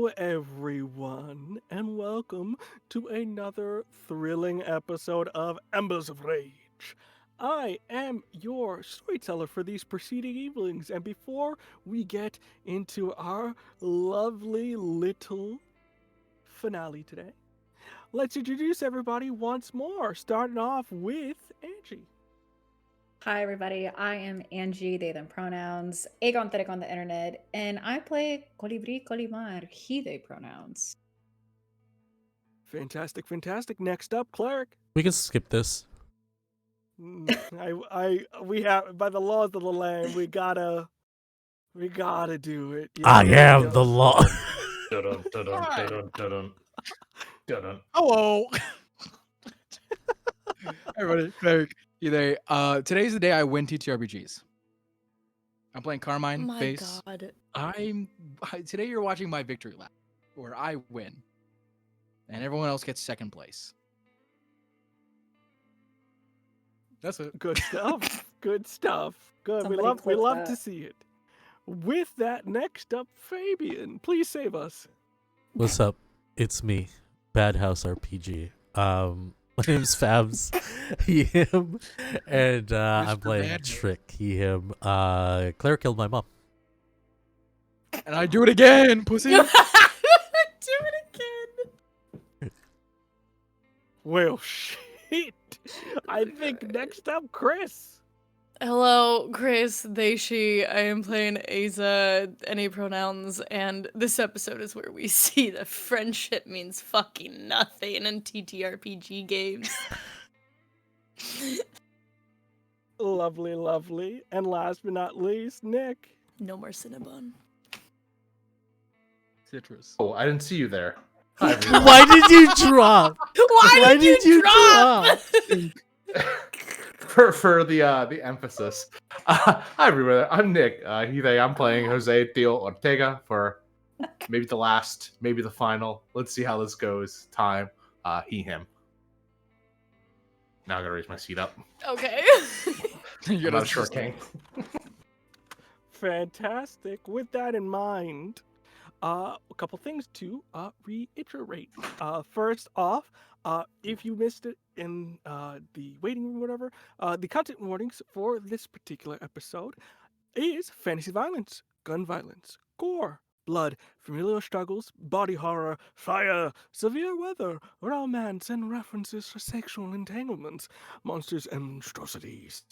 Hello, everyone, and welcome to another thrilling episode of Embers of Rage. I am your storyteller for these preceding evenings, and before we get into our lovely little finale today, let's introduce everybody once more, starting off with Angie. Hi, everybody. I am Angie, they, them pronouns, agonthetic on the internet, and I play Colibri Colimar, he, they pronouns. Fantastic, fantastic. Next up, Cleric. We can skip this. We have, by the laws of the land, we gotta do it. I am the law. Dun, dun, dun, dun, dun, dun, dun. Hello. Everybody, Cleric, today today's the day I win TTRPGs. I'm playing Carmine My Face. God. Today you're watching my victory lap, where I win, and everyone else gets second place. That's it. Good stuff. Good stuff. Good. Somebody We clip love that. to see it. With that, next up, Fabian. Please save us. What's up? It's me, Bad House RPG. My name's Fabs, he, him, and I'm Mr. playing Bad House. Trick, he, him. Claire killed my mom. And I do it again, pussy. Do it again. Well, shit. I think next up, Chris. Hello, Chris, they, she. I am playing Aza, any pronouns, and this episode is where we see that friendship means fucking nothing in TTRPG games. Lovely, lovely. And last but not least, Nick. No more Cinnabon. Citrus. Oh, I didn't see you there. Hi, everyone. Why did you drop? Why did you drop? for the emphasis. Hi, everyone. I'm Nick. I'm playing Jose Theo Ortega for maybe the last, maybe the final. Let's see how this goes. Time. He, him. Now I gotta raise my seat up. Okay. I'm not a short king. Fantastic. With that in mind, a couple things to reiterate. First off, if you missed it in the waiting room, whatever, the content warnings for this particular episode is fantasy violence, gun violence, gore, blood, familial struggles, body horror, fire, severe weather, romance, and references for sexual entanglements, monsters and monstrosities,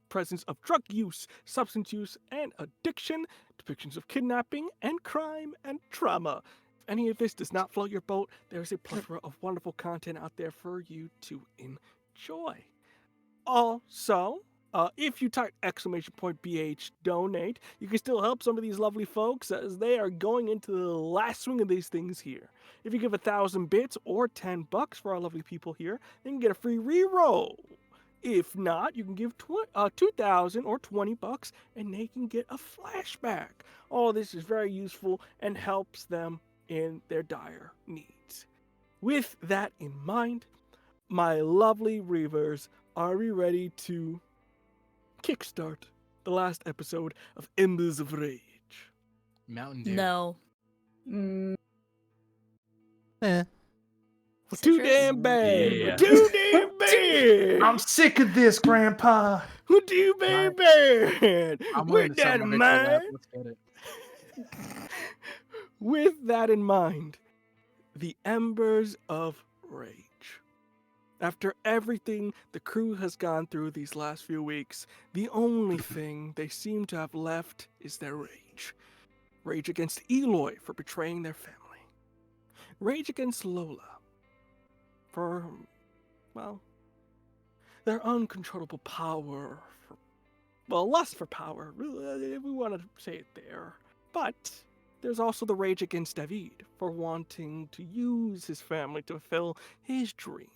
presence of drug use, substance use, and addiction, depictions of kidnapping and crime and trauma. If any of this does not float your boat, there is a plethora of wonderful content out there for you to enjoy. Also, if you type !BH donate, you can still help some of these lovely folks as they are going into the last swing of these things here. If you give 1,000 bits or $10 for our lovely people here, then you can get a free reroll. If not, you can give 2,000 or $20 and they can get a flashback. All this is very useful and helps them in their dire needs. With that in mind, my lovely Reavers, are we ready to kickstart the last episode of Embers of Rage? Mountain Dew. No. Mm, Eh. Too Citrus? damn bad. Yeah. Too damn bad. I'm sick of this, Grandpa. Too damn bad. I'm willing With to that sell in my victory lap. mind, Let's get it. with that in mind, the Embers of Rage. After everything the crew has gone through these last few weeks, the only thing they seem to have left is their rage. Rage against Eloy for betraying their family. Rage against Lola for, well, their uncontrollable power, lust for power, if we want to say it there. But there's also the rage against David for wanting to use his family to fulfill his dream.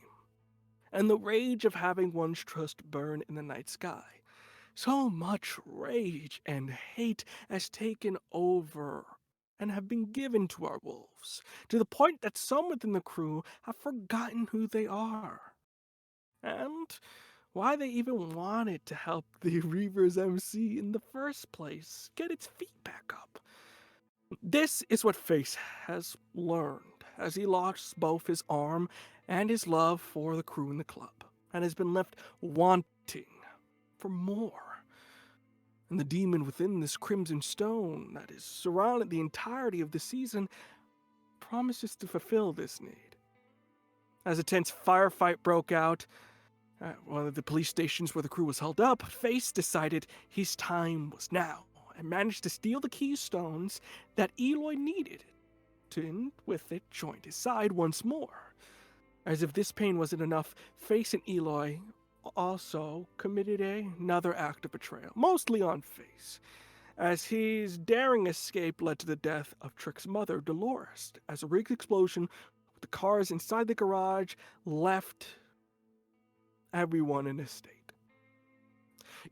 And the rage of having one's trust burn in the night sky. So much rage and hate has taken over and have been given to our wolves, to the point that some within the crew have forgotten who they are. And why they even wanted to help the Reavers MC in the first place, get its feet back up. This is what Face has learned as he lost both his arm and his love for the crew in the club, and has been left wanting for more. And the demon within this crimson stone that is surrounded the entirety of the season promises to fulfill this need. As a tense firefight broke out at one of the police stations where the crew was held up, Face decided his time was now and managed to steal the keystones that Eloy needed and with it joined his side once more. As if this pain wasn't enough, Face and Eloy also committed another act of betrayal, mostly on Face, as his daring escape led to the death of Trick's mother, Dolores, as a rigged explosion with the cars inside the garage left everyone in a state.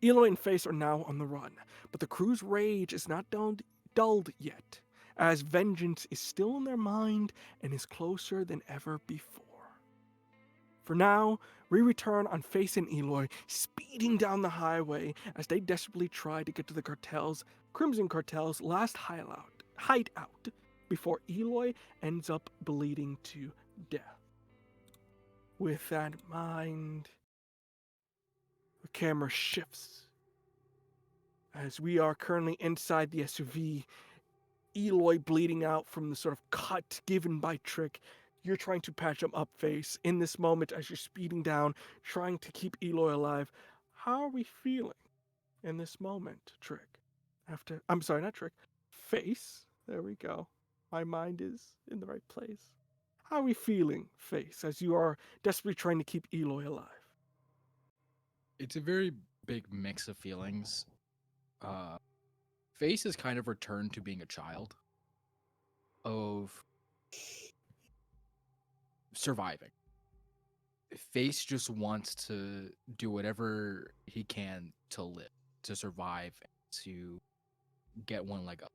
Eloy and Face are now on the run, but the crew's rage is not dulled yet, as vengeance is still in their mind and is closer than ever before. For now, we return on Face and Eloy speeding down the highway as they desperately try to get to the Crimson Cartel's last hideout before Eloy ends up bleeding to death. With that in mind, the camera shifts as we are currently inside the SUV, Eloy bleeding out from the sort of cut given by Trick. You're trying to patch him up, Face, in this moment as you're speeding down, trying to keep Eloy alive. How are we feeling in this moment, Trick? I'm sorry, not Trick. Face. There we go. My mind is in the right place. How are we feeling, Face, as you are desperately trying to keep Eloy alive? It's a very big mix of feelings. Face has kind of returned to being a child of surviving. Face just wants to do whatever he can to live, to survive, to get one leg up.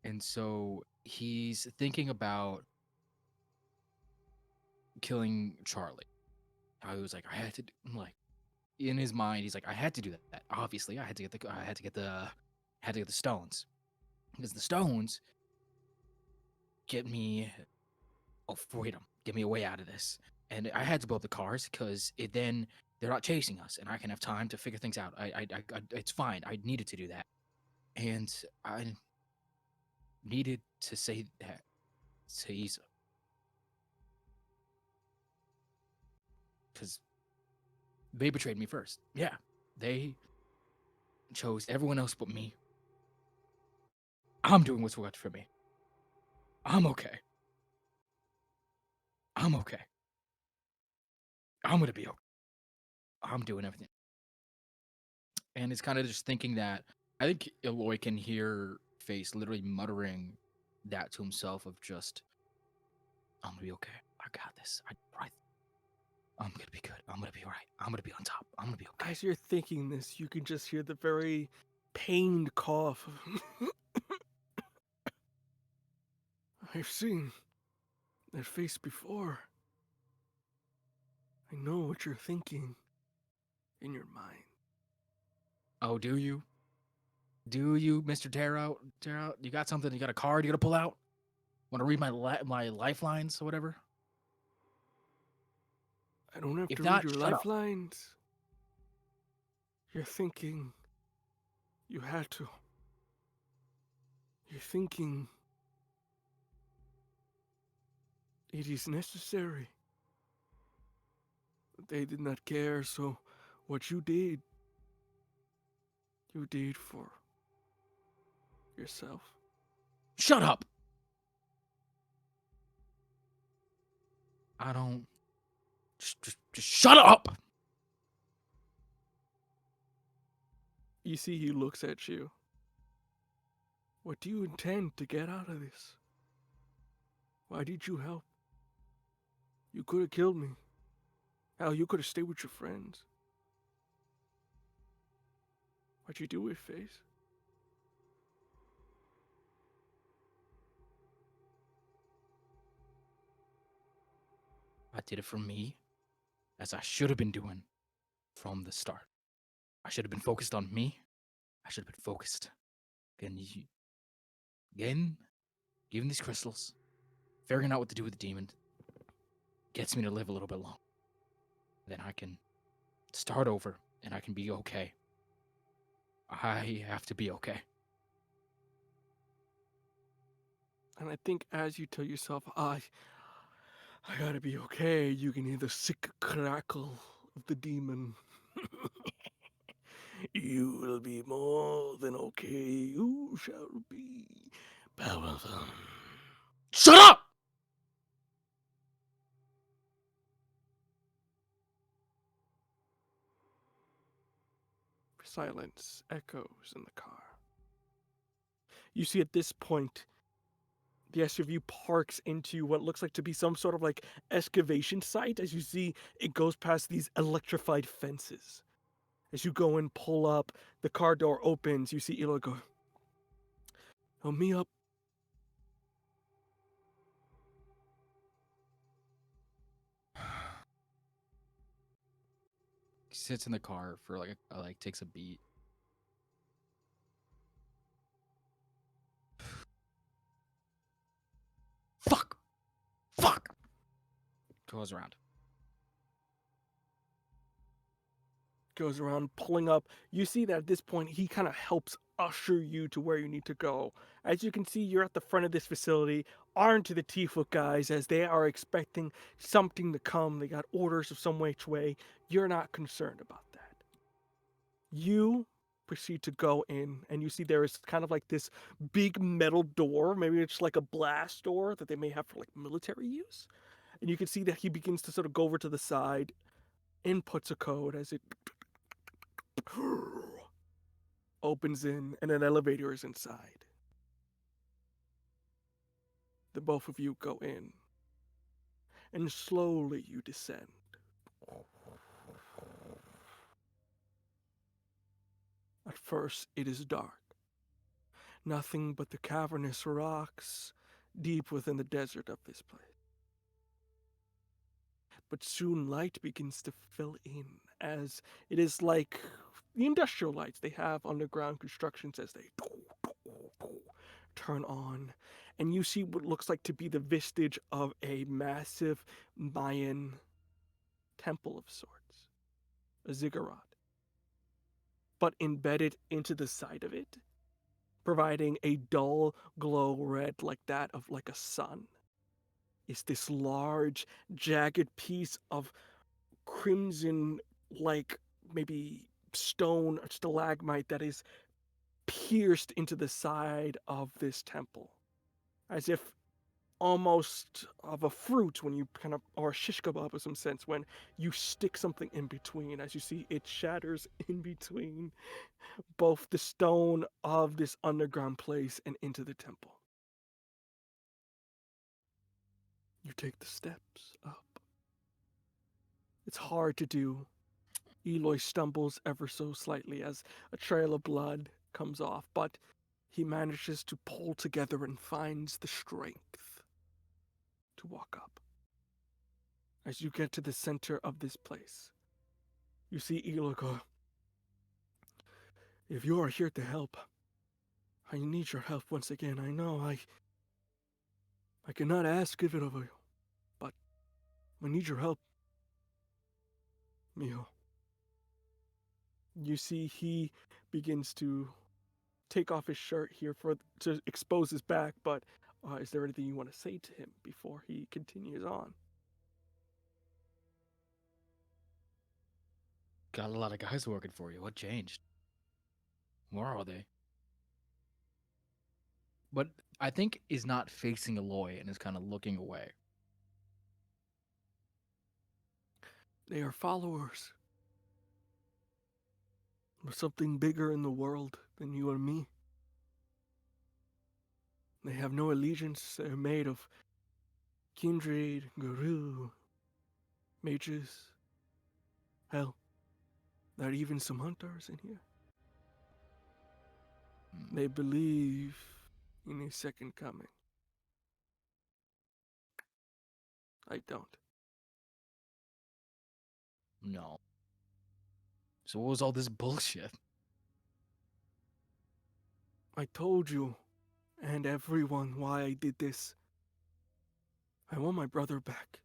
And so he's thinking about killing Charlie. How he was like, I had to like in his mind, he's like, I had to do that. Obviously, I had to get the stones. Because the stones get me freedom, get me a way out of this. And I had to blow up the cars because then they're not chasing us, and I can have time to figure things out. It's fine. I needed to do that, and I needed to say that to Isa, because they betrayed me first. Yeah, they chose everyone else but me. I'm doing what's right for me. I'm okay. I'm okay. I'm gonna be okay. I'm doing everything. And it's kind of just thinking that I think Eloy can hear Face literally muttering that to himself of just, I'm gonna be okay. I got this. I'm gonna be good. I'm gonna be all right. I'm gonna be on top. I'm gonna be okay. As you're thinking this, you can just hear the very pained cough. I've seen that face before. I know what you're thinking in your mind. Oh, do you? Do you, Mr. Tarot? Tarot, you got something? You got a card you gotta pull out? Want to read my lifelines or whatever? I don't have If to not, read your shut up. lifelines. You're thinking you had to. You're thinking it is necessary. They did not care, so what you did for yourself. Shut up. I don't. Just shut up. You see, he looks at you. What do you intend to get out of this? Why did you help? You could have killed me. Hell, you could have stayed with your friends. What'd you do it, Face? I did it for me, as I should have been doing from the start. I should have been focused on me. I should have been focused on Getting these crystals, figuring out what to do with the demon, gets me to live a little bit longer. Then I can start over and I can be okay. I have to be okay. And I think as you tell yourself, I gotta be okay, you can hear the sick crackle of the demon. You will be more than okay. You shall be powerful. Shut up! Silence echoes in the car. You see at this point, the SUV parks into what looks like to be some sort of like excavation site. As you see, it goes past these electrified fences. As you go and pull up, the car door opens. You see Eloy go, help me up. He sits in the car for takes a beat. Fuck! Goes around. Goes around pulling up. You see that at this point, he kind of helps usher you to where you need to go. As you can see, you're at the front of this facility, armed to the teeth with guys as they are expecting something to come. They got orders of some which way. You're not concerned about that. You proceed to go in, and you see there is kind of like this big metal door. Maybe it's like a blast door that they may have for like military use. And you can see that he begins to sort of go over to the side, inputs a code as it opens in, and an elevator is inside. The both of you go in, and slowly you descend. At first, it is dark. Nothing but the cavernous rocks deep within the desert of this place. But soon light begins to fill in, as it is like the industrial lights they have underground constructions as they turn on, and you see what looks like to be the vestige of a massive Mayan temple of sorts, a ziggurat. But embedded into the side of it, providing a dull glow red like that of like a sun, is this large, jagged piece of crimson, like maybe stone or stalagmite that is pierced into the side of this temple, as if almost of a fruit when you kind of, or a shish kebab in some sense, when you stick something in between. As you see, it shatters in between both the stone of this underground place and into the temple. You take the steps up. It's hard to do. Eloy stumbles ever so slightly as a trail of blood comes off, but he manages to pull together and finds the strength to walk up. As you get to the center of this place, you see Eloy go, if you are here to help, I need your help once again. I know I cannot ask it of you, but I need your help, mijo. You see he begins to take off his shirt here to expose his back, but is there anything you want to say to him before he continues on? Got a lot of guys working for you. What changed? Where are they? But I think is not facing Aloy and is kind of looking away. They are followers of something bigger in the world than you and me. They have no allegiance. They're made of kindred, guru, mages. Hell, there are even some hunters in here. They believe in a second coming. I don't. No. So what was all this bullshit? I told you, and everyone why I did this. I want my brother back.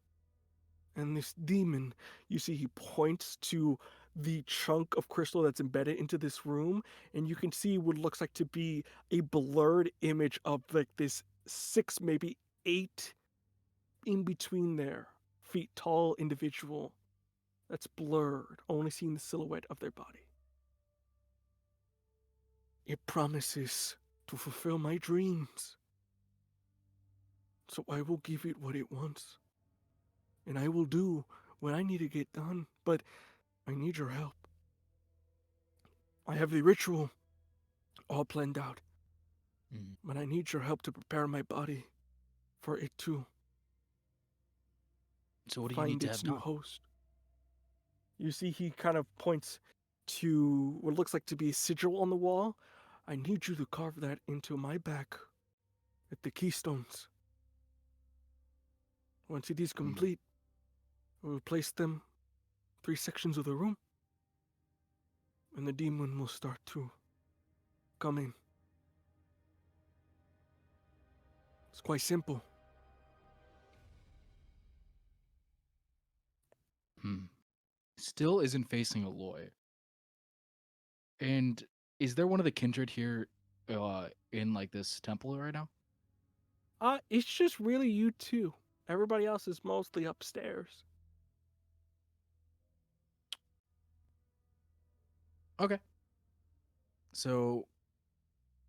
And this demon, you see, he points to the chunk of crystal that's embedded into this room, and you can see what looks like to be a blurred image of like this 6, maybe 8 in between there, feet tall individual that's blurred, only seeing the silhouette of their body. It promises to fulfill my dreams. So I will give it what it wants. And I will do what I need to get done, but I need your help. I have the ritual all planned out, Mhm. but I need your help to prepare my body for it to So what do you need find to its have new done? host. You see, he kind of points to what looks like to be a sigil on the wall. I need you to carve that into my back at the keystones. Once it is complete, we'll place them 3 sections of the room, and the demon will start to come in. It's quite simple. Still isn't facing Aloy. And is there one of the kindred here in like this temple right now? It's just really you two. Everybody else is mostly upstairs. Okay. So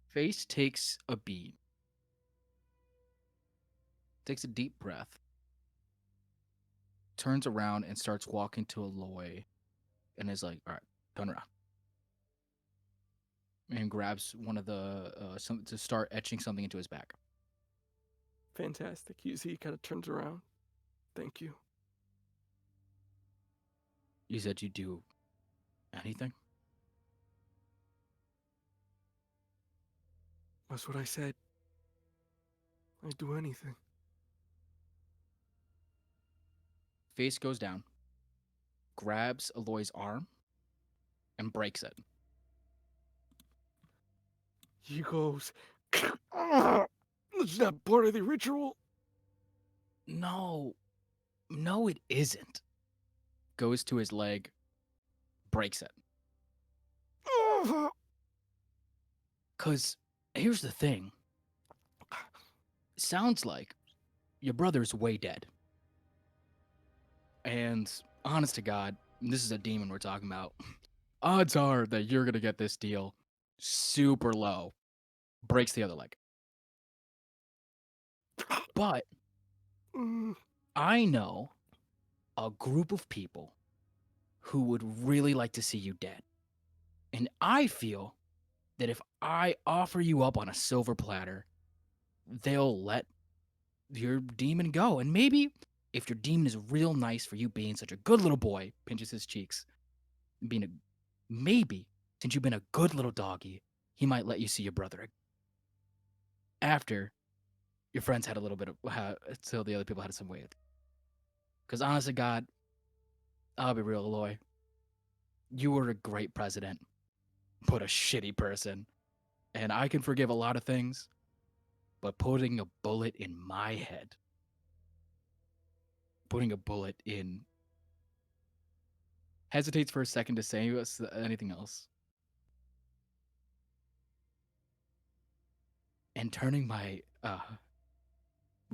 Face takes a beat, takes a deep breath, turns around and starts walking to Aloy and is like, all right, turn around. And grabs one of the some to start etching something into his back. Fantastic. You see, he kind of turns around. Thank you. You said you do anything? That's what I said. I'd do anything. Face goes down, grabs Aloy's arm, and breaks it. He goes, "That's not part of the ritual." No, no, it isn't. Goes to his leg, breaks it. Because here's the thing. Sounds like your brother's way dead. And honest to God, this is a demon we're talking about. Odds are that you're going to get this deal super low. Breaks the other leg. But Mm, I know a group of people who would really like to see you dead. And I feel that if I offer you up on a silver platter, they'll let your demon go. And maybe if your demon is real nice for you being such a good little boy, pinches his cheeks, being a maybe since you've been a good little doggy, he might let you see your brother after your friends had a little bit of till the other people had some weight. Because honest to God, I'll be real, Aloy. You were a great president, but a shitty person. And I can forgive a lot of things, but putting a bullet in my head, putting a bullet in, hesitates for a second to say anything else, and turning my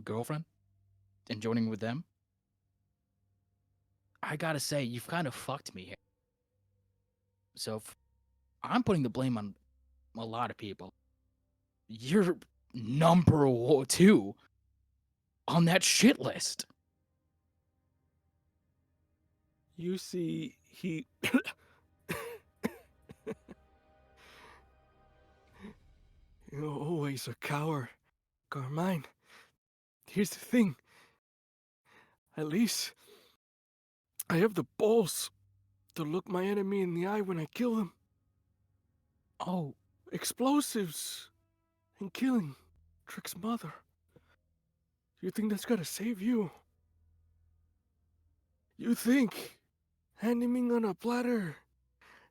girlfriend and joining with them, I gotta say, you've kind of fucked me here. So I'm putting the blame on a lot of people. You're number 2 on that shit list. You see, he. You're always a coward, Carmine. Here's the thing. At least I have the balls to look my enemy in the eye when I kill them. Oh, Explosives and killing Trick's mother. You think that's gonna save you? You think handing me on a platter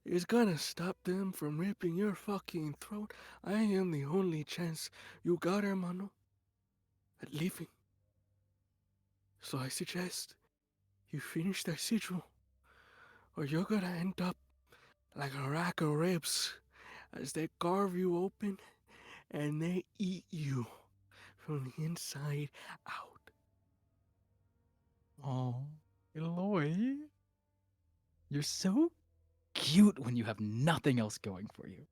is gonna stop them from ripping your fucking throat. I am the only chance you got, hermano, at living. So I suggest you finish that sigil, or you're gonna end up like a rack of ribs as they carve you open and they eat you from the inside out. Oh, Eloy. You're so cute when you have nothing else going for you.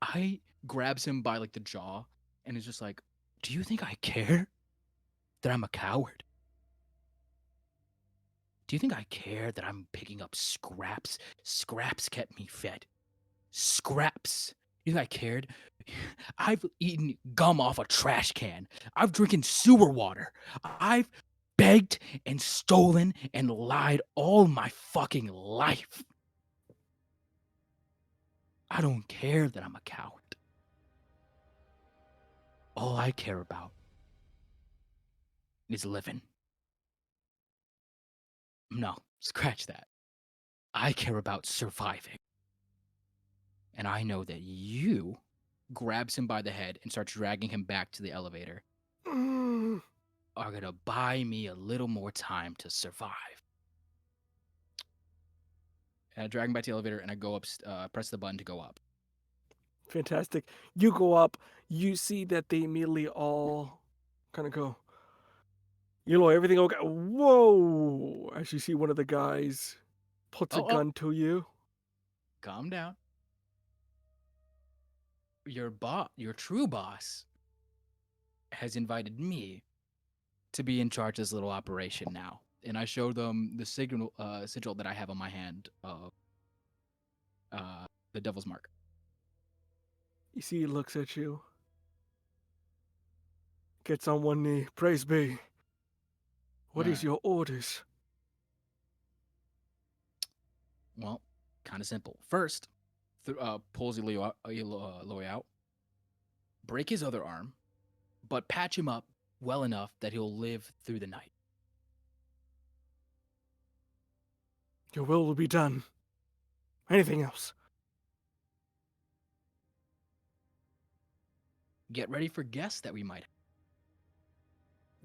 I grabs him by like the jaw and is just like, "Do you think I care that I'm a coward? Do you think I care that I'm picking up scraps? Scraps kept me fed. Scraps. You think I cared? I've eaten gum off a trash can. I've drinking sewer water. I've begged and stolen and lied all my fucking life. I don't care that I'm a coward. All I care about is living. No, scratch that. I care about surviving. And I know that you grabs him by the head and starts dragging him back to the elevator are gonna buy me a little more time to survive. And I drag him back to the elevator and I go up, press the button to go up. Fantastic. You go up, you see that they immediately all kind of go, everything okay? Whoa! As you see one of the guys puts a Oh. gun to you. Calm down. Your true boss, has invited me to be in charge of this little operation now. And I show them the sigil that I have on my hand of the Devil's Mark. You see he looks at you, gets on one knee. Praise be. What is Alright. your orders? Well, kind of simple. First, pulls Eloy out, break his other arm, but patch him up well enough that he'll live through the night. Your will be done. Anything else? Get ready for guests that we might have.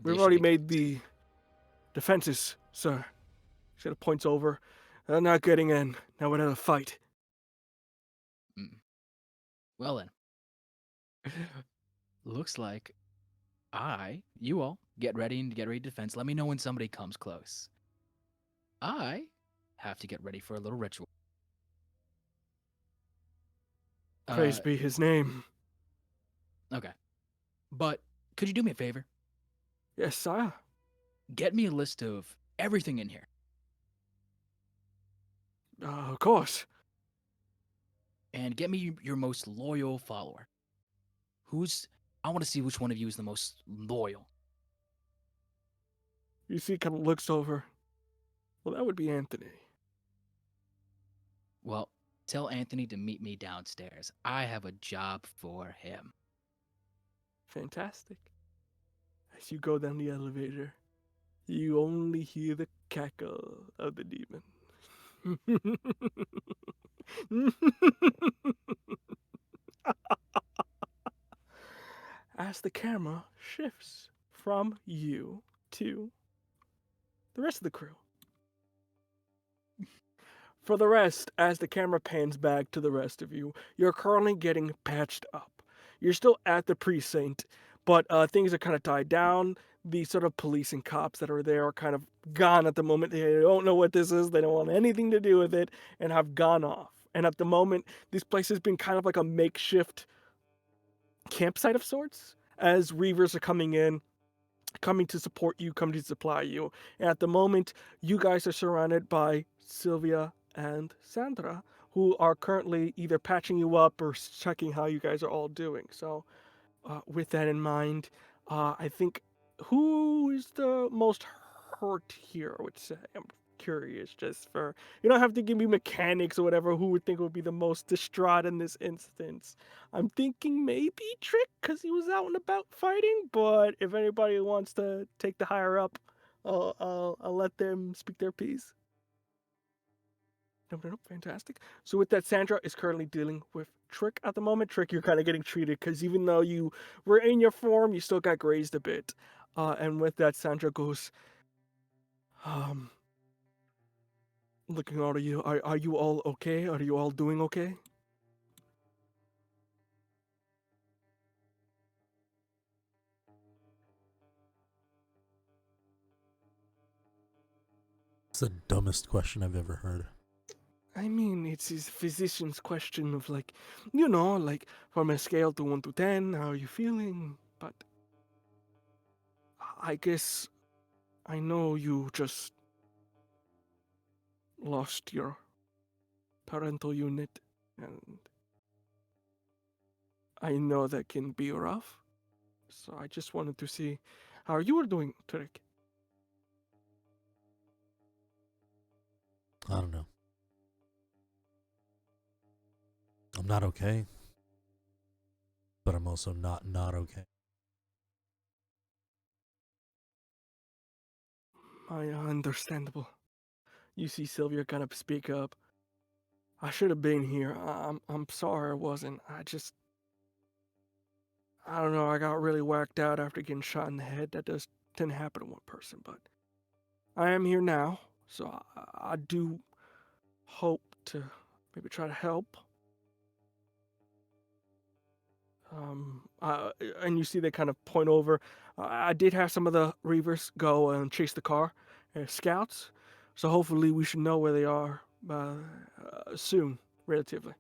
They We've should already be made good. the defenses, sir. She points over. They're not getting in. Now we're in a fight. Well then. Looks like you all, get ready defense. Let me know when somebody comes close. I have to get ready for a little ritual. Praise be his name. Okay. But could you do me a favor? Yes, sire. Get me a list of everything in here. Of course. And get me your most loyal follower. I want to see which one of you is the most loyal. You see, kind of looks over. Well, that would be Anthony. Well, tell Anthony to meet me downstairs. I have a job for him. Fantastic. As you go down the elevator, you only hear the cackle of the demon. As the camera shifts from you to the rest of the crew. For the rest, as the camera pans back to the rest of you, you're currently getting patched up. You're still at the precinct, but things are kind of tied down. The sort of police and cops that are there are kind of gone at the moment. They don't know what this is. They don't want anything to do with it and have gone off. And at the moment, this place has been kind of like a makeshift campsite of sorts as Reavers are coming in, coming to support you, coming to supply you. And at the moment, you guys are surrounded by Sylvia and Sandra, who are currently either patching you up or checking how you guys are all doing. So, with that in mind, I think who is the most hurt here, I would say. I'm curious, just for, you don't have to give me mechanics or whatever, who would think would be the most distraught in this instance. I'm thinking maybe Trick, because he was out and about fighting, but if anybody wants to take the higher up, I'll let them speak their piece. Nope. Fantastic. So with that, Sandra is currently dealing with Trick at the moment. Trick, you're kind of getting treated because even though you were in your form, you still got grazed a bit. And with that, Sandra goes, um, looking out at you. Are you all okay? Are you all doing okay? It's the dumbest question I've ever heard. I mean, it's his physician's question of like, like from a scale to 1 to 10, how are you feeling? But I guess I know you just lost your parental unit, and I know that can be rough. So I just wanted to see how you were doing, Trick. I don't know. I'm not okay, but I'm also not okay. Understandable. You see Sylvia kind of speak up. I should have been here. I'm sorry I wasn't. I don't know. I got really whacked out after getting shot in the head. That does tend to happen to one person, but I am here now, so I do hope to maybe try to help. And you see they kind of point over. I did have some of the Reavers go and chase the car, scouts. So hopefully we should know where they are soon, relatively.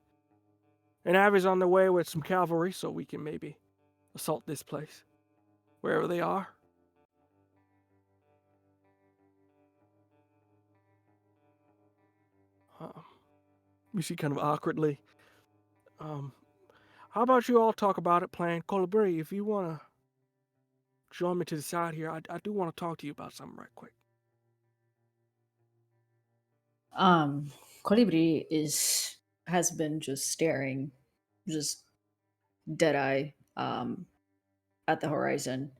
And Avi's on the way with some cavalry, so we can maybe assault this place, wherever they are. You see kind of awkwardly. How about you all talk about it, plan? Colibri, if you want to join me to the side here, I do want to talk to you about something right quick. Colibri has been just staring, just dead eye, at the horizon.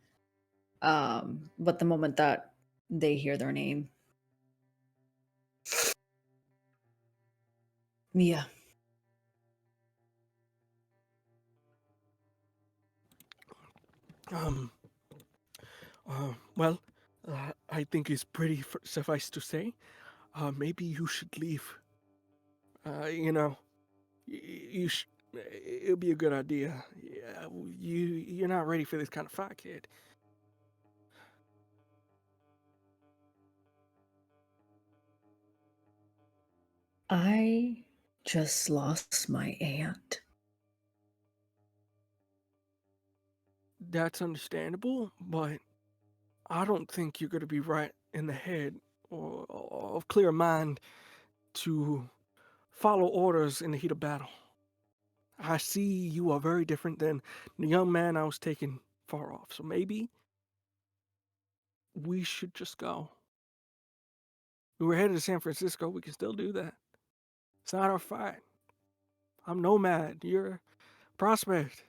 But the moment that they hear their name, Mia. Um, well, I think it's pretty suffice to say. Maybe you should leave. You know, you should. It'll be a good idea. Yeah, you're not ready for this kind of fight, kid. I just lost my aunt. That's understandable, but I don't think you're going to be right in the head or of clear mind to follow orders in the heat of battle. I see you are very different than the young man I was taking far off. So maybe we should just go. We were headed to San Francisco. We can still do that. It's not our fight. I'm nomad. You're a prospect.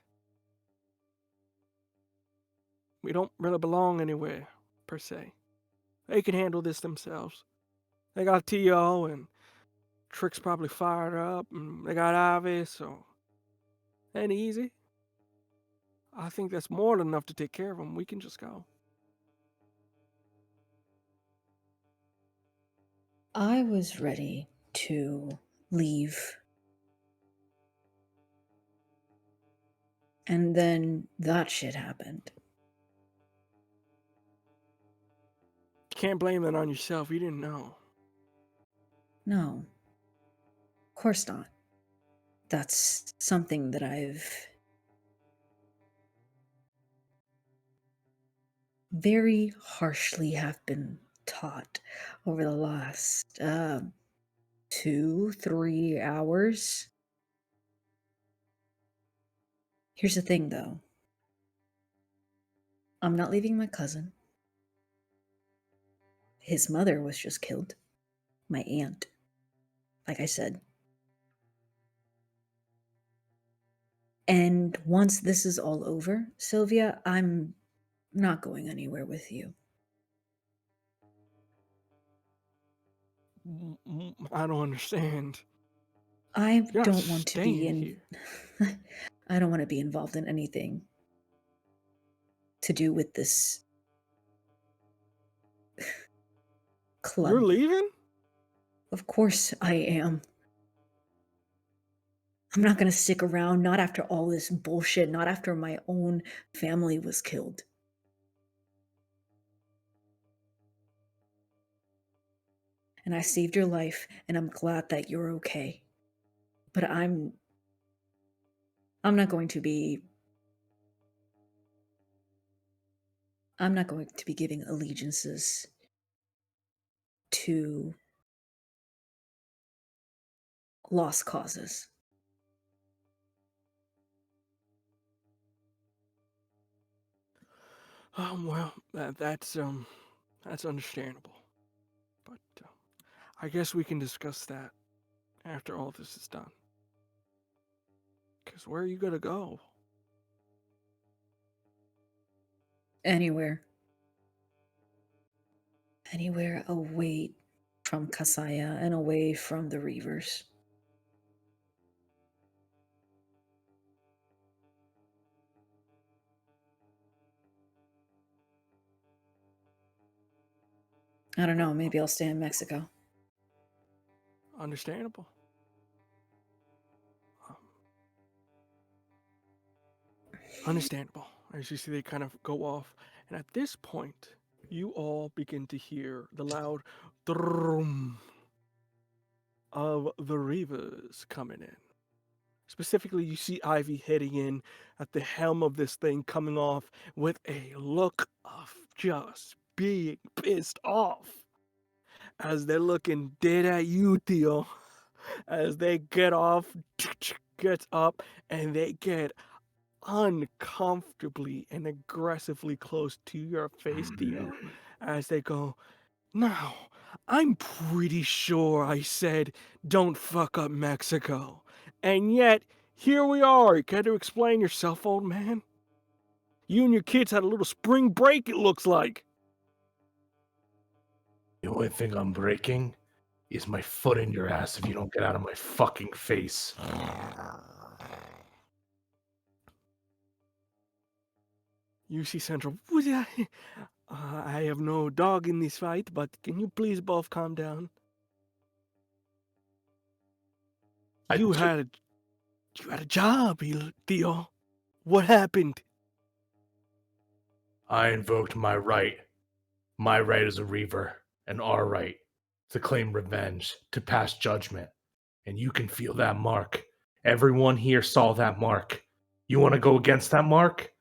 We don't really belong anywhere, per se. They can handle this themselves. They got T.O. and Trick's probably fired up, and they got Ivy, so ain't easy. I think that's more than enough to take care of them. We can just go. I was ready to leave. And then that shit happened. Can't blame that on yourself. You didn't know. No. Of course not. That's something that I've very harshly have been taught over the last 2-3 hours. Here's the thing, though. I'm not leaving my cousin. His mother was just killed. My aunt. Like I said. And once this is all over, Sylvia, I'm not going anywhere with you. I don't understand. I You're not don't want to be staying in. here. I don't want to be involved in anything to do with this club. You're leaving? Of course I am. I'm not going to stick around, not after all this bullshit, not after my own family was killed. And I saved your life, and I'm glad that you're okay. But I'm not going to be giving allegiances to lost causes. Well, that's understandable. But I guess we can discuss that after all this is done. Because where are you going to go? Anywhere. Anywhere away from Kasaya and away from the Reavers. I don't know, maybe I'll stay in Mexico. Understandable. Understandable. As you see, they kind of go off. And at this point, you all begin to hear the loud drum of the Reavers coming in. Specifically, you see Ivy heading in at the helm of this thing, coming off with a look of just being pissed off. As they're looking dead at you, Theo. As they get off, gets up, and they get uncomfortably and aggressively close to your face, Theo. As they go, now, I'm pretty sure I said don't fuck up Mexico. And yet, here we are. You care to explain yourself, old man? You and your kids had a little spring break, it looks like. The only thing I'm breaking is my foot in your ass if you don't get out of my fucking face. UC Central. I have no dog in this fight, but can you please both calm down? You had a job, Theo. What happened? I invoked my right. My right as a Reaver, and our right to claim revenge, to pass judgment. And you can feel that mark. Everyone here saw that mark. You want to go against that mark?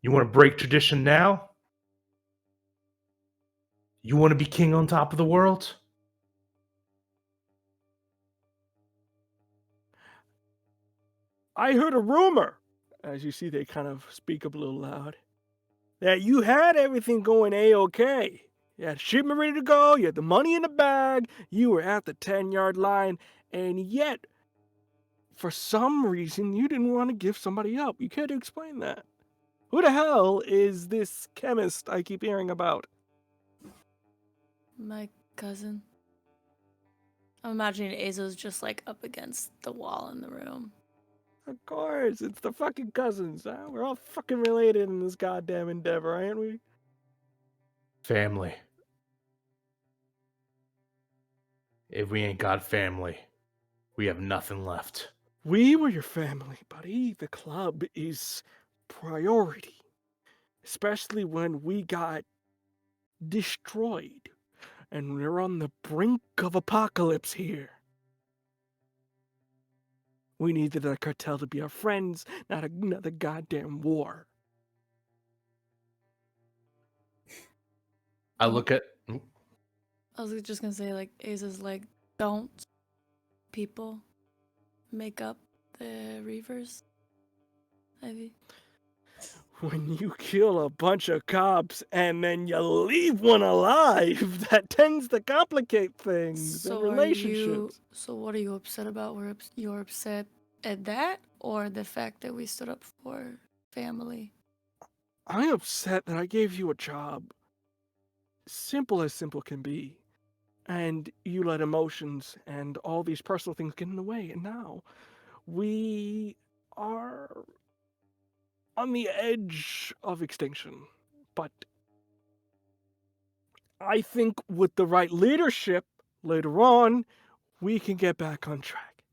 You want to break tradition now? You want to be king on top of the world? I heard a rumor, as you see they kind of speak up a little loud, that you had everything going A-OK. You had shipment ready to go, you had the money in the bag, you were at the 10-yard line, and yet, for some reason, you didn't want to give somebody up. You care to explain that? Who the hell is this chemist I keep hearing about? My cousin. I'm imagining Azo's just like up against the wall in the room. Of course, it's the fucking cousins, huh? We're all fucking related in this goddamn endeavor, aren't we? Family. If we ain't got family, we have nothing left. We were your family, buddy. The club is priority. Especially when we got destroyed. And we're on the brink of apocalypse here. We needed the cartel to be our friends, not another goddamn war. I look at. I was just gonna say, like, Aza's like, don't people make up the Reavers? Ivy? When you kill a bunch of cops and then you leave one alive, that tends to complicate things and relationships. So what are you upset about? You're upset at that, or the fact that we stood up for family? I'm upset that I gave you a job. Simple as simple can be. and you let emotions and all these personal things get in the way. And now we are on the edge of extinction. But I think with the right leadership later on, we can get back on track.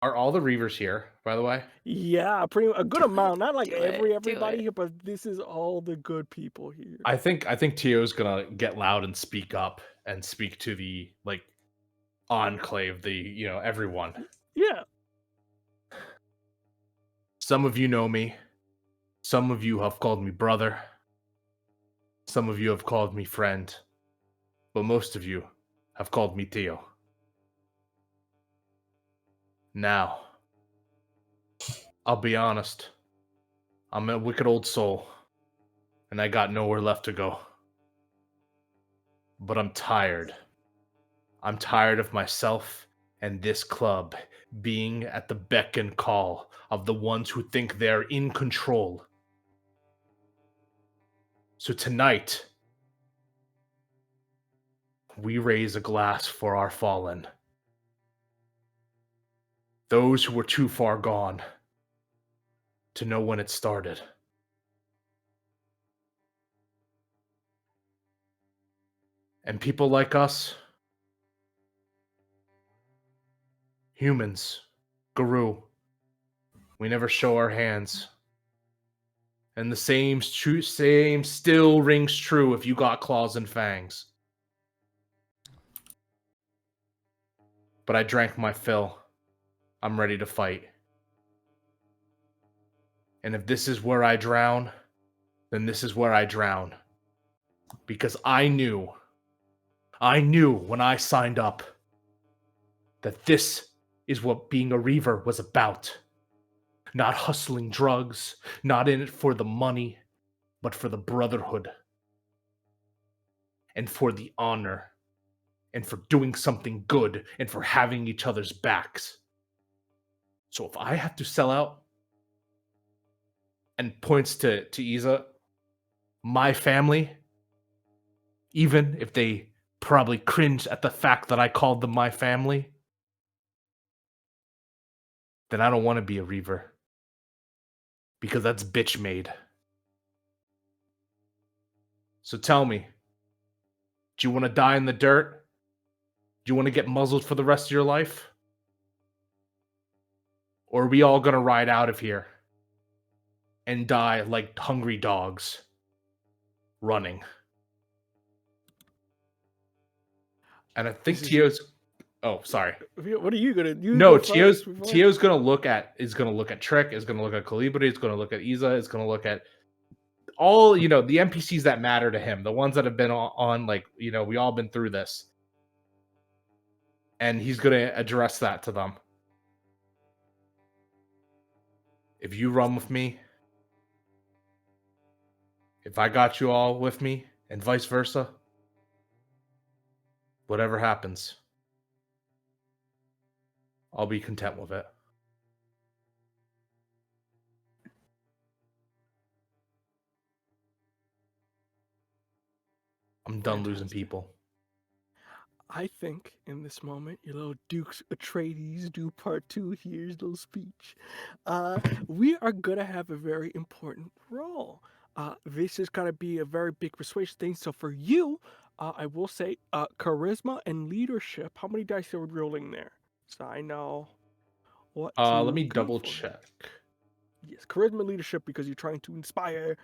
Are all the Reavers here, by the way? Yeah, pretty a good amount. Not like Do it, do everybody it. here, but this is all the good people here. I think Tio's gonna get loud and speak up and speak to the like enclave, the everyone. Yeah. Some of you know me. Some of you have called me brother. Some of you have called me friend. But most of you have called me Tio. Now, I'll be honest. I'm a wicked old soul, and I got nowhere left to go. But I'm tired. I'm tired of myself and this club being at the beck and call of the ones who think they're in control. So tonight, we raise a glass for our fallen. Those who were too far gone to know when it started. And people like us, humans, Guru, we never show our hands. And the same still rings true if you got claws and fangs. But I drank my fill. I'm ready to fight. And if this is where I drown, then this is where I drown. Because I knew when I signed up that this is what being a Reaver was about. Not hustling drugs, not in it for the money, but for the brotherhood. And for the honor. And for doing something good, and for having each other's backs. So if I have to sell out, and points to Iza, my family, even if they probably cringe at the fact that I called them my family, then I don't want to be a Reaver. Because that's bitch made. So tell me, do you want to die in the dirt? Do you want to get muzzled for the rest of your life? Or are we all going to ride out of here and die like hungry dogs running? And I think Tio's... Oh, sorry. What are you gonna do? No, Tio's gonna look at Trick, is gonna look at Calibri, is gonna look at Iza, is gonna look at all the NPCs that matter to him, the ones that have been on like we all been through this. And he's gonna address that to them. If you run with me, if I got you all with me, and vice versa, whatever happens, I'll be content with it. I'm done losing people. I think in this moment, your little Duke's Atreides do part 2. Here's little speech. We are gonna have a very important role. This is gonna be a very big persuasion thing. So for you, I will say charisma and leadership. How many dice are we rolling there? So I know what. Let me go double for. check. Yes, charisma, leadership, because you're trying to inspire.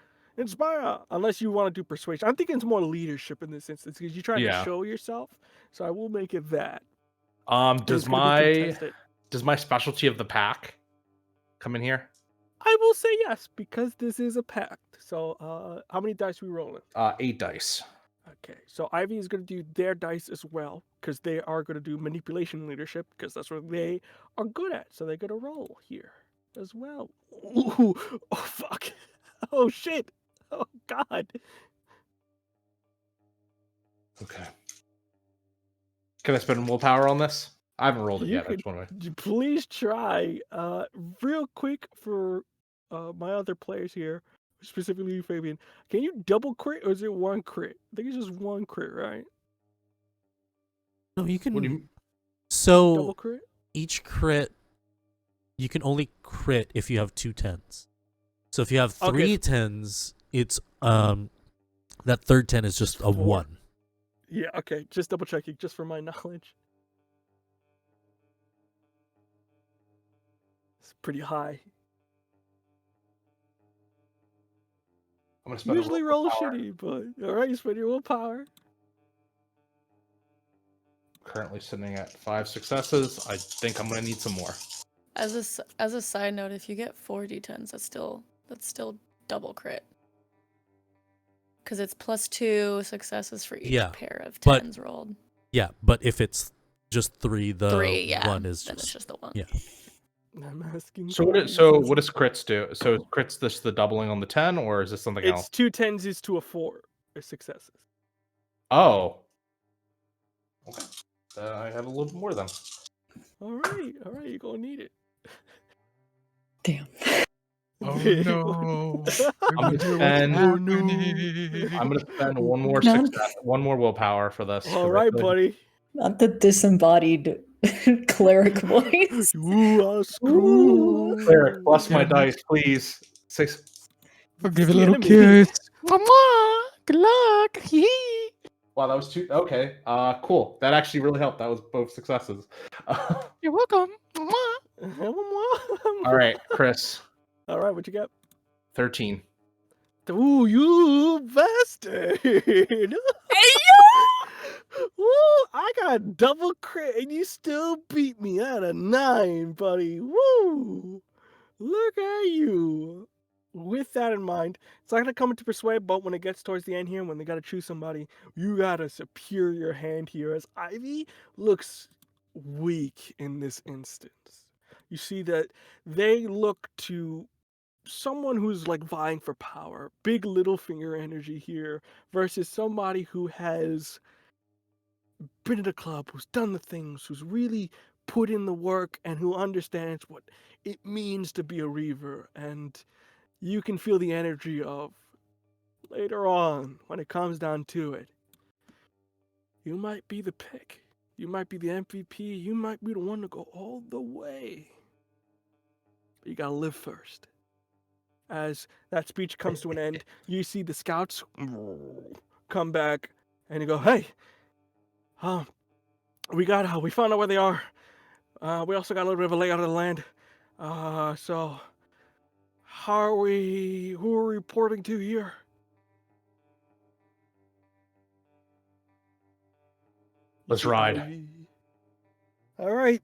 Unless you want to do persuasion. I'm thinking it's more leadership in this instance because you're trying to show yourself. So I will make it that. Does my specialty of the pack come in here? I will say yes because this is a pact. So how many dice are we rolling? 8 dice. Okay, so Ivy is going to do their dice as well because they are going to do manipulation leadership because that's what they are good at. So they're going to roll here as well. Ooh, oh fuck! Oh shit! Oh god! Okay. Can I spend willpower on this? I haven't rolled it yet. I just want to... Please try. Real quick for my other players here, specifically you, Fabian. Can you double crit or is it one crit? I think it's just one crit, right? No, you can. What do you? So Double crit? each crit, you can only crit if you have 2 10s. So if you have Okay. 3 10s, it's that third 10 is just a 4. 1. Yeah, okay. Just double checking, just for my knowledge. It's pretty high. I'm gonna spend Usually a roll willpower. shitty, but alright, you spend your willpower. Currently sitting at 5 successes. I think I'm gonna need some more. As a side note, if you get 4 d10s, that's still double crit. Because it's +2 successes for each Yeah, pair of but- 10s rolled. Yeah, but if it's just 3, the 3, yeah. 1 is then just it's just the 1. yeah. I'm asking. So for what? What reasons. does crits do? So is crits this the doubling on the 10, or is this something It's else? 2 10s is to a 4 successes. Oh. Okay. I had a little bit more then. Alright, you're gonna need it. Damn. Oh Big no! one. I'm gonna spend. Oh, no. I'm gonna spend one more No. success, one more willpower for this. 'cause I Alright, feel like- buddy. Not the disembodied cleric voice. You are screwed. Cleric, bless my Yeah. dice, please. 6. I'll give It's it a the little enemy. kiss. Mama, good luck. Hee. Wow, that was 2. Okay. Cool. That actually really helped. That was both successes. You're welcome. Mama. All right, Chris. Alright, what you got? 13. Ooh, you bastard! Woo! I got double crit and you still beat me at a 9, buddy. Woo! Look at you. With that in mind, it's not gonna come into persuade, but when it gets towards the end here, when they gotta choose somebody, you got a superior hand here as Ivy looks weak in this instance. You see that they look to someone who's like vying for power, big little finger energy here, versus somebody who has been at a club, who's done the things, who's really put in the work, and who understands what it means to be a Reaver. And you can feel the energy of later on, when it comes down to it, you might be the pick. You might be the MVP. You might be the one to go all the way. But you gotta live first. As that speech comes to an end, you see the scouts come back and you go, hey, we found out where they are. We also got a little bit of a layout of the land. So who are we reporting to here? Let's You see ride. Ivy. All right.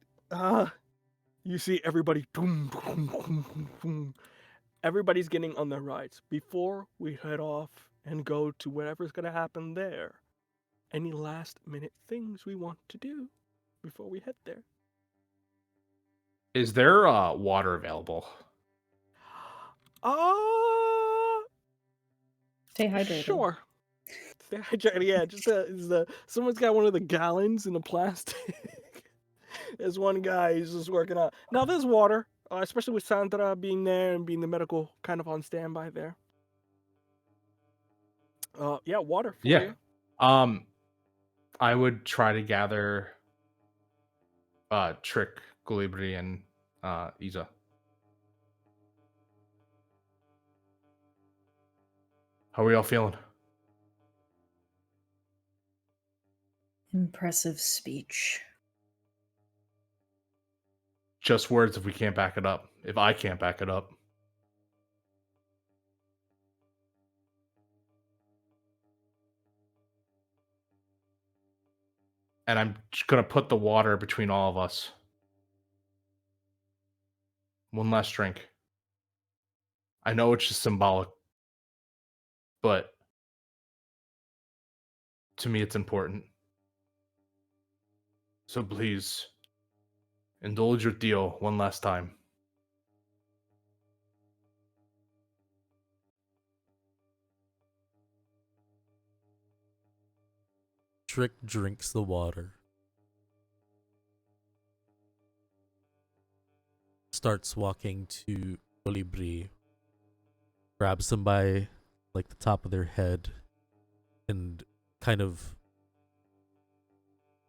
You see everybody. Boom, boom, boom, boom, boom. Everybody's getting on their rides. Before we head off and go to whatever's going to happen there, any last minute things we want to do before we head there? Is there water available? Stay hydrated. Sure. Stay hydrated. Yeah, just someone's got one of the gallons in a plastic. There's one guy who's just working out. Now there's water, especially with Sandra being there and being the medical kind of on standby there. Yeah, water for Yeah. you. I would try to gather Trick, Gulibri, and Iza. How are we all feeling? Impressive speech. Just words if we can't back it up. If I can't back it up. And I'm just gonna put the water between all of us. One last drink. I know it's just symbolic, but to me it's important. So please, indulge your Dio one last time. Trick drinks the water. Starts walking to Colibri. Grabs them by like the top of their head and kind of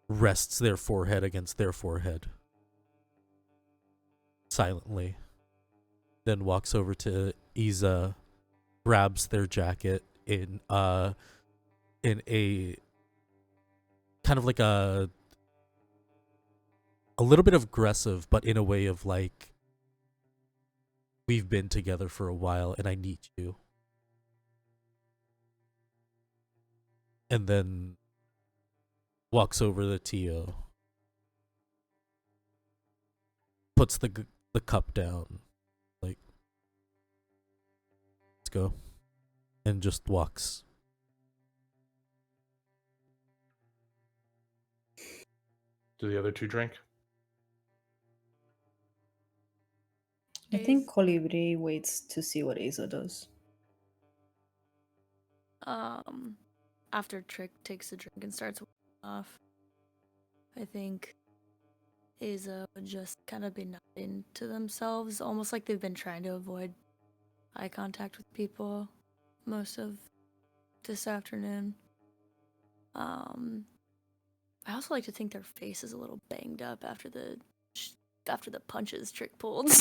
rests their forehead against their forehead silently, then walks over to Iza, grabs their jacket in a kind of like a little bit of aggressive, but in a way of like, we've been together for a while and I need you. And then walks over to Tio, puts the cup down, like, let's go, and just walks. Do the other two drink? I think Colibri waits to see what Aza does. After Trick takes a drink and starts off, I think Aza would just kind of be nodding to themselves, almost like they've been trying to avoid eye contact with people most of this afternoon. I also like to think their face is a little banged up after the punches Trick pulled.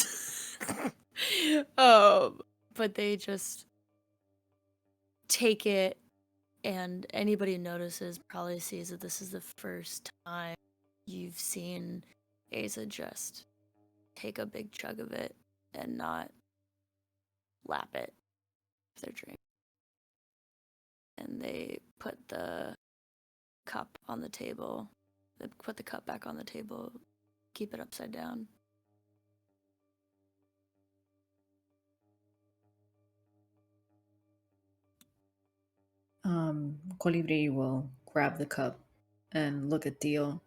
But they just take it, and anybody who notices probably sees that this is the first time you've seen Aza just take a big chug of it and not lap it with their drink. And they put the cup on the table. They put the cup back on the table, keep it upside down. Colibri will grab the cup and look at Dio.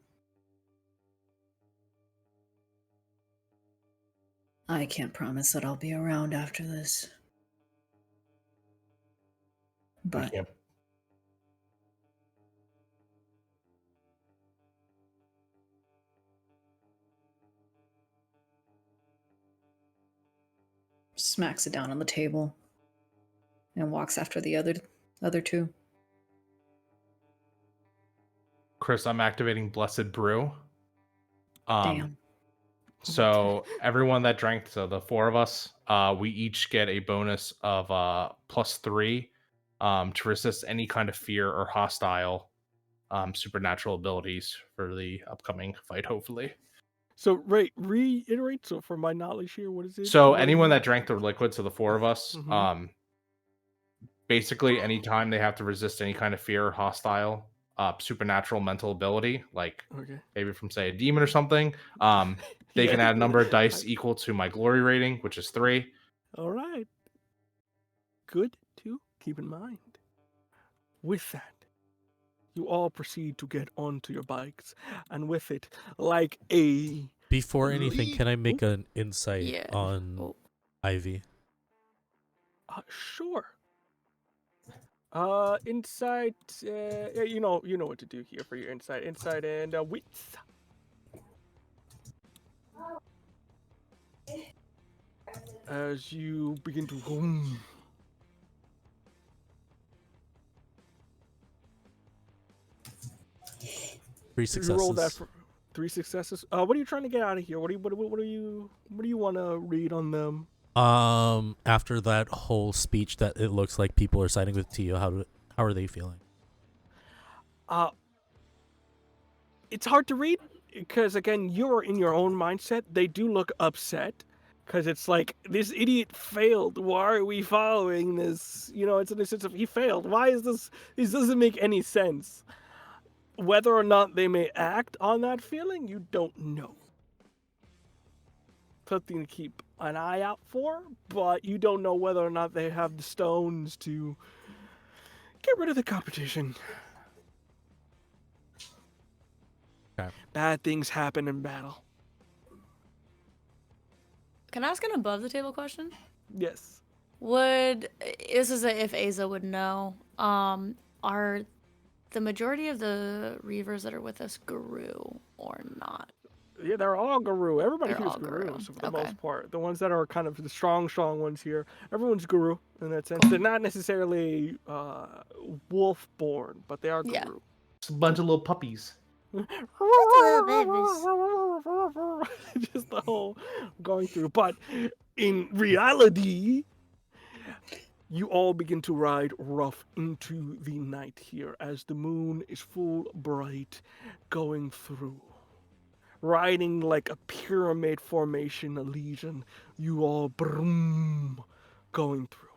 I can't promise that I'll be around after this. But Yep. smacks it down on the table and walks after the other two. Chris, I'm activating Blessed Brew. Damn. So everyone that drank, so the four of us, we each get a bonus of +3 to resist any kind of fear or hostile supernatural abilities for the upcoming fight, hopefully. So, reiterate. So, for my knowledge here, what is it? So What anyone is that drank the liquid, so the four of us, Mhm. basically anytime they have to resist any kind of fear or hostile supernatural mental ability, like Okay. maybe from say a demon or something, they can Yeah. add a number of dice equal to my glory rating, which is 3. All right. Good to keep in mind. With that, you all proceed to get onto your bikes, and with it, like a Before anything, can I make an insight Yeah. on Oh. Ivy? Sure. Insight. Yeah, you know what to do here for your insight. Insight and wits. As you begin to Three you roll that successes. for 3 successes. What are you trying to get out of here? What do you want to read on them? After that whole speech that it looks like people are siding with Tio, how are they feeling? It's hard to read because again, you're in your own mindset. They do look upset because it's like, this idiot failed. Why are we following this? It's in the sense of, he failed. Why is this? This doesn't make any sense. Whether or not they may act on that feeling, you don't know. Something to keep an eye out for, but you don't know whether or not they have the stones to get rid of the competition. Okay. Bad things happen in battle. Can I ask an above the table question? Yes. This is if Aza would know, are the majority of the Reavers that are with us Guru or not? Yeah, they're all Guru. Everybody They're here's all Guru, Guru. so for the Okay. most part. The ones that are kind of the strong ones here, everyone's Guru in that sense. They're not necessarily wolf-born, but they are Guru. Yeah. It's a bunch of little puppies. Just the whole going through. But in reality, you all begin to ride rough into the night here as the moon is full bright going through. Riding like a pyramid formation, a legion, you all broom going through.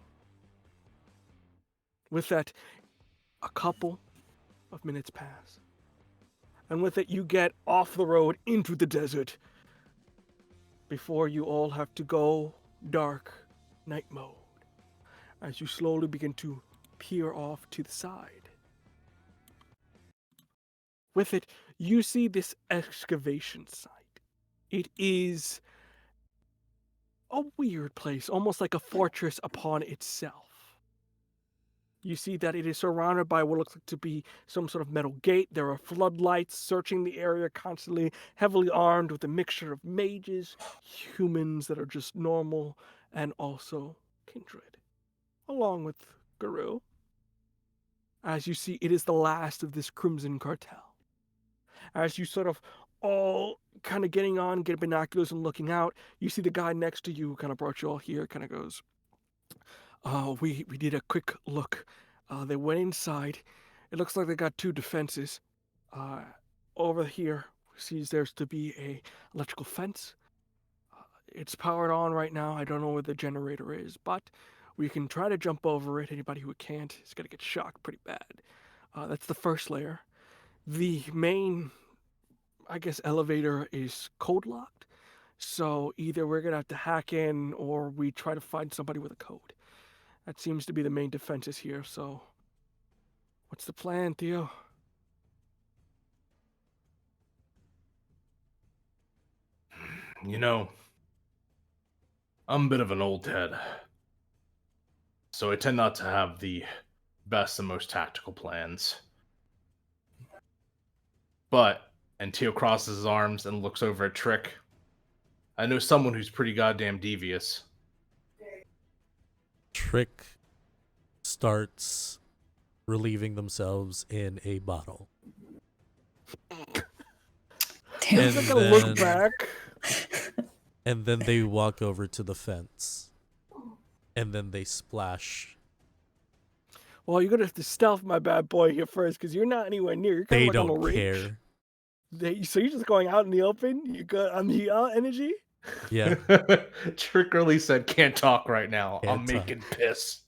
With that, a couple of minutes pass. And with it, you get off the road into the desert before you all have to go dark night mode as you slowly begin to peer off to the side. With it, you see this excavation site. It is a weird place, almost like a fortress upon itself. You see that it is surrounded by what looks like to be some sort of metal gate. There are floodlights searching the area constantly, heavily armed with a mixture of mages, humans that are just normal, and also kindred, along with Guru. As you see, it is the last of this Crimson Cartel. As you sort of all kind of getting on, get binoculars and looking out, you see the guy next to you who kind of brought you all here, kind of goes, we did a quick look. They went inside. It looks like they got two defenses. Over here, sees there's to be a electrical fence. It's powered on right now. I don't know where the generator is, but we can try to jump over it. Anybody who can't is going to get shocked pretty bad. That's the first layer. The main, I guess, elevator is code locked. So either we're going to have to hack in or we try to find somebody with a code. That seems to be the main defenses here, so what's the plan, Theo? You know, I'm a bit of an old head, so I tend not to have the best and most tactical plans. But, and Theo crosses his arms and looks over at Trick, I know someone who's pretty goddamn devious. Trick starts relieving themselves in a bottle. Damn. And It's like a look then- back. And then they walk over to the fence. And then they splash. Well, you're going to have to stealth my bad boy here first because you're not anywhere near. You're kind They of like on don't a ridge. care. So you're just going out in the open? You got on the energy? Yeah. Trick really said, "Can't talk right now. I'm Can't talk." making piss."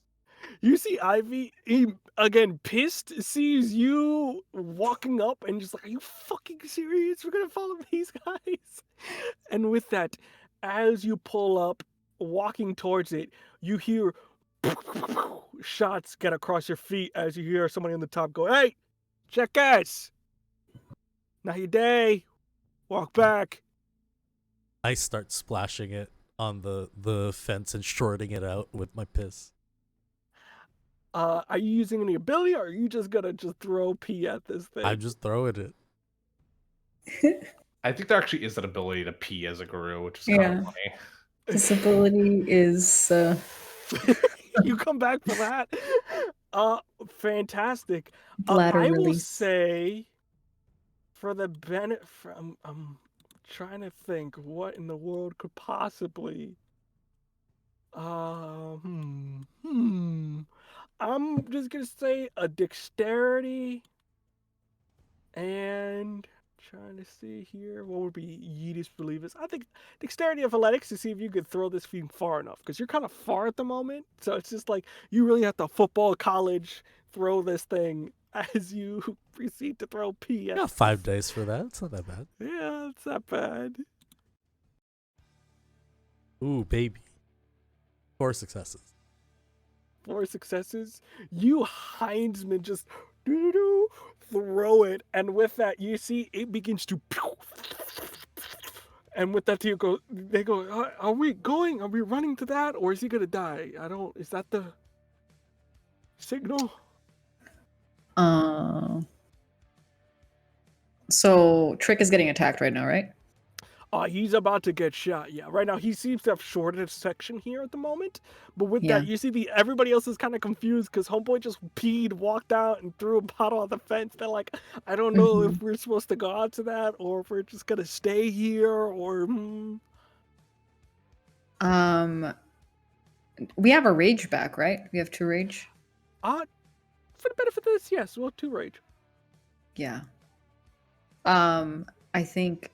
You see Ivy, he, again, pissed, sees you walking up and just like, are you fucking serious? We're going to follow these guys? And with that, as you pull up, walking towards it, you hear shots get across your feet as you hear somebody on the top go, hey, check us. Not your day. Walk back. I start splashing it on the fence and shorting it out with my piss. Are you using any ability or are you just going to just throw pee at this thing? I'm just throwing it. I think there actually is that ability to pee as a guru, which is kind Yeah. of funny. Disability is You come back for that? Fantastic. bladder I will release. say, for the benefit, I'm trying to think what in the world could possibly. I'm just gonna say a dexterity, and trying to see here what would be Yeetus believers. I think dexterity athletics to see if you could throw this thing far enough because you're kind of far at the moment. So it's just like you really have to football college throw this thing as you proceed to throw pee. I got 5 days for that. It's not that bad. Yeah, it's not bad. Ooh, baby. 4 successes. 4 successes. You Heinzman just throw it, and with that, you see it begins to. And with that, they go. Are we going? Are we running to that, or is he gonna die? I don't. Is that the signal? So Trick is getting attacked right now, right? He's about to get shot. Yeah, right now he seems to have shorted section here at the moment. But with Yeah. that, you see everybody else is kind of confused because Homeboy just peed, walked out, and threw a bottle on the fence. They're like, I don't know if we're supposed to go out to that or if we're just gonna stay here or. We have a rage back, right? We have 2 rage. For the benefit of this, yes, we'll 2 rage. Yeah. I think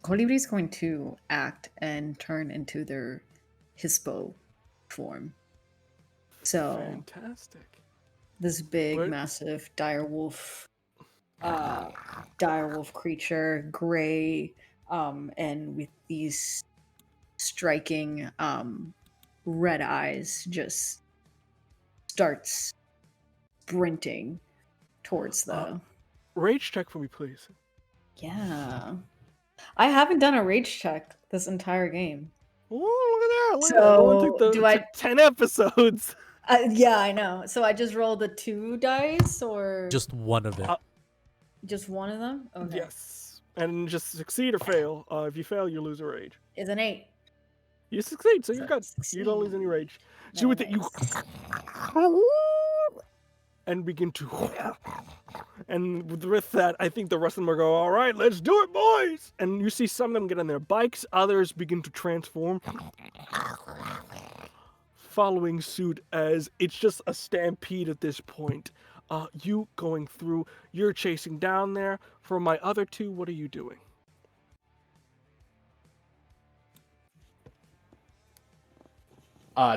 Colibri's going to act and turn into their Hispo form. So Fantastic. this big, What? massive direwolf creature, gray, and with these striking red eyes, just starts sprinting towards the Rage check for me, please. Yeah. I haven't done a rage check this entire game. Oh, look at that! Look at that. So, It only do took 10 episodes. Yeah, I know. So I just rolled the 2 dice, or Just one of it. just one of them? Okay. Yes. And just succeed or fail. If you fail, you lose a rage. It's an 8. You succeed, so you're So good. You don't lose any rage. So with it, you and begin to, and with that, I think the rest of them are go, all right, let's do it, boys. And you see some of them get on their bikes, others begin to transform, following suit as it's just a stampede at this point. You going through, you're chasing down there. For my other 2, what are you doing?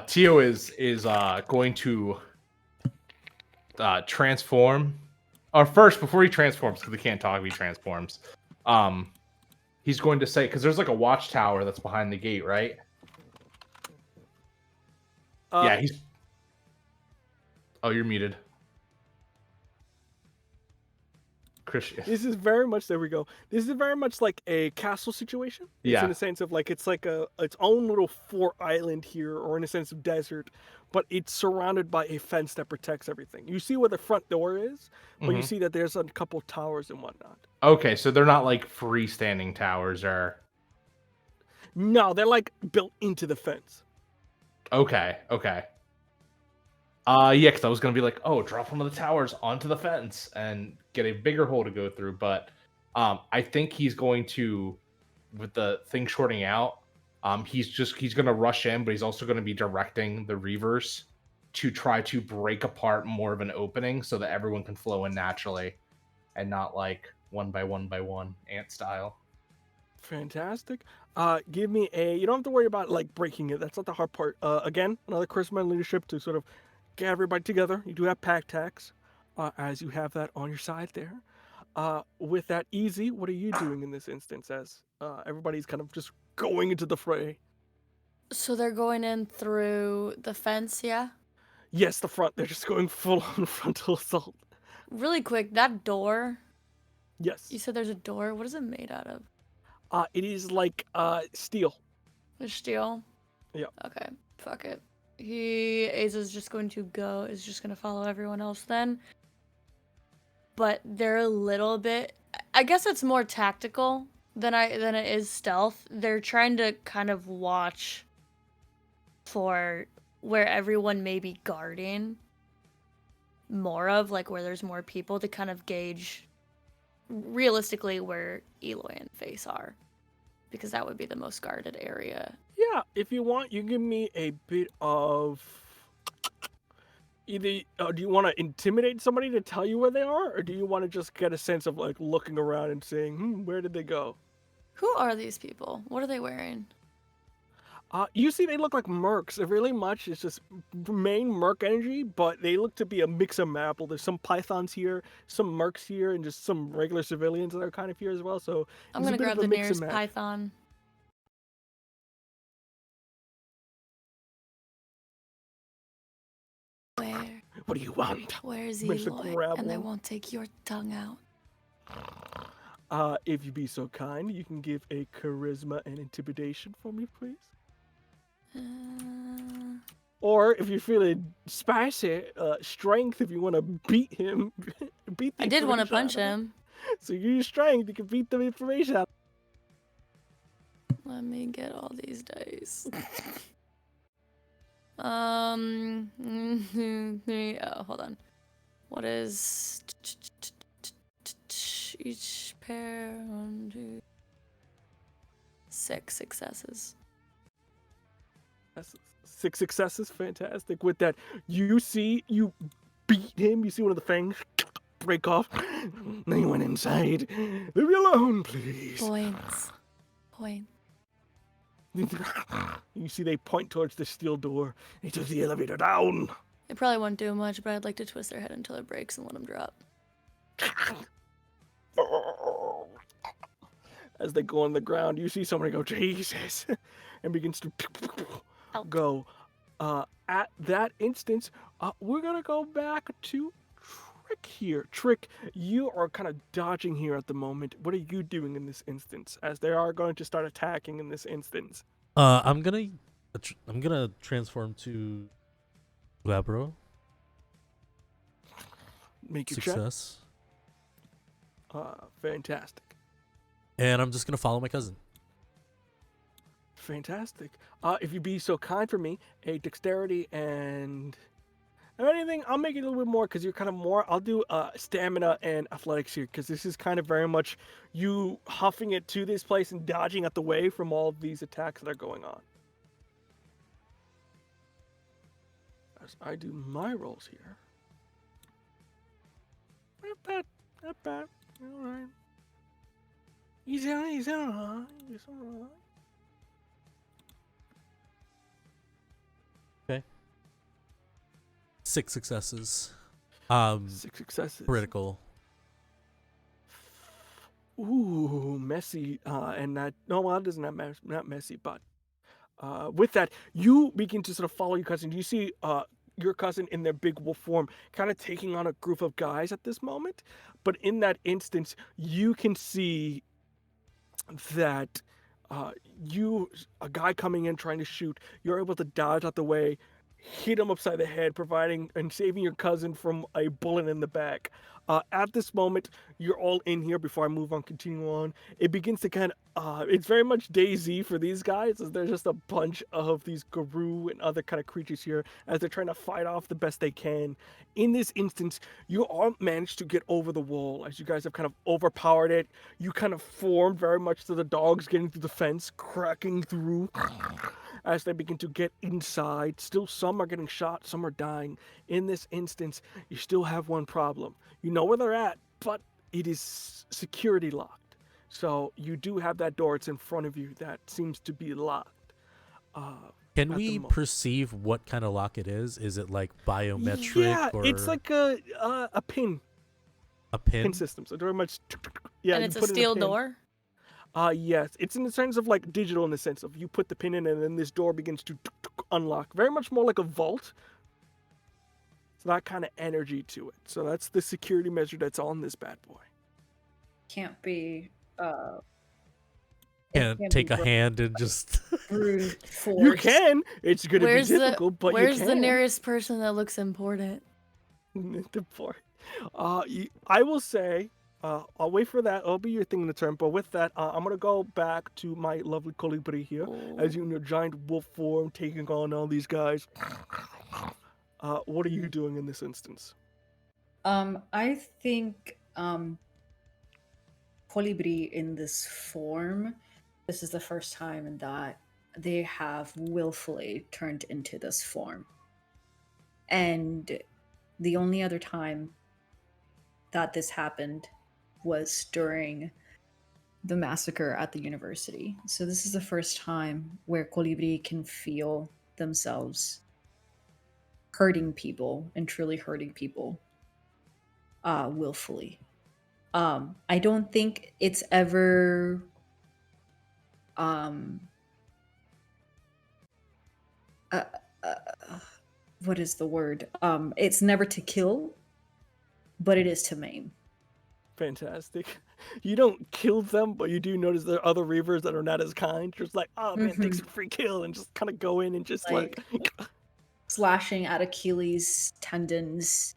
Tio is going to transform. Or first, before he transforms, because he can't talk if he transforms, he's going to say, because there's like a watchtower that's behind the gate, right? Yeah, he's. Oh, you're muted. Christian. This is very much, there we go. This is very much like a castle situation. It's Yeah. in a sense of like, it's like its own little fort island here, or in a sense of desert, but it's surrounded by a fence that protects everything. You see where the front door is, but you see that there's a couple towers and whatnot. Okay, so they're not like freestanding towers, or. No, they're like built into the fence. Okay. Yeah, because I was gonna be like, oh, drop one of the towers onto the fence and get a bigger hole to go through, but I think he's going to, with the thing shorting out, he's gonna rush in, but he's also gonna be directing the Reavers to try to break apart more of an opening so that everyone can flow in naturally, and not like one by one ant style. Fantastic. Give me you don't have to worry about like breaking it. That's not the hard part. Again, another charisma and leadership to sort of get everybody together. You do have pack tax, as you have that on your side there. With that easy, what are you doing in this instance as everybody's kind of just going into the fray? So they're going in through the fence, yeah? Yes, the front. They're just going full on frontal assault. Really quick, that door. Yes. You said there's a door. What is it made out of? It is like steel. It's steel? Yeah. Okay, fuck it. Aza's just going to follow everyone else then. But they're a little bit, I guess it's more tactical than it is stealth. They're trying to kind of watch for where everyone may be guarding more of, like where there's more people, to kind of gauge realistically where Eloy and Face are, because that would be the most guarded area. Yeah, if you want, you give me a bit of either. Do you want to intimidate somebody to tell you where they are, or do you want to just get a sense of like looking around and saying, where did they go? Who are these people? What are they wearing? You see, they look like mercs. It really much is just main merc energy, but they look to be a mix of apple. There's some pythons here, some mercs here, and just some regular civilians that are kind of here as well. So I'm it's a gonna bit grab of a the mix and nearest match. python. Where? What do you want? Where's Managed to Eloy? grab And I one. won't take your tongue out. If you be so kind, you can give a charisma and intimidation for me, please. Or if you're feeling spicy, strength if you want to beat him. Beat the I did want to information out punch of him. So you use strength, you can beat the information out. Let me get all these dice. Hold on. What is each pair? 1, 2, 6 successes. That's 6 successes, fantastic. With that, you see, you beat him. You see one of the fangs break off. They went inside. Leave me alone, please. Points. You see, they point towards the steel door. They took the elevator down. It probably won't do much, but I'd like to twist their head until it breaks and let them drop. As they go on the ground, you see somebody go, Jesus, and begins to go. At that instance, we're going to go back to Trick here. Trick, you are kind of dodging here at the moment. What are you doing in this instance, as they are going to start attacking in this instance? I'm gonna transform to Glabro. Make your check. Success. Fantastic. And I'm just gonna follow my cousin. Fantastic. If you be so kind for me, a dexterity and if anything, I'll make it a little bit more because you're kind of more. I'll do stamina and athletics here because this is kind of very much you huffing it to this place and dodging out the way from all of these attacks that are going on. As I do my rolls here. Not bad. Not bad. All right. He's all right. He's all right. 6 successes. 6 successes. Critical. Ooh, messy. And that, no, well, it doesn't have not messy, but with that, you begin to sort of follow your cousin. You see your cousin in their big wolf form kind of taking on a group of guys at this moment. But in that instance, you can see that a guy coming in trying to shoot, you're able to dodge out the way, hit him upside the head, providing and saving your cousin from a bullet in the back. At this moment, you're all in here. Before I move on, continue on, it begins to kind of, it's very much DayZ for these guys, as there's just a bunch of these Guru and other kind of creatures here as they're trying to fight off the best they can. In this instance, you all managed to get over the wall as you guys have kind of overpowered it. You kind of formed very much to the dogs getting through the fence, cracking through. As they begin to get inside, still some are getting shot, some are dying. In this instance, you still have one problem. You know where they're at, but it is security locked. So you do have that door, it's in front of you, that seems to be locked. Can we perceive what kind of lock it is? Is it like biometric? Yeah, or it's like a pin. A pin? Pin system. So very much, yeah. And you it's a put in steel pin. door? Yes, it's in the sense of like digital, in the sense of you put the pin in and then this door begins to unlock. Very much more like a vault. It's that kind of energy to it. So that's the security measure that's on this bad boy. Can't be. Can't take a hand and just. Brute force. You can. It's going to be difficult, but you can. Where's the nearest person that looks important? I will say, I'll wait for that. It'll be your thing in the turn. But with that, I'm going to go back to my lovely colibri here. As you in your giant wolf form, taking on all these guys. What are you doing in this instance? I think Colibri in this form, this is the first time that they have willfully turned into this form. And the only other time that this happened was during the massacre at the university. So this is the first time where Colibri can feel themselves hurting people and truly hurting people willfully. I don't think it's ever what is the word? It's never to kill, but it is to maim. Fantastic. You don't kill them, but you do notice there are other Reavers that are not as kind. Just like, oh man, thanks for free kill, and just kind of go in and just like slashing at Achilles' tendons,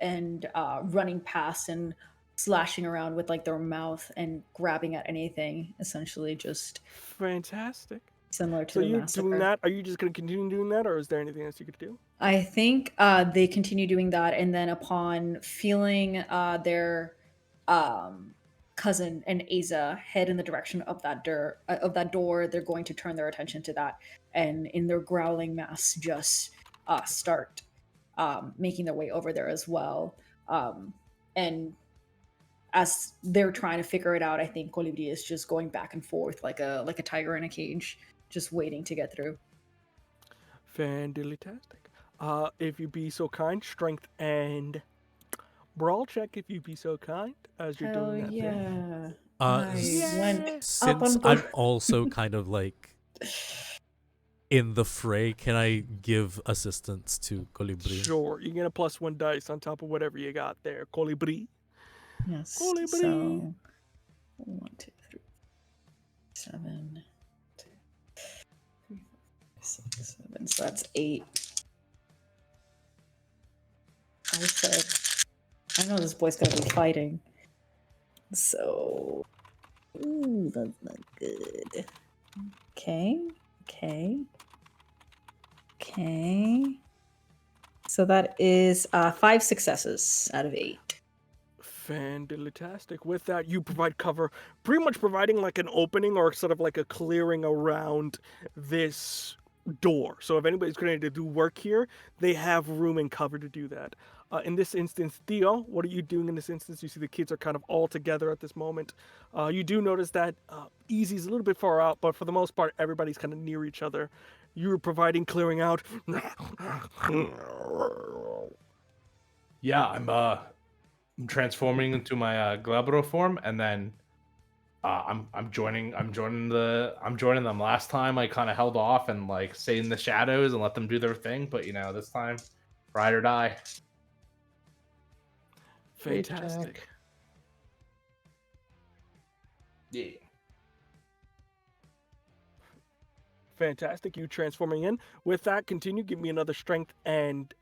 and running past and slashing around with like their mouth and grabbing at anything, essentially just Fantastic. similar to So the you're massacre. doing that. Are you just going to continue doing that, or is there anything else you could do? I think they continue doing that, and then upon feeling their cousin and Aza head in the direction of that door, they're going to turn their attention to that, and in their growling mass, just start making their way over there as well. And as they're trying to figure it out, I think Colibri is just going back and forth like a tiger in a cage, just waiting to get through. Fantastic. If you be so kind, strength and brawl check. If you be so kind, as you're Hell doing that. yeah. Uh, I went up since on I'm board. also kind of like in the fray, can I give assistance to Colibri? Sure, you get a +1 dice on top of whatever you got there. Colibri. Yes. Colibri. So 1, 2, 3, 7, 2, 3, 4, 6, 7. So that's 8. I said, I know this boy's gonna be fighting. So, ooh, that's not good. Okay. So that is 5 successes out of 8. Fantastic. With that, you provide cover, pretty much providing like an opening or sort of like a clearing around this door. So if anybody's going to do work here, they have room and cover to do that. In this instance, Theo, what are you doing in this instance? You see the kids are kind of all together at this moment. You do notice that Easy's a little bit far out, but for the most part, everybody's kind of near each other. You're providing clearing out. Yeah, I'm transforming into my Glabro form, and then I'm joining them. Last time I kind of held off and like stayed in the shadows and let them do their thing, but this time, ride or die. Fantastic. Yeah. Fantastic. You transforming in. With that, continue. Give me another strength and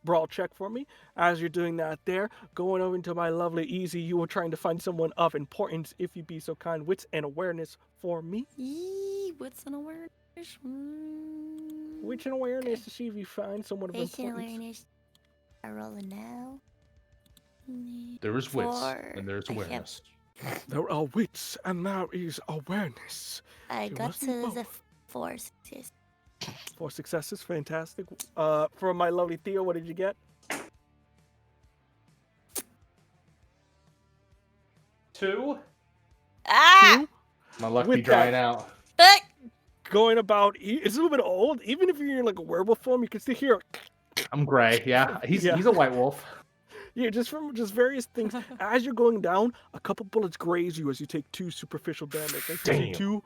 brawl check for me. As you're doing that there, going over into my lovely Easy, you were trying to find someone of importance, if you be so kind. Wits and awareness for me. What's an awareness? Wits and awareness to see if you find someone of Wits and importance. awareness. I roll it now. There is wits 4. and there's I have- awareness. There are wits and there is awareness. I You got must be to the both. 4 success. 4 successes. Fantastic. For my lovely Theo, what did you get? 2. Ah! 2. My luck With be drying that- out. Fuck! Going about, it's a little bit old. Even if you're in like a werewolf form, you can still hear. I'm gray. Yeah, he's Yeah. a white wolf. Yeah, just from various things. As you're going down, a couple bullets graze you as you take 2 superficial damage. Like you see Damn. 2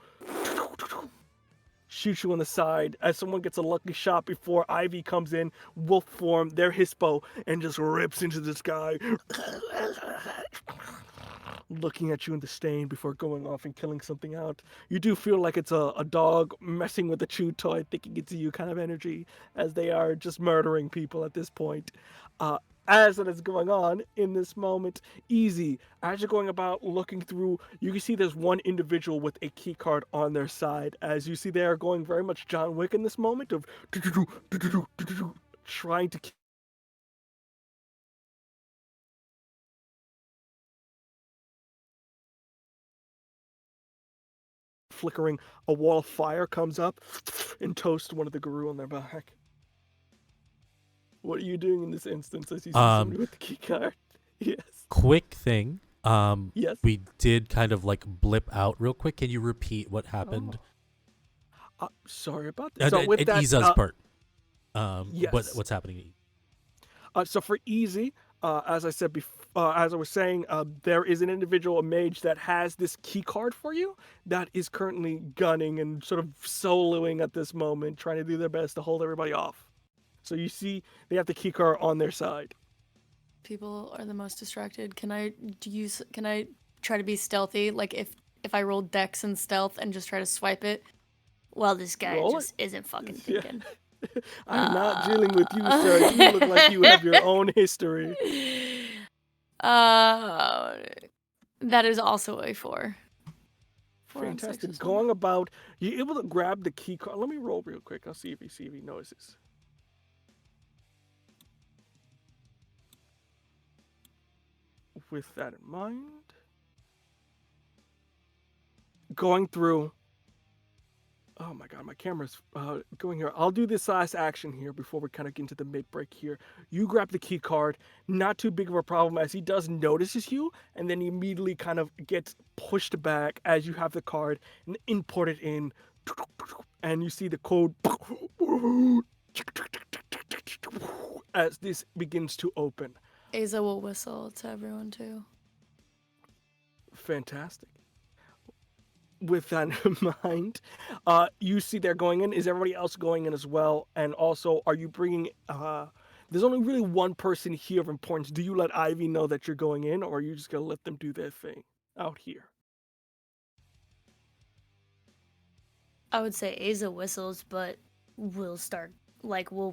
shoot you on the side as someone gets a lucky shot before Ivy comes in, wolf form, their hispo, and just rips into the sky. Looking at you in disdain before going off and killing something out. You do feel like it's a dog messing with a chew toy, thinking it's you kind of energy, as they are just murdering people at this point. As it is going on in this moment, Easy, as you're going about looking through, you can see there's one individual with a key card on their side. As you see, they are going very much John Wick in this moment of trying to flickering. A wall of fire comes up and toasts one of the guru on their back. What are you doing in this instance as you see somebody with the key card? Yes. Quick thing. Yes. We did kind of like blip out real quick. Can you repeat what happened? Sorry about that. So with At that, Iza's part. yes. What's happening? So for Easy, as I said before, as I was saying, there is an individual, a mage, that has this key card for you that is currently gunning and sort of soloing at this moment, trying to do their best to hold everybody off. So you see, they have the key card on their side. People are the most distracted. Can I try to be stealthy? Like if I roll Dex and stealth and just try to swipe it, well, this guy Roll just isn't fucking Yeah. thinking. I'm not dealing with you, sir. You look like you have your own history. That is also a 4. 4 on 6 Fantastic. as well. Going about, you're able to grab the key card. Let me roll real quick. I'll see if he notices. With that in mind, going through. Oh my god, my camera's going here. I'll do this last action here before we kind of get into the mid break here. You grab the key card, not too big of a problem as he does notices you, and then he immediately kind of gets pushed back as you have the card and import it in, and you see the code as this begins to open. Aza will whistle to everyone too. Fantastic. With that in mind, you see they're going in. Is everybody else going in as well? And also, are you bringing? There's only really one person here of importance. Do you let Ivy know that you're going in, or are you just gonna let them do their thing out here? I would say Aza whistles, but we'll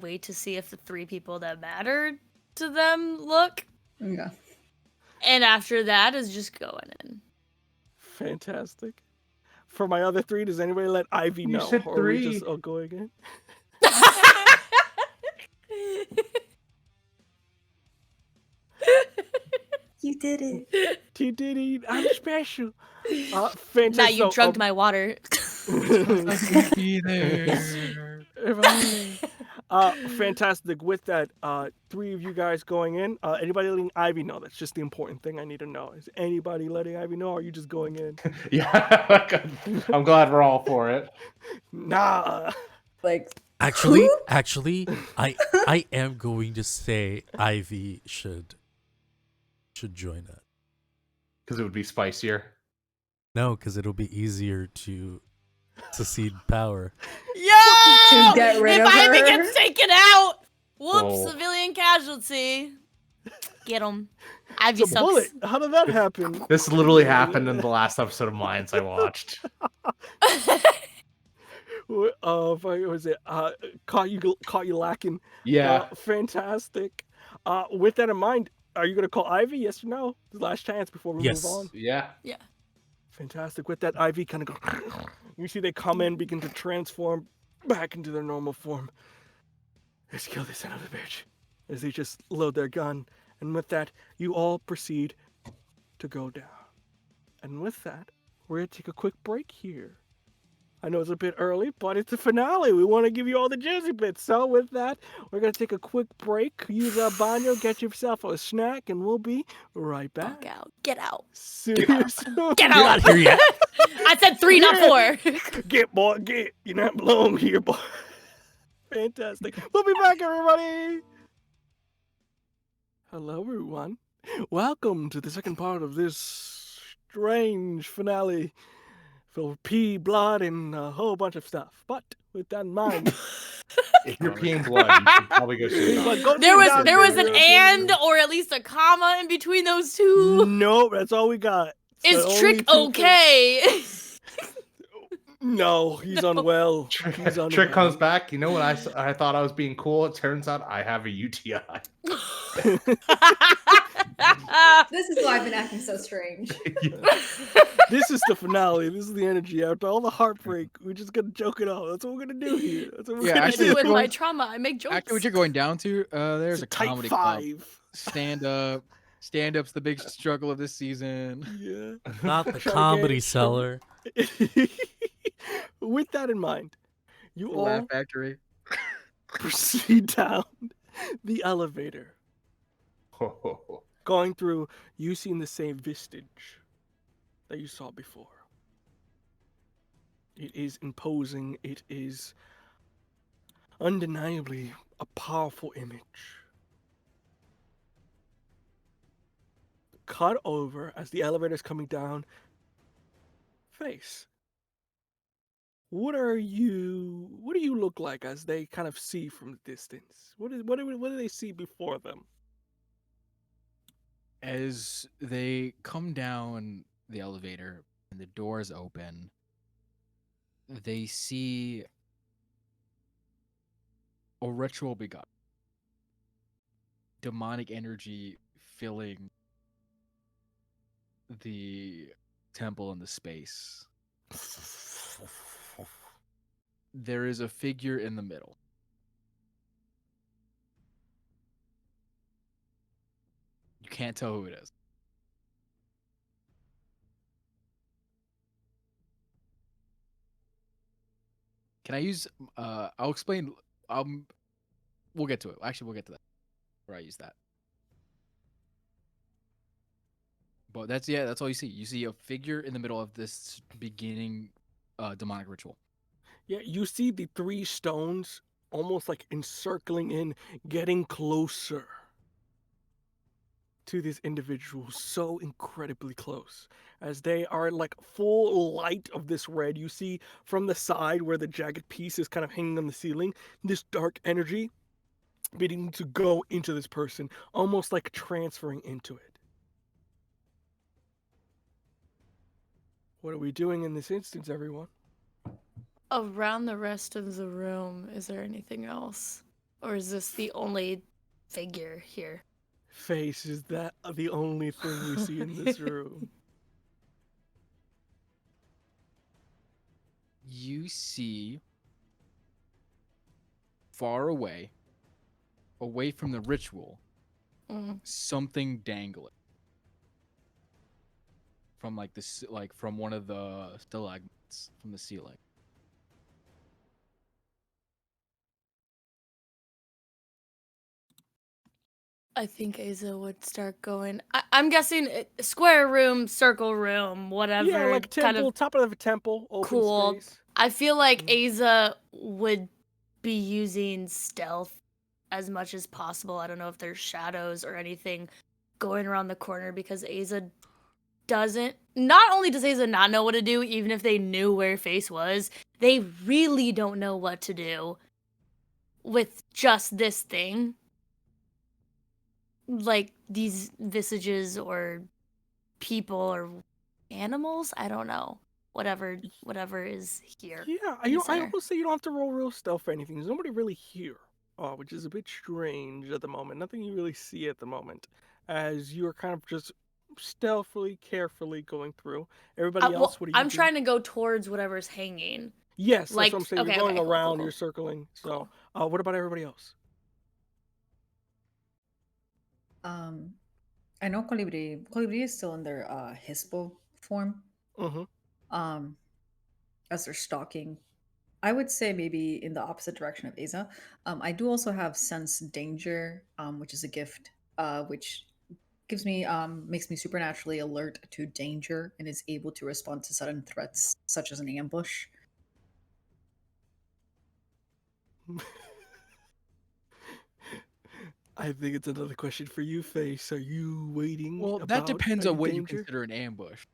wait to see if the 3 people that matter to them look. Yeah. And after that is just going in. Fantastic. For my other 3, does anybody let Ivy know? You said or are we 3. just all going in? You did it. T-Diddy, I'm special. Fantastic. Now you So, drugged my water. Be there. Fantastic. With that, 3 of you guys going in. Anybody letting Ivy know? That's just the important thing I need to know. Is anybody letting Ivy know, or are you just going in? Yeah, I'm glad we're all for it. Nah. Like, Actually, who? I am going to say Ivy should join it. Because it would be spicier. No, because it'll be easier to cede power. Yo! To get rid if of Ivy her? gets taken out, whoops, Whoa. civilian casualty. Get him. Ivy It's a bullet. sucks. How did that happen? This literally happened in the last episode of Mayans I watched. What was it? Caught you lacking. Yeah. Fantastic. With that in mind, are you gonna call Ivy? Yes or no? Last chance before we Yes. move on. Yeah. Yeah. Fantastic. With that, Ivy kind of go. You see they come in, begin to transform back into their normal form. Let's kill this son of a bitch. As they just load their gun. And with that, you all proceed to go down. And with that, we're going to take a quick break here. I know it's a bit early, but it's the finale. We want to give you all the juicy bits. So with that, we're going to take a quick break. Use a baño, get yourself a snack, and we'll be right back. Fuck out. Get out. See you soon. Get You're out. not here yet. I said 3, not 4. Get, boy, get. You not belong here, boy. Fantastic. We'll be back, everybody. Hello, everyone. Welcome to the second part of this strange finale filled with pee, blood, and a whole bunch of stuff. But with that in mind, If you're peeing blood, you should probably go see a But doctor. go There see a was doctor. there was an and or at least a comma in between those two. No, that's all we got. It's Is the Trick only two okay? No, he's No. unwell. He's unwell. Trick comes back. You know when I thought I was being cool? It turns out I have a UTI. This is why I've been acting so strange. This is the finale. This is the energy. After all the heartbreak, we're just gonna joke it off. That's what we're gonna do here. That's what we're Yeah, gonna actually, do. With my trauma, I make jokes. Actually, what you're going down to, there's It's a type comedy club. 5. Stand up. Stand up's the big struggle of this season. Yeah. Not the Try to comedy get- seller. With that in mind, you The all Laugh Factory. proceed down the elevator. Going through, you seen the same vestige that you saw before. It is imposing. It is undeniably a powerful image. Cut over as the elevator is coming down. Face. What do you look like as they kind of see from the distance? What do they see before them? As they come down the elevator and the doors open, they see A ritual begun. Demonic energy filling the temple and the space. There is a figure in the middle. You can't tell who it is. Can I use I'll explain we'll get to it. Actually, we'll get to that where I use that. But that's all you see. You see a figure in the middle of this beginning demonic ritual. Yeah, you see the 3 stones almost like encircling in, getting closer to this individual, so incredibly close. As they are like full light of this red, you see from the side where the jagged piece is kind of hanging on the ceiling, this dark energy beginning to go into this person, almost like transferring into it. What are we doing in this instance, everyone? Around the rest of the room, is there anything else? Or is this the only figure here? Face, is that the only thing we see in this room? You see far away from the ritual, something dangling from like this, like from one of the stalagmites from the ceiling. I think Aza would start going. I'm guessing square room, circle room, whatever. Yeah, like temple, kind of top of a temple, open cool. space. I feel like Aza would be using stealth as much as possible. I don't know if there's shadows or anything going around the corner because Aza doesn't. Not only does Aza not know what to do, even if they knew where Face was, they really don't know what to do with just this thing. Like these visages or people or animals, I don't know. Whatever is here. Yeah, in the I center. will say you don't have to roll real stealth for anything. There's nobody really here, which is a bit strange at the moment. Nothing you really see at the moment, as you're kind of just stealthily, carefully going through. Everybody else, what are you I'm doing? trying to go towards whatever's hanging. Yes, that's like- what I'm saying. okay, You're going okay, cool, around, cool. you're circling. So, Cool. what about everybody else? I know Colibri. Colibri is still in their Hispo form. Mm-hmm. As they're stalking, I would say maybe in the opposite direction of Aza. I do also have sense danger, which is a gift, which gives me makes me supernaturally alert to danger and is able to respond to sudden threats such as an ambush. I think it's another question for you, Face. Are you waiting? Well, that about, depends are on what you danger? consider an ambush.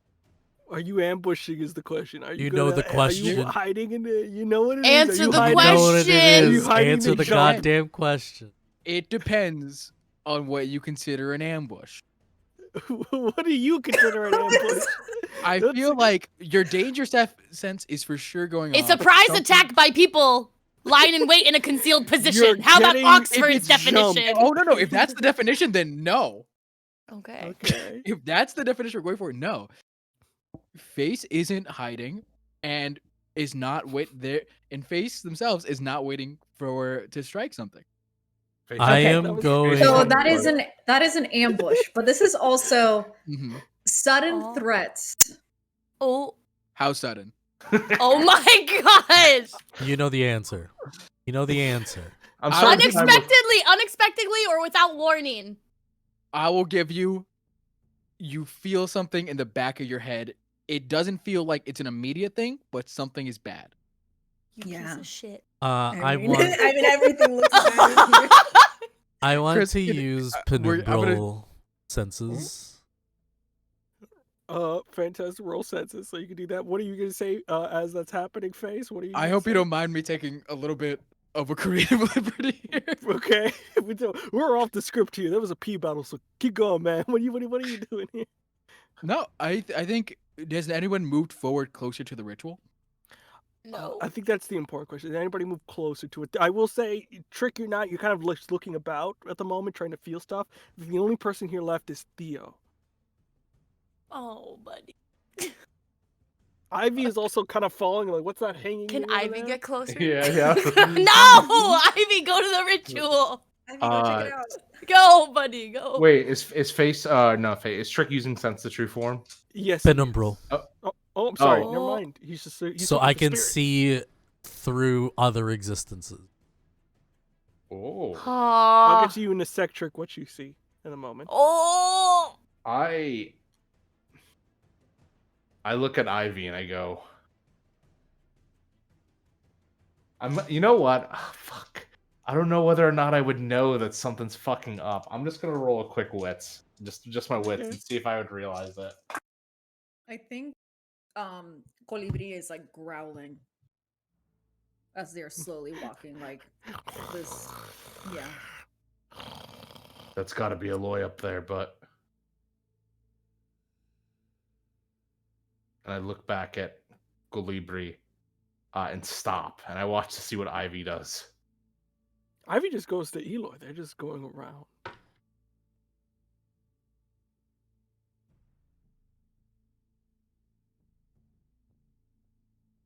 Are you ambushing? Is the question? Are you? You know the Are you question. hiding in the? You know what it is? Answer Are you the hiding? You know what it question! Are you is. hiding Answer the the jump? goddamn question. It depends on what you consider an ambush. What do you consider an ambush? I That's feel a- like your danger sense is for sure going A on. surprise Something- attack by people lying in wait in a concealed position. You're How about getting- Oxford's if it's definition? jumped. Oh no, if that's the definition, then no. Okay. Okay. If that's the definition we're going for, no. Face isn't hiding and is not there, and Face themselves is not waiting to strike something. Face I Okay, am that was- going. So Right. that is an ambush, but this is also Mhm. sudden Oh. threats. Oh, How sudden? oh my gosh! You know the answer. You know the answer. I'm starting to time with- Unexpectedly, or without warning. I will give you. You feel something in the back of your head. It doesn't feel like it's an immediate thing, but something is bad. You piece Yeah. of shit. I want. I mean, everything looks bad in here. I want Chris, to can- use I'm gonna- penumbral senses. Fantastic roll senses, so you can do that. What are you gonna say as that's happening, Face? What are you? I gonna hope you say? don't mind me taking a little bit of a creative liberty here. Okay, we're off the script here. That was a pee battle, so keep going, man. What are you doing here? No, I think has anyone moved forward closer to the ritual? No. I think that's the important question. Did anybody move closer to it? I will say, Trick, you're not. You're kind of just looking about at the moment, trying to feel stuff. The only person here left is Theo. Oh, buddy. Ivy is also kind of falling. Like, what's that hanging? Can thing over Ivy there? get closer? Yeah, yeah. No! Ivy, go to the ritual. I mean, go check it out. Go, buddy, go. Wait, is face no face is Trick using sense the true form? Yes. he is. Penumbral. Oh, I'm sorry. Oh. Never mind. He's just. He's So looking I for can spirit. see through other existences. Oh. I'll Aw. get to you in a sec, Trick. What you see in a moment. Oh. I look at Ivy and I go, you know what? Ah, fuck. I don't know whether or not I would know that something's fucking up. I'm just gonna roll a quick wits. Just my wits Okay. and see if I would realize it. I think Colibri is like growling as they're slowly walking, like this. Yeah. That's gotta be Aloy up there, but and I look back at Golibri and stop and I watch to see what Ivy does. Ivy just goes to Eloy. They're just going around.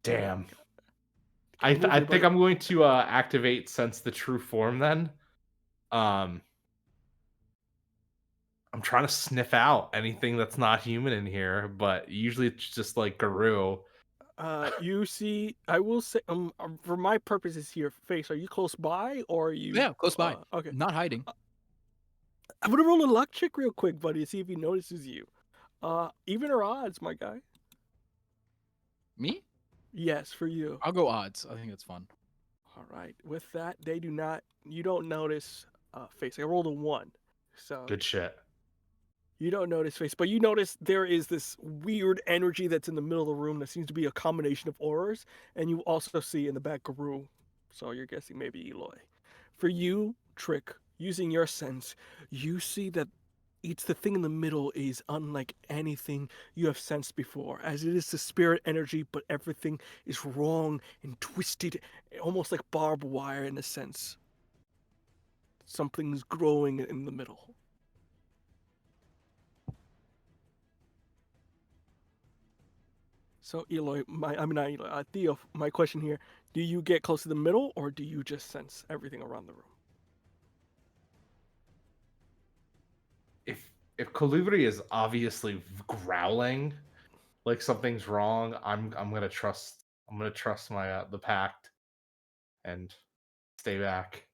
Damn. Keep I moving, think buddy. I'm going to activate sense the true form then. I'm trying to sniff out anything that's not human in here, but usually it's just like Guru. You see, I will say, for my purposes here, Face, are you close by or are you? Yeah, close by. Okay. Not hiding. I'm gonna roll a luck check real quick, buddy, to see if he notices you. Even or odds, my guy? Me? Yes, for you. I'll go odds. I think it's fun. All right. With that, they do not. You don't notice Face. I rolled a 1, so Good shit. you don't notice Face, but you notice there is this weird energy that's in the middle of the room that seems to be a combination of auras, and you also see in the back Guru. So you're guessing maybe Eloy. For you, Trick, using your sense, you see that it's the thing in the middle is unlike anything you have sensed before, as it is the spirit energy, but everything is wrong and twisted, almost like barbed wire in a sense. Something's growing in the middle. So Eloy, Theo, my question here, do you get close to the middle or do you just sense everything around the room? If Colibri is obviously growling like something's wrong, I'm gonna trust my the pact and stay back.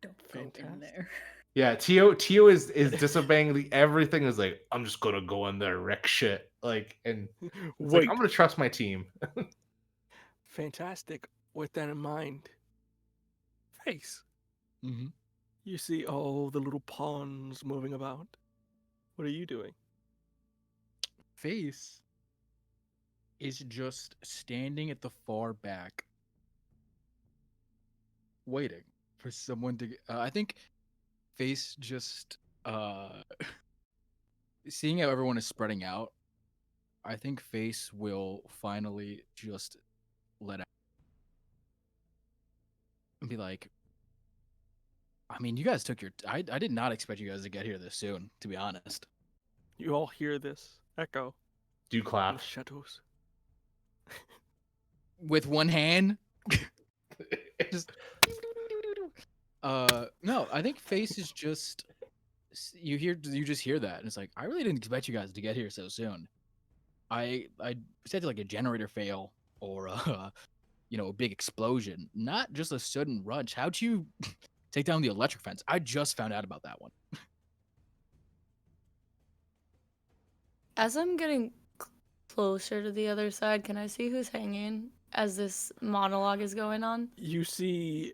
Don't go in Fantastic. there. Yeah, Tio is disobeying everything is like, I'm just gonna go in there, wreck shit. Like, and it's like, Wait, I'm gonna trust my team. fantastic. With that in mind, Face, Mm-hmm. you see all the little pawns moving about. What are you doing? Face is just standing at the far back, waiting for someone to. I think Face just seeing how everyone is spreading out. I think Face will finally just let out and be like, I mean, you guys took your. I did not expect you guys to get here this soon, to be honest. You all hear this echo Do you in the clap? shadows. With one hand. Just. No, I think Face is just. You just hear that, and it's like, I really didn't expect you guys to get here so soon. I said like a generator fail or a big explosion, not just a sudden rush. How'd you take down the electric fence? I just found out about that one. As I'm getting closer to the other side, can I see who's hanging as this monologue is going on? You see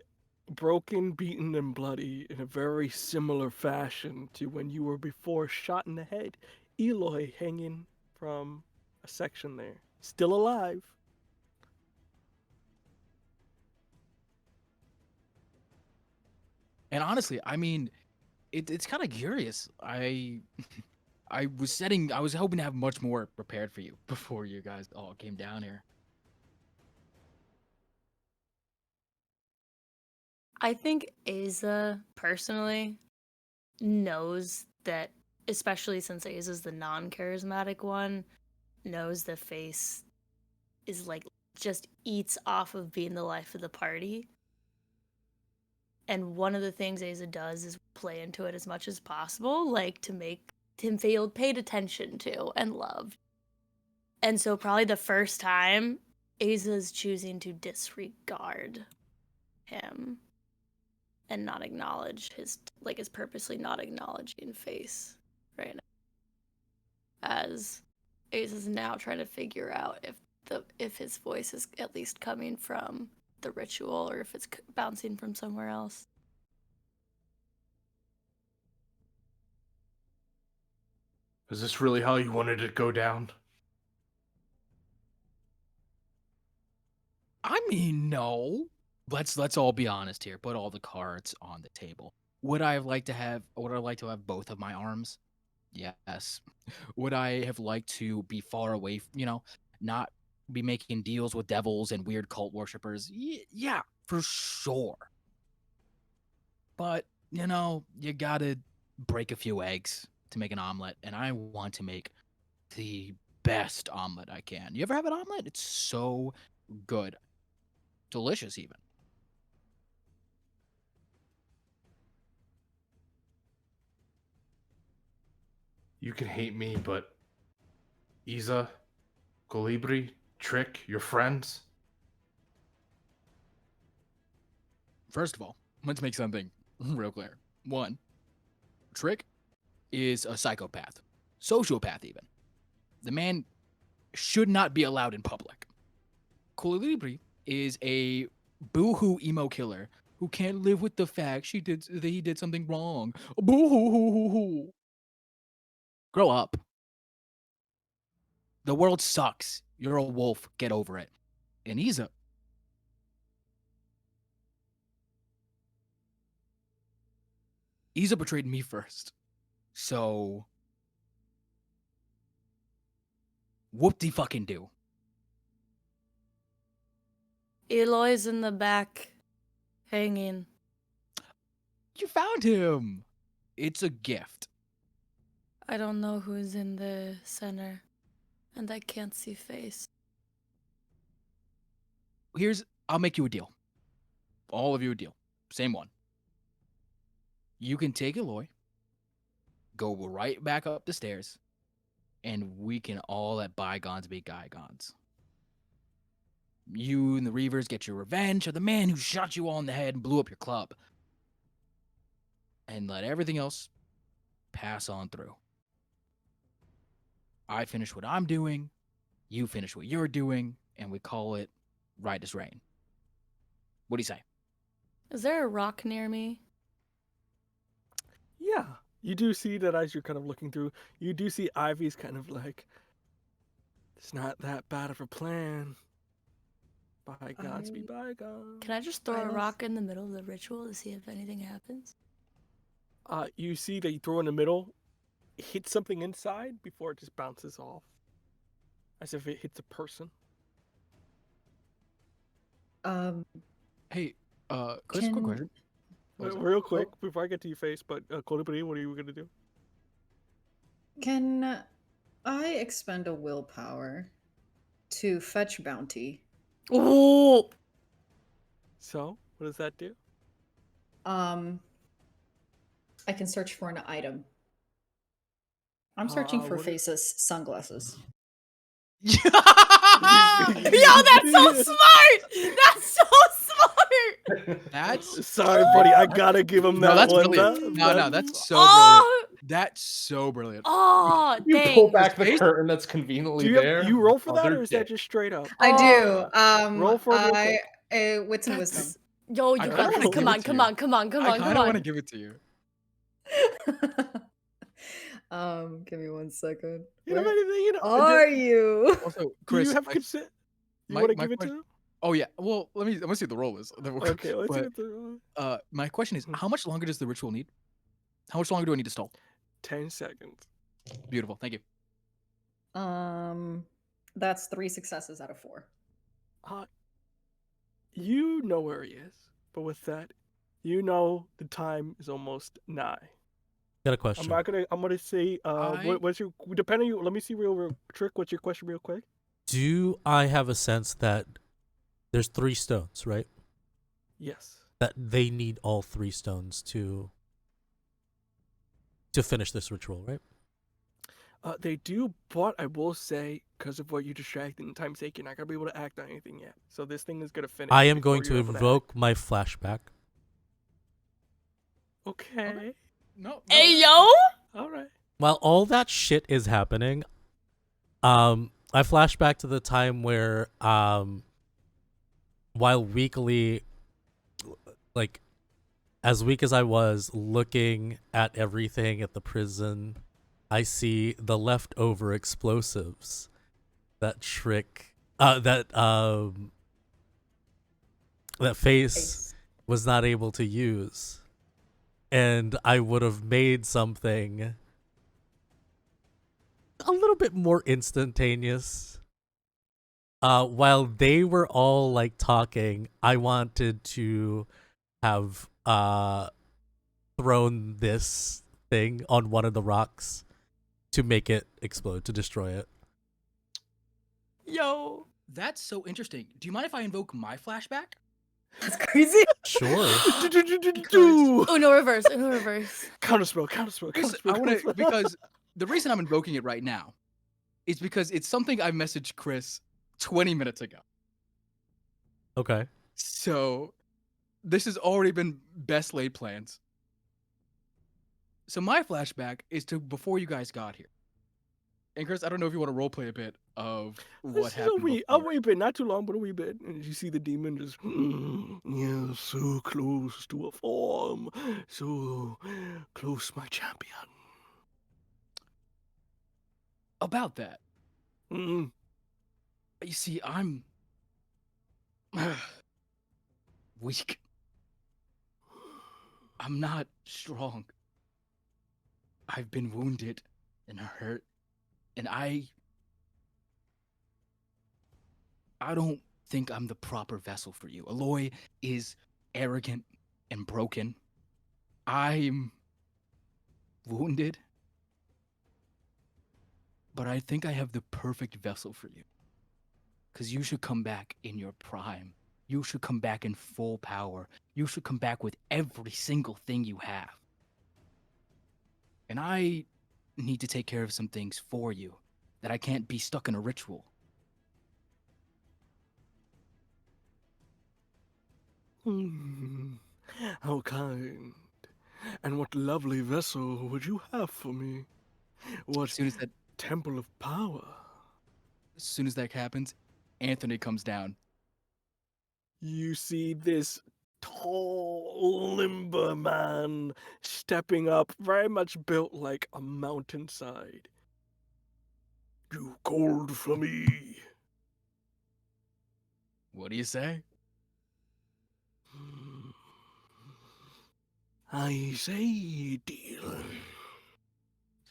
broken, beaten, and bloody in a very similar fashion to when you were before shot in the head. Eloy hanging from a section there. Still alive. And honestly, I mean, it's kind of curious. I was hoping to have much more prepared for you before you guys all came down here. I think Aza personally knows that, especially since Aza's the non-charismatic one, knows the face is like just eats off of being the life of the party. And one of the things Aza does is play into it as much as possible, like to make him feel paid attention to and loved. And so probably the first time, Aza's choosing to disregard him and not acknowledge his, like, is purposely not acknowledging face right now. As Aza's now trying to figure out if his voice is at least coming from the ritual or if it's bouncing from somewhere else. Is this really how you wanted it to go down? I mean, no. Let's all be honest here. Put all the cards on the table. Would I like to have both of my arms? Yes. Would I have liked to be far away, not be making deals with devils and weird cult worshippers? Yeah, for sure. But, you gotta break a few eggs to make an omelet, and I want to make the best omelet I can. You ever have an omelet? It's so good. Delicious, even. You can hate me, but Iza, Colibri, Trick, your friends? First of all, let's make something real clear. One, Trick is a psychopath, sociopath even. The man should not be allowed in public. Colibri is a boo-hoo emo killer who can't live with the fact that he did something wrong. Boo-hoo-hoo-hoo-hoo. Grow up. The world sucks. You're a wolf. Get over it. And Iza betrayed me first. So whoop-de-fucking-do. Eloy's in the back, hanging. You found him. It's a gift. I don't know who's in the center, and I can't see face. I'll make you a deal. All of you a deal. Same one. You can take Eloy, go right back up the stairs, and we can all let bygones be bygones. You and the Reavers get your revenge of the man who shot you all in the head and blew up your club. And let everything else pass on through. I finish what I'm doing, you finish what you're doing, and we call it right as rain. What do you say? Is there a rock near me? Yeah, you do see that as you're kind of looking through. You do see Ivy's kind of like, it's not that bad of a plan. Bygones be bygones. Can I just throw a rock in the middle of the ritual to see if anything happens? You see that you throw in the middle, hit something inside before it just bounces off, as if it hits a person. Hey, Chris, quick question. Real quick, before I get to your face, but Kolibri, what are you gonna do? Can I expend a willpower to fetch bounty? Ooh! So, what does that do? I can search for an item. I'm searching for Face's sunglasses. Yo, that's so smart! That's so smart! That's sorry, buddy. I gotta give him that that's one. brilliant. That's so brilliant. That's so brilliant. Oh, You dang. pull back the curtain that's conveniently there. You roll for that, they're or is dead. that just straight up? I do. Roll for it real quick. Wits and wisdom. Yo, I you kinda got wanna this. give Come it on, to come you. on, come on, come on, I come kind of want to on. give it to you. Give me 1 second. You know anything? You know? Are you? Also, Do Chris, you have consent? You my- want to my give it to question- him? oh yeah. Well, let me see what the roll is. Okay, let's see But, what the my question is, how much longer does the ritual need? How much longer do I need to stall? 10 seconds. Beautiful. Thank you. That's 3 successes out of 4. You know where he is, but with that, You know the time is almost nigh. Got a I'm question. not gonna. I'm gonna say. I- What's your? Depending on you. Let me see real trick. What's your question, real quick? Do I have a sense that there's 3 stones, right? Yes. That they need all 3 stones to finish this ritual, right? They do, but I will say, because of what you distracted and time's sake, you're not gonna be able to act on anything yet. So this thing is gonna finish. I am before going to you're able act. invoke my flashback. Okay. No. Hey yo! All right. While all that shit is happening, I flash back to the time where, while weakly, like, as weak as I was, looking at everything at the prison, I see the leftover explosives that that Face was not able to use. And I would have made something a little bit more instantaneous. While they were all like talking, I wanted to have thrown this thing on one of the rocks to make it explode, to destroy it. Yo! That's so interesting. Do you mind if I invoke my flashback? That's crazy. Sure. Uno reverse, Uno reverse. Counterspell. Because the reason I'm invoking it right now is because it's something I messaged Chris 20 minutes ago. Okay. So this has already been best laid plans. So my flashback is to before you guys got here. And Chris, I don't know if you want to roleplay a bit of what happened. A wee bit, not too long, but a wee bit. And you see the demon just, yeah, so close to a form, so close, my champion. About that. Mm. You see, I'm weak. I'm not strong. I've been wounded and hurt, and I don't think I'm the proper vessel for you. Aloy is arrogant and broken. I'm wounded, but I think I have the perfect vessel for you. Because you should come back in your prime. You should come back in full power. You should come back with every single thing you have. And I need to take care of some things for you that I can't be stuck in a ritual. How kind. And what lovely vessel would you have for me? What As soon as that temple of power? happens, Anthony comes down. You see this tall, limber man stepping up, very much built like a mountainside. You called for me. What do you say? I say deal.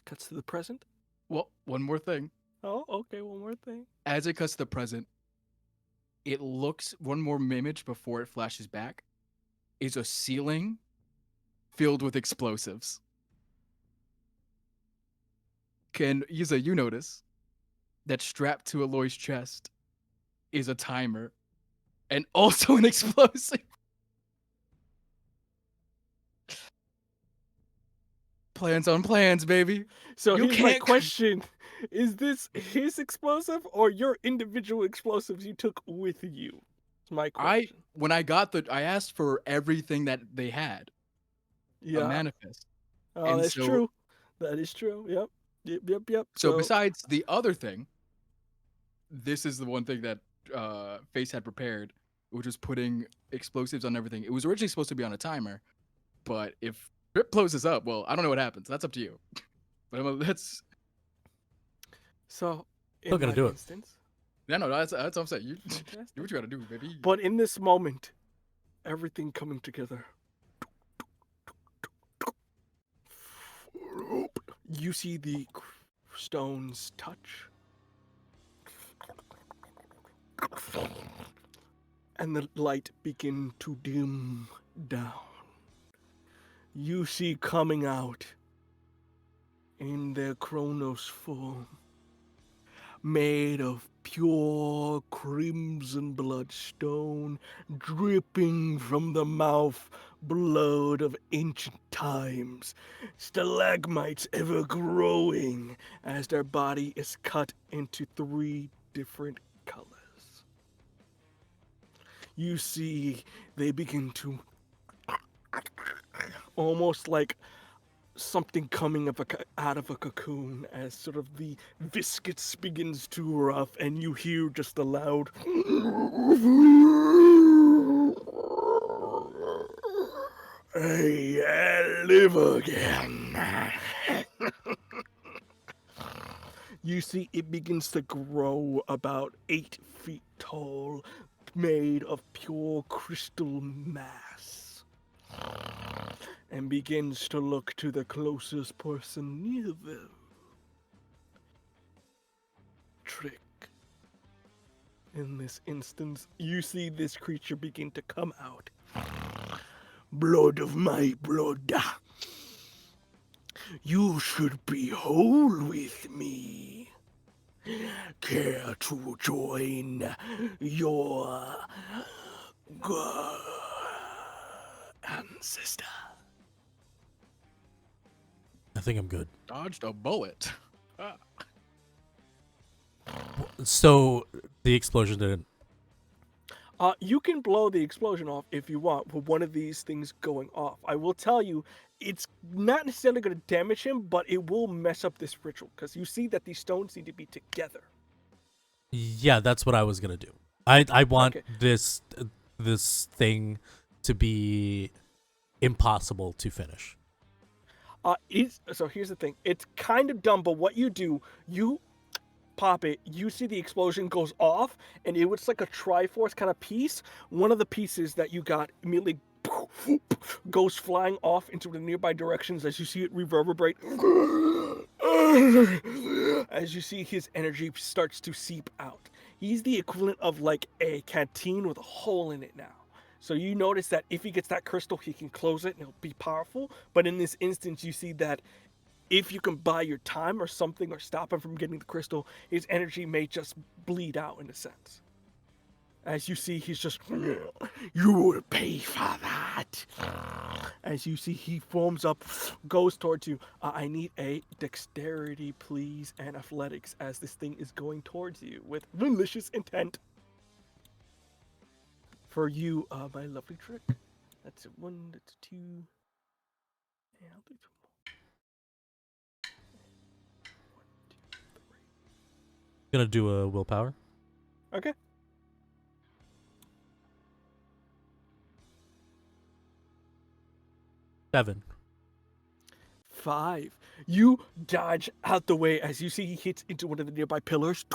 Cuts to the present. Well, one more thing. Oh, okay, one more thing. As it cuts to the present, it looks one more image before it flashes back is a ceiling filled with explosives. Can Isa, you notice that strapped to Aloy's chest is a timer and also an explosive. Plans on plans, baby. So You here's my can't question. Is this his explosive or your individual explosives you took with you? It's my question. When I got I asked for everything that they had. A manifest. Oh, and that's so- true. That is true. Yep. So besides the other thing, this is the one thing that Face had prepared, which was putting explosives on everything. It was originally supposed to be on a timer, but if it blows up, well, I don't know what happens. That's up to you. But that's So in Still gonna that do it. instance, that's what I'm saying. You do fantastic. what you gotta do, baby. But in this moment, everything coming together. You see the stones touch. And the light begin to dim down. you see coming out in their Chronos form, made of pure crimson bloodstone, dripping from the mouth blood of ancient times, stalagmites ever growing as their body is cut into 3 different colors. You see they begin to almost like something coming out of a cocoon as sort of the viscous begins to rough, and you hear just a loud I live again. You see it begins to grow about 8 feet tall, made of pure crystal mass, and begins to look to the closest person near them. Trick. In this instance, you see this creature begin to come out. Blood of my blood. You should be whole with me. Care to join your ancestor? I think I'm good. Dodged a bullet. Ah. So the explosion didn't. You can blow the explosion off if you want with one of these things going off. I will tell you, it's not necessarily going to damage him, but it will mess up this ritual, because you see that these stones need to be together. Yeah, that's what I was gonna do. I want Okay. this thing to be impossible to finish. So here's the thing. It's kind of dumb, but what you do, you pop it, you see the explosion goes off, and it was like a Triforce kind of piece. One of the pieces that you got immediately goes flying off into the nearby directions as you see it reverberate. As you see his energy starts to seep out. He's the equivalent of like a canteen with a hole in it now. So you notice that if he gets that crystal, he can close it and it'll be powerful. But in this instance, you see that if you can buy your time or something or stop him from getting the crystal, his energy may just bleed out in a sense. As you see, he's just, you will pay for that. As you see, he forms up, goes towards you. I need a dexterity, please, and athletics as this thing is going towards you with malicious intent. For you, my lovely Trick. That's a 1, that's a 2. And I'll do 2 more. 1, 2, 3. Gonna do a willpower. Okay. 7. 5. You dodge out the way as you see he hits into one of the nearby pillars,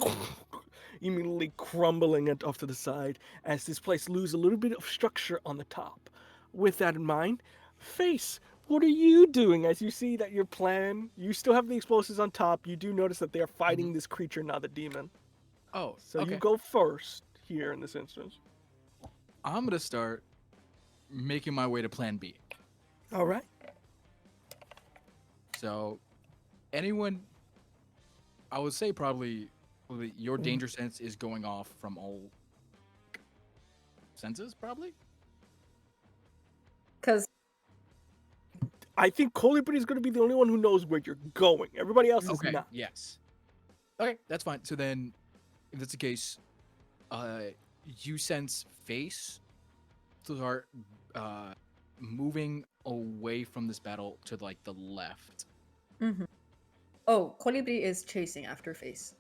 immediately crumbling it off to the side as this place loses a little bit of structure on the top. With that in mind, Face, what are you doing as you see that your plan, you still have the explosives on top, you do notice that they are fighting this creature, not the demon. Oh, So okay. you go first here in this instance. I'm gonna start making my way to Plan B. All right. So, anyone, I would say probably your danger sense is going off from all senses, probably. Because I think Colibri is going to be the only one who knows where you're going. Everybody else is Okay. not. Yes. Okay, that's fine. So then, if that's the case, you sense Face start moving away from this battle to like the left. oh, Colibri is chasing after Face.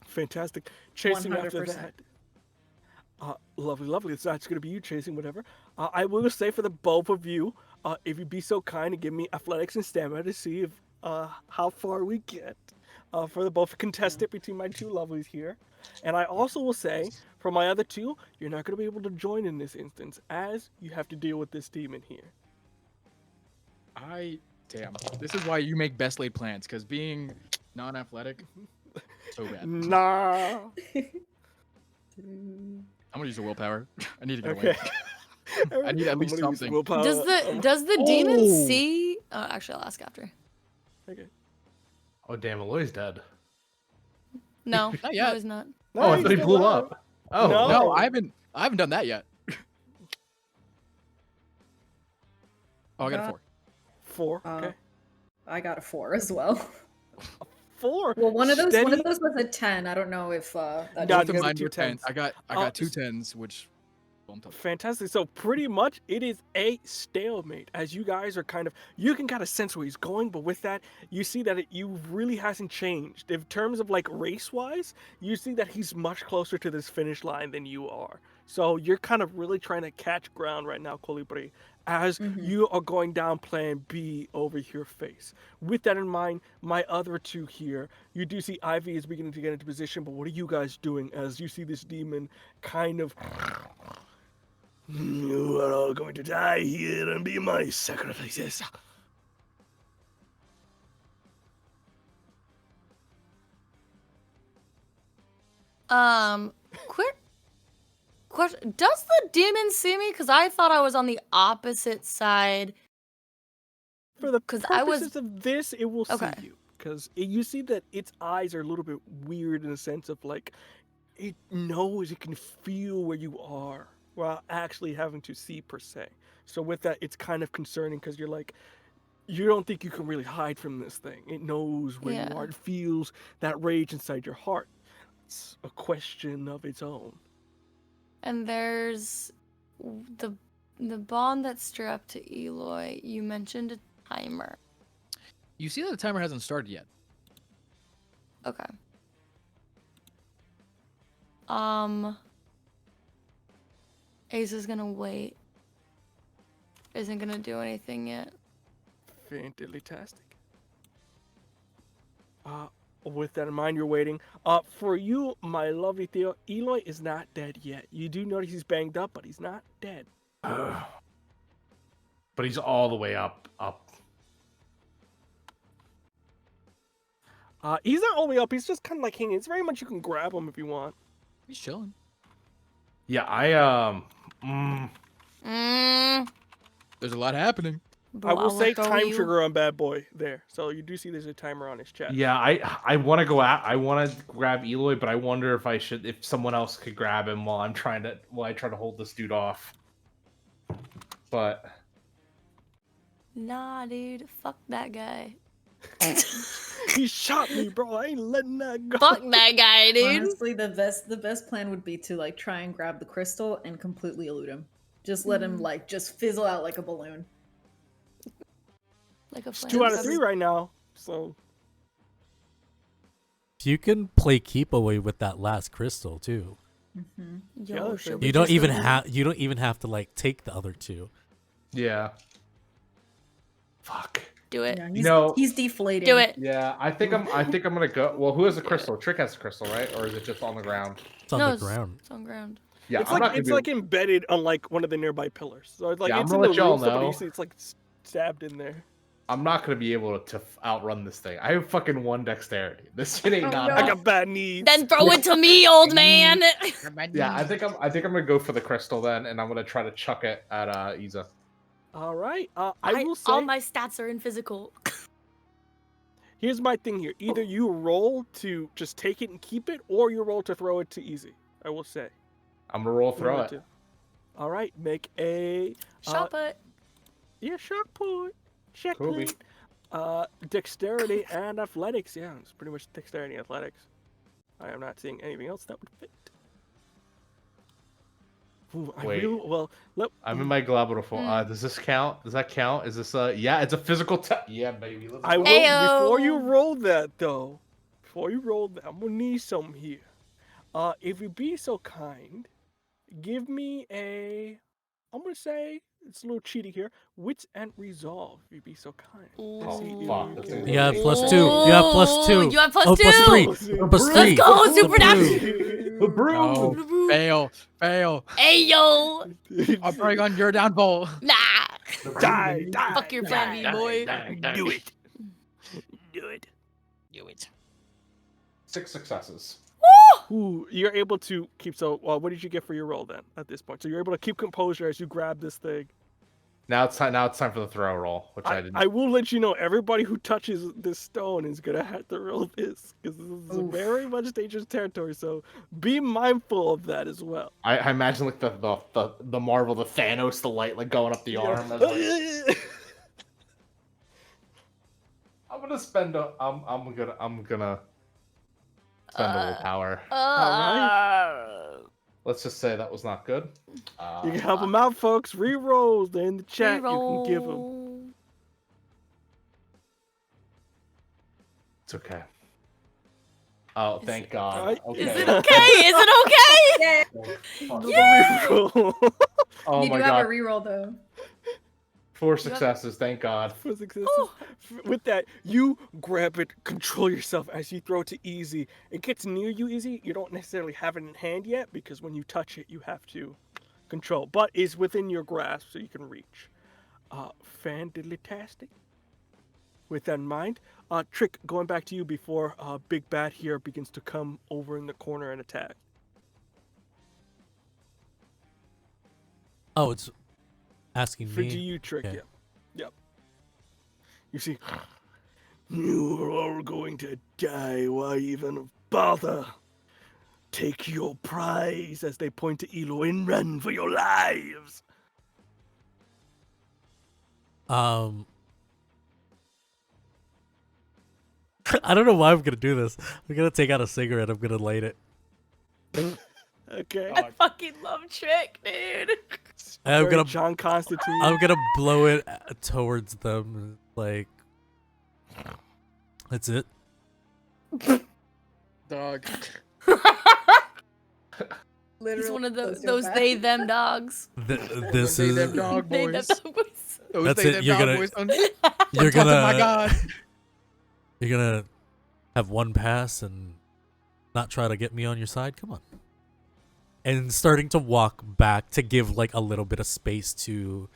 Fantastic. Chasing after 100%. that. Lovely, lovely. So that's going to be you chasing whatever. I will say for the both of you, if you'd be so kind and give me athletics and stamina to see if how far we get. For the both contested between my 2 lovelies here. And I also will say, for my other 2, you're not going to be able to join in this instance, as you have to deal with this demon here. Damn. This is why you make best laid plans, because being non-athletic, so bad. Nah. I'm gonna use a willpower. I need to get Okay. away. I need at least I'm gonna use something. willpower. Does the demon Oh. see? Actually, I'll ask after. Okay. Oh damn, Eloy's dead. No, Not no, yet. he's not. No, Oh, I he's thought he still blew alive. up. Oh No. No, I haven't done that yet. Oh, I got a Got- 4. 4. Uh, Okay. I got a 4 as well. 4. Well, one of those Steady- was a 10. I don't know if that No, Both you of got mine two were 10s. 10s. I got Uh, 2 10s, which bumped up. Fantastic. So pretty much it is a stalemate as you guys are you can kind of sense where he's going, but with that you see that you really hasn't changed. In terms of like race wise, you see that he's much closer to this finish line than you are. So you're kind of really trying to catch ground right now, Colibri, as you are going down plan B over your face. With that in mind, my other two here, you do see Ivy is beginning to get into position, but what are you guys doing as you see this demon kind of you are all going to die here and be my sacrifices. Quick question. Does the demon see me? Because I thought I was on the opposite side. For the 'Cause I was- purposes of this, it will Okay. see you. Because you see that its eyes are a little bit weird in the sense of like, it knows it can feel where you are while actually having to see per se. So with that, it's kind of concerning because you're like, you don't think you can really hide from this thing. It knows where you Yeah. are. It feels that rage inside your heart. It's a question of its own. And there's the bond that's strapped to Eloy. You mentioned a timer. You see that the timer hasn't started yet. Okay. Ace is gonna wait. Isn't gonna do anything yet. Fantastic. With that in mind, you're waiting. For you, my lovely Theo, Eloy is not dead yet. You do notice he's banged up, but he's not dead. But he's all the way up. He's not all the way up. He's just kind of like hanging. It's very much you can grab him if you want. He's chilling. Yeah, There's a lot happening. Bro, I will say throw time you. trigger on bad boy there. So you do see there's a timer on his chest. yeah, I want to go out. I want to grab Eloy, but I wonder if someone else could grab him while I try to hold this dude off. But Nah, dude. Fuck that guy. He shot me, bro. I ain't letting that go. Fuck that guy, dude. Honestly, the best plan would be to like try and grab the crystal and completely elude him. Just let him like just fizzle out like a balloon. Like a It's flame 2 out of cover. 3 right now. So You can play keep away with that last crystal too. Yeah, Yo, that's should it. we You don't just even elude- have to like take the other two. yeah, fuck. do it. Yeah, he's deflating. Do it. Yeah, I think I'm gonna go. Well, who has the crystal? Trick has the crystal, right? Or is it just on the ground? It's on No, the ground. It's on ground. Yeah, it's I'm not like gonna it's be- like embedded on like one of the nearby pillars. So it's like Yeah, I'm it's gonna in let the y'all room, so, but know. you see it's like stabbed in there. I'm not gonna be able to outrun this thing. I have fucking 1 dexterity. This shit ain't Oh, not. no. I got bad knees. Then throw it to me, old man. Yeah, I think I'm gonna go for the crystal then, and I'm gonna try to chuck it at Iza. All right. I will say all my stats are in physical. here's my thing here. Either you roll to just take it and keep it, or you roll to throw it to easy. I will say. I'm gonna roll One throw of the it. two. All right. Make a Shot put. yeah shot put. Shot Cool, put. Dexterity and athletics. Yeah, it's pretty much dexterity and athletics. I am not seeing anything else that would fit. Ooh, Wait. I'm in my global form. Does this count? Does that count? Is this yeah? It's a physical yeah, baby. Let's I go. will before you roll that though. Before you roll that, I'm gonna need some here. If you be so kind, give me a. I'm gonna say it's a little cheaty here. Wits and resolve. If you be so kind. Let's see if fuck, you that's can- gonna You have +2. You have +2. You have +2. Oh, +3. Oh, Or +3. Let's go, The Supernatural. brew. The broom. No, fail. Hey yo. I'm praying on your downfall. Nah. Die. Fuck your plan B, boy. Do it. Do it. Do it. 6 successes. Woo! Ooh, you're able to keep. So, what did you get for your roll then? At this point, so you're able to keep composure as you grab this thing. Now it's time for the throw roll, which I didn't. I will let you know. Everybody who touches this stone is gonna have to roll this because this is Oof. very much dangerous territory. So be mindful of that as well. I imagine like the Marvel, the Thanos, the light like going up the arm. As, like, I'm gonna spend a I'm gonna spend a willpower. Let's just say that was not good. You can help them out, folks. Rerolls. They're in the chat. You can give them. Reroll. It's okay. Oh, thank God. Alright. Okay. Is it okay? Is it okay? Yeah. Fuck. Reroll. Oh you my do God. have a reroll though. 4 successes. Thank God. For successes. With that, you grab it, control yourself as you throw it to Easy. It gets near you, Easy. You don't necessarily have it in hand yet because when you touch it, you have to control. But it's within your grasp, so you can reach. Fandiddly-tastic. With that in mind, Trick, going back to you before Big Bat here begins to come over in the corner and attack. Oh, it's asking For me. you, Trick, Okay. yeah. Yep. You see, you are all going to die. Why even bother? Take your prize as they point to Elo and run for your lives. I don't know why I'm gonna do this. I'm gonna take out a cigarette. I'm gonna light it. Okay. I fucking love Trick, dude. I'm Very gonna John Constantine. I'm gonna blow it towards them. Like that's it. Dog. Literally, He's one of those they them dogs. This They, them is dog They them boys. dog boys. Those That's they, it, them you're dog gonna- boys. you're Talk to gonna my God. you're gonna have one pass and not try to get me on your side. Come on. And starting to walk back to give like a little bit of space to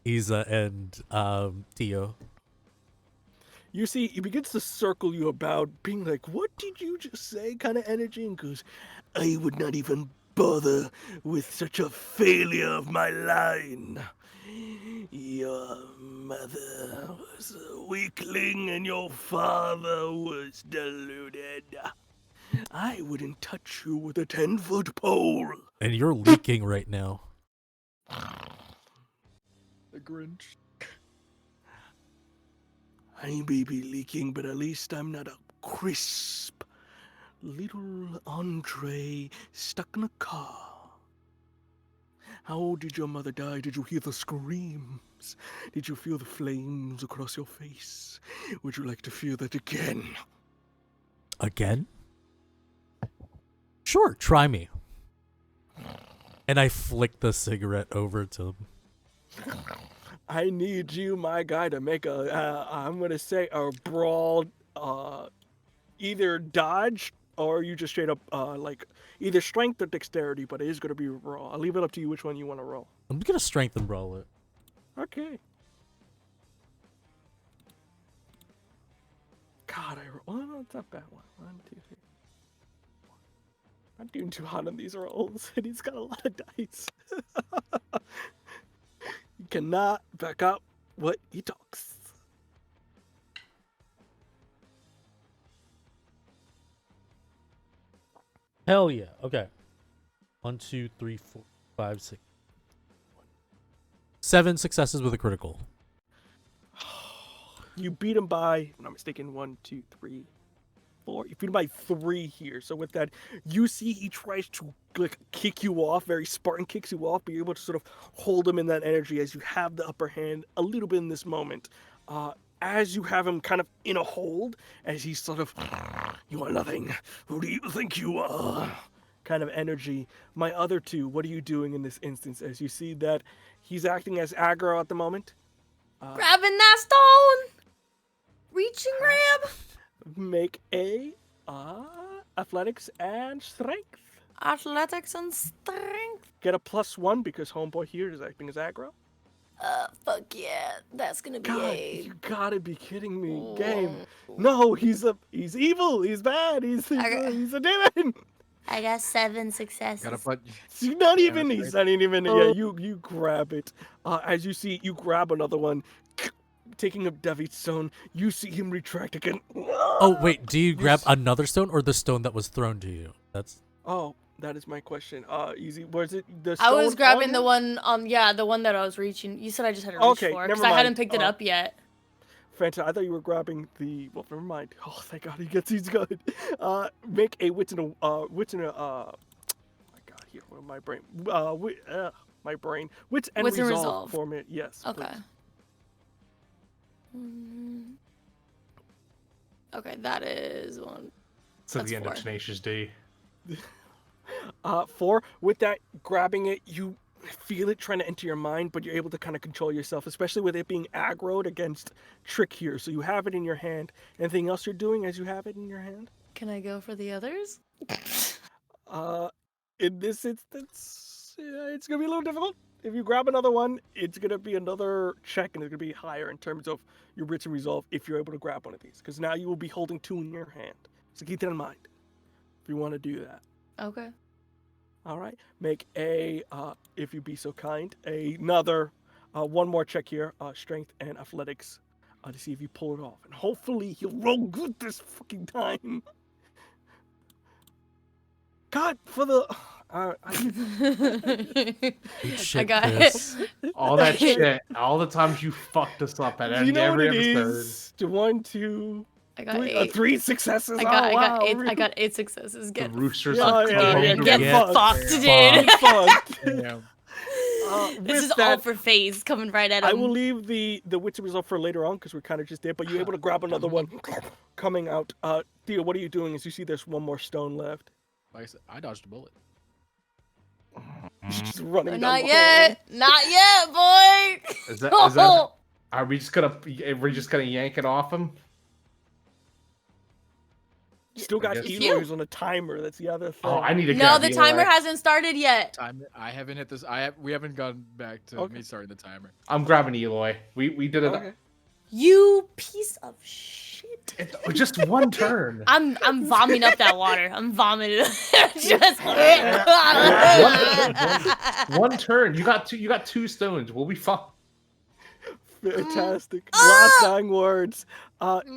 Isa and Tio. You see, he begins to circle you about, being like, what did you just say? Kind of energy, and goes, I would not even bother with such a failure of my line. Your mother was a weakling and your father was deluded. I wouldn't touch you with a 10-foot pole. And you're leaking right now. The Grinch. I may be leaking, but at least I'm not a crisp little entree stuck in a car. How did your mother die? Did you hear the screams? Did you feel the flames across your face? Would you like to feel that again? Again? Sure, try me. And I flick the cigarette over to him. I need you, my guy, to make I'm going to say a brawl, either dodge or you just straight up, like, either strength or dexterity, but it is going to be a brawl. I'll leave it up to you which one you want to roll. I'm gonna strengthen brawl it. Okay. God, oh, no, it's not a bad one. 1, 2, 3. I'm doing too hot on these rolls, and he's got a lot of dice. You cannot back up what he talks. Hell yeah. Okay. 1, 2, 3, 4, 5, 6. 7 successes with a critical. You beat him by, if I'm not mistaken, 1, 2, 3, 4. You beat him by 3 here. So with that, you see he tries to like kick you off, very Spartan kicks you off, but you're able to sort of hold him in that energy as you have the upper hand a little bit in this moment. As you have him kind of in a hold, as he's sort of, you are nothing. Who do you think you are? Kind of energy. My other two, what are you doing in this instance as you see that he's acting as aggro at the moment? Grabbing that stone. Reaching grab. Make a athletics and strength. Athletics and strength. Get a +1 because homeboy here is acting as aggro. Fuck yeah. That's gonna be God, a... you gotta be kidding me, game. No, he's evil. He's bad. He's a demon. I got 7 successes. Gotta put. He's not Yeah, even. that's He's right. not even. Yeah, you grab it. As you see, you grab another one, taking up Devi's stone. You see him retract again. Oh wait, do you grab s- another stone or the stone that was thrown to you? That's Oh, that is my question. Easy. Was it the I was stone grabbing on the him? one, the one that I was reaching. You said I just had to reach Okay, for, never because I hadn't mind. picked it up yet. Fantastic. I thought you were grabbing the. Well, never mind. Oh, thank God, he's good. Make a wits and a my God, here, what my brain. My brain. Wits and Wits and resolve resolve. for me. Yes. Okay. Please. Okay, that is one. So That's the end of 4. Tenacious D. 4. With that, grabbing it, you feel it trying to enter your mind, but you're able to kind of control yourself, especially with it being aggroed against Trick here. So you have it in your hand. Anything else you're doing as you have it in your hand? Can I go for the others? In this instance, it's gonna be a little difficult. If you grab another one, it's gonna be another check, and it's gonna be higher in terms of your wits and resolve if you're able to grab one of these, because now you will be holding 2 in your hand. So keep that in mind if you want to do that. Okay. All right. Make a, if you be so kind, another, one more check here, strength and athletics, to see if you pull it off. And hopefully he'll roll good this fucking time. God, for the. good shit, I got Chris. it. All that shit. All the times you fucked us up at You know what every it episode. is? 1, 2, I got 3, 8. 3 successes. I got, oh, I wow, got 8. really? I got 8 successes. The Get roosters Yeah, are yeah, coming yeah, to get get roost. fucked, dude. Get fucked. Damn. This With is all that, for FaZe coming right at him. I will leave the wits and result for later on because we're kind of just there. But you're able to grab another one coming out. Theo, what are you doing? As you see, there's one more stone left. Like I said, I dodged a bullet. Just running down Not the yet. Not yet, boy. Is that, are we just gonna yank it off him? Still got I guess- Eloy who's on a timer. That's the other thing. Oh, I need to No, grab the Eli. timer hasn't started yet. I haven't hit this. We haven't gone back to Okay. me starting the timer. I'm grabbing Eloy. We did it. Okay. You piece of shit. Just one turn. I'm vomiting up that water. I'm vomiting. Just One turn. You got 2 stones. We'll be fine. Fantastic. Last dying words.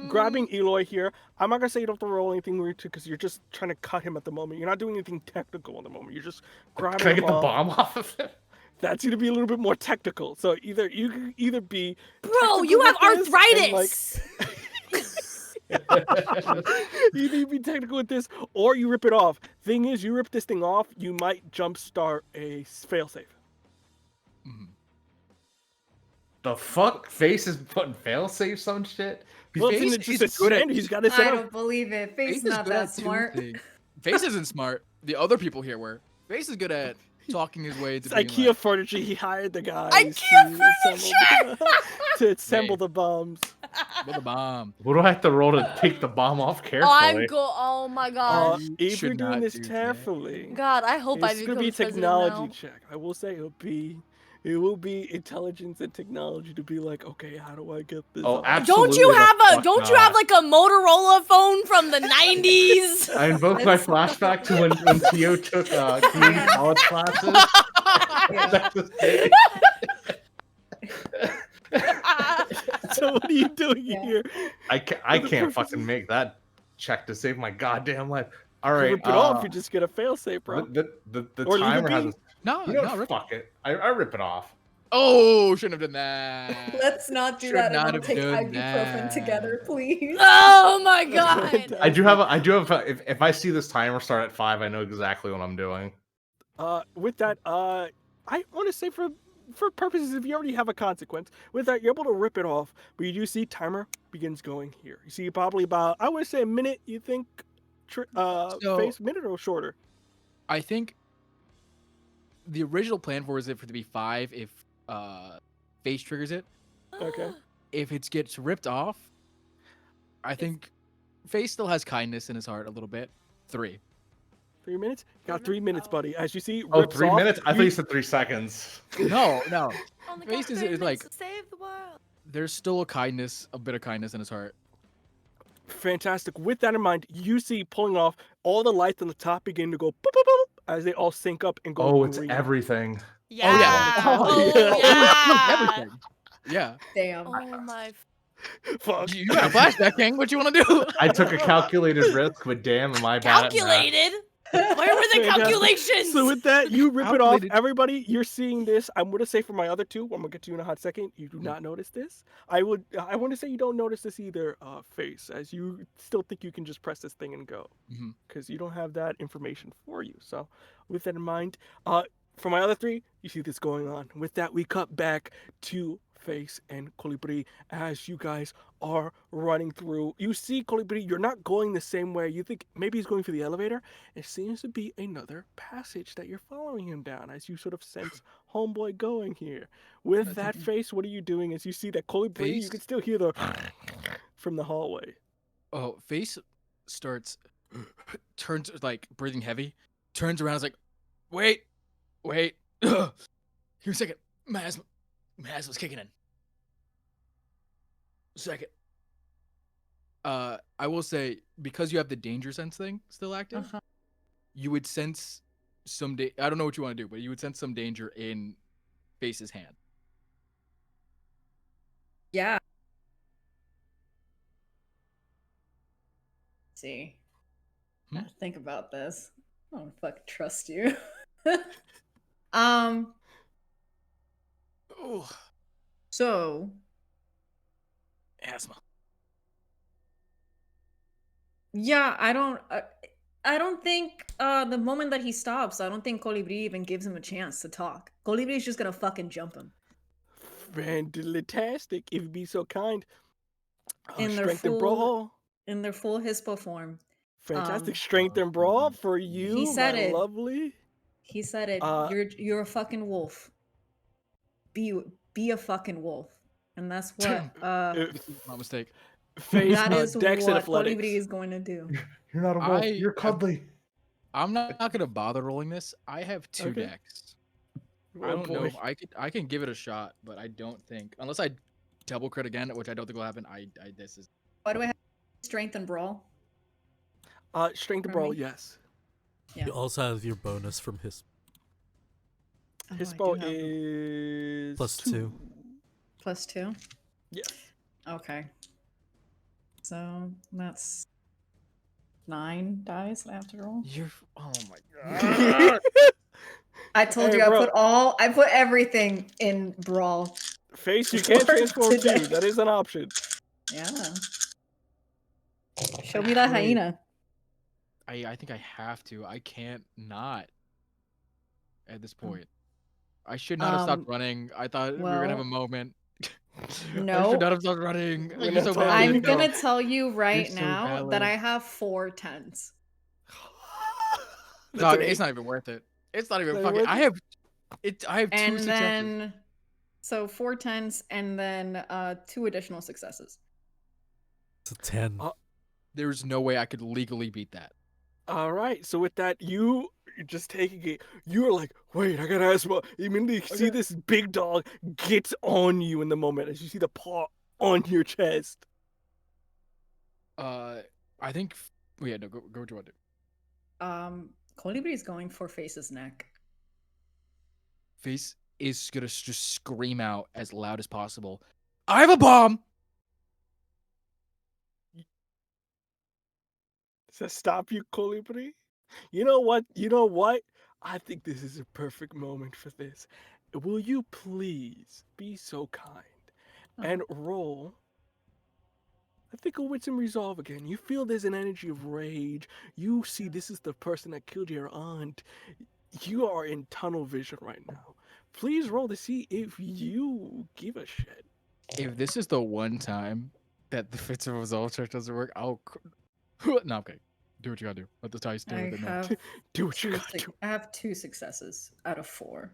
Grabbing Eloy here. I'm not gonna say you don't have to roll anything weird because you're just trying to cut him at the moment. You're not doing anything technical at the moment. You're just grabbing Can I him get the off. bomb off of him? That's gonna be a little bit more technical. So you can either be Bro, you have technical with this and, arthritis. you need to be technical with this, or you rip it off. Thing is, you rip this thing off, you might jumpstart a failsafe. Mhm. The fuck? Face is putting failsafe some shit. Well, Face it's just is good at- standard. He's got it set I up. don't believe it. Face is not good that at 2 smart. things. Face isn't smart. The other people here were. Face is good at talking his way It's to being IKEA like, furniture. He hired the guys IKEA to assemble the bombs. with a bomb. What do I have to roll to take the bomb off carefully? Oh my god. You If you're should doing not this do that. carefully, God, I hope I it's become gonna be a president technology now. check. I will say it will be intelligence and technology to be like, okay, how do I get this? Oh, off? absolutely. Don't you have the a fuck don't you have not. like a Motorola phone from the 90s? I invoke my flashback to when Theo took community college classes. That's just it. So what are you doing Yeah. here? I can't fucking make that check to save my goddamn life. All right, Rip it off. You just get a failsafe, bro. the Or leave it timer be. has. No, You know, no, rip. fuck it. I rip it off. Oh, shouldn't have done that. Let's not do Should that and not all have take done ibuprofen that. together, please. Oh my god. I do have. If I see this timer start at 5, I know exactly what I'm doing. With that, I want to say for purposes, if you already have a consequence, with that, you're able to rip it off. But you do see timer begins going here. You see probably about, I want to say a minute, you think, face minute or shorter? I think the original plan for it to be 5 if Face triggers it. Okay. If it gets ripped off, I think Face still has kindness in his heart a little bit. 3. 3 minutes? Got 3 minutes, buddy. As you see, Oh, rips 3 off, minutes? I thought you said 3 seconds. No. Only Face got is 3 like- minutes to save the world. There's still a bit of kindness in his heart. Fantastic. With that in mind, you see pulling off, all the lights on the top begin to go boop, boop, boop, as they all sync up and go Oh, it's green. everything. Yeah. yeah. Oh, Oh, yeah. Everything. Yeah. Damn. Oh my. Fuck. You got a flashback, King. What you want to do? I took a calculated risk, but damn, am I bad at math. Calculated? Where were the Fantastic. calculations? So with that, you rip it off. Calculated. Everybody, you're seeing this. I'm gonna say for my other two, I'm gonna get to you in a hot second. You do not notice this. I want to say you don't notice this either, Face, as you still think you can just press this thing and go, Mhm. because you don't have that information for you. So with that in mind, for my other three, you see this going on. With that, we cut back to Face and Colibri as you guys are running through. You see Colibri, you're not going the same way. You think maybe he's going for the elevator. It seems to be another passage that you're following him down as you sort of sense homeboy going here. With that, Face, what are you doing as you see that Colibri? You Face? can still hear the from the hallway. Oh, Face starts, turns, like, breathing heavy, turns around, is like, wait. Here a second. My asthma's kicking in. Second. I will say, because you have the danger sense thing still active, Uh-huh. you would sense some I don't know what you want to do, but you would sense some danger in Face's hand. Yeah. See. Hmm? Gotta think about this. I don't fucking trust you. um. Oh, So asthma. yeah, I don't think the moment that he stops, I don't think Colibri even gives him a chance to talk. Colibri's just gonna fucking jump him. Fantastic, if you be so kind. In their Strength and full brawl. in their full Hispo form. Fantastic strength and brawl for you, said my it. lovely. He said it. Uh, You're a fucking wolf. Be a fucking wolf. And that's what My mistake. Face that is Dex and what athletics. Colibri is going to do. You're not a wolf. I You're have- cuddly. I'm not gonna bother rolling this. I have 2 Okay. decks. Oh, I don't know. boy. I can give it a shot, but I don't think, unless I double crit again, which I don't think will happen. This is Why do I have strength and brawl? Strength and For brawl, me? yes. Yeah. You also have your bonus from his Oh, I Hispo do have is +2. +2. Yes. Okay. So that's 9 dice that I have to roll. oh my god. I told Hey, you bro. I put everything in brawl. Face, you can For transform today. too. That is an option. Yeah. Show me that hyena. I think I have to. I can't not at this point. I should not have stopped running. I thought we were gonna have a well, moment. I no. should not have stopped running. We're You're not so talking- valid. I'm No. gonna tell you right so now that valid. I have 4 10s. That's Dog, an it's 8. not even worth it. It's not even Not fucking. worth I it? have 2 And successes. then so 4 10s and then 2 additional successes. It's a 10. There's no way I could legally beat that. All right. So with that, you're just taking it. You're like, wait, I gotta ask. What? You immediately see this big dog gets on you in the moment as you see the paw on your chest. I think. Oh yeah, no. Go what you want to do. Colibri is going for Face's neck. Face is gonna just scream out as loud as possible. I have a bomb. Does that stop you, Colibri? You know what? You know what? I think this is a perfect moment for this. Will you please be so kind and roll? I think a wits and resolve again. You feel there's an energy of rage. You see this is the person that killed your aunt. You are in tunnel vision right now. Please roll to see if you give a shit. If this is the one time that the fits of resolve check doesn't work, I'll. No, okay. Do what you gotta do. Let the dice do I it. have Do what you gotta do. I have 2 successes out of 4.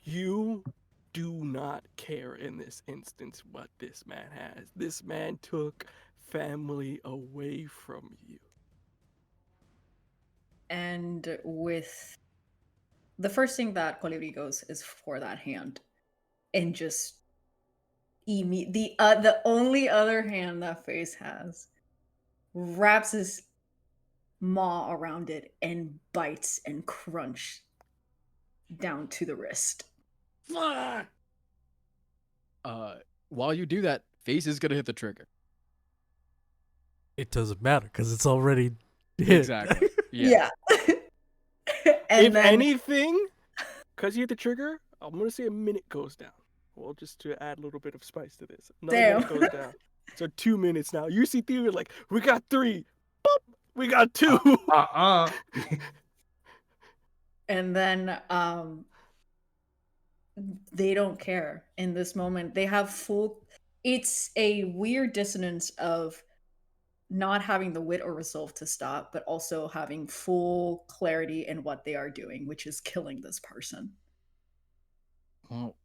You do not care in this instance what this man has. This man took family away from you. And with the first thing that Colibri goes is for that hand. And just The only other hand that Face has wraps his maw around it and bites and crunch down to the wrist. Fuck! While you do that, Face is gonna hit the trigger. It doesn't matter because it's already hit. Exactly. Yeah. And if then anything, because you hit the trigger, I'm gonna say a minute goes down. Well, just to add a little bit of spice to this, another minute Damn. goes down. So 2 minutes now. You see, Theo, like, we got 3. Boop, we got 2. and then they don't care in this moment. They have full. It's a weird dissonance of not having the wit or resolve to stop, but also having full clarity in what they are doing, which is killing this person. Well,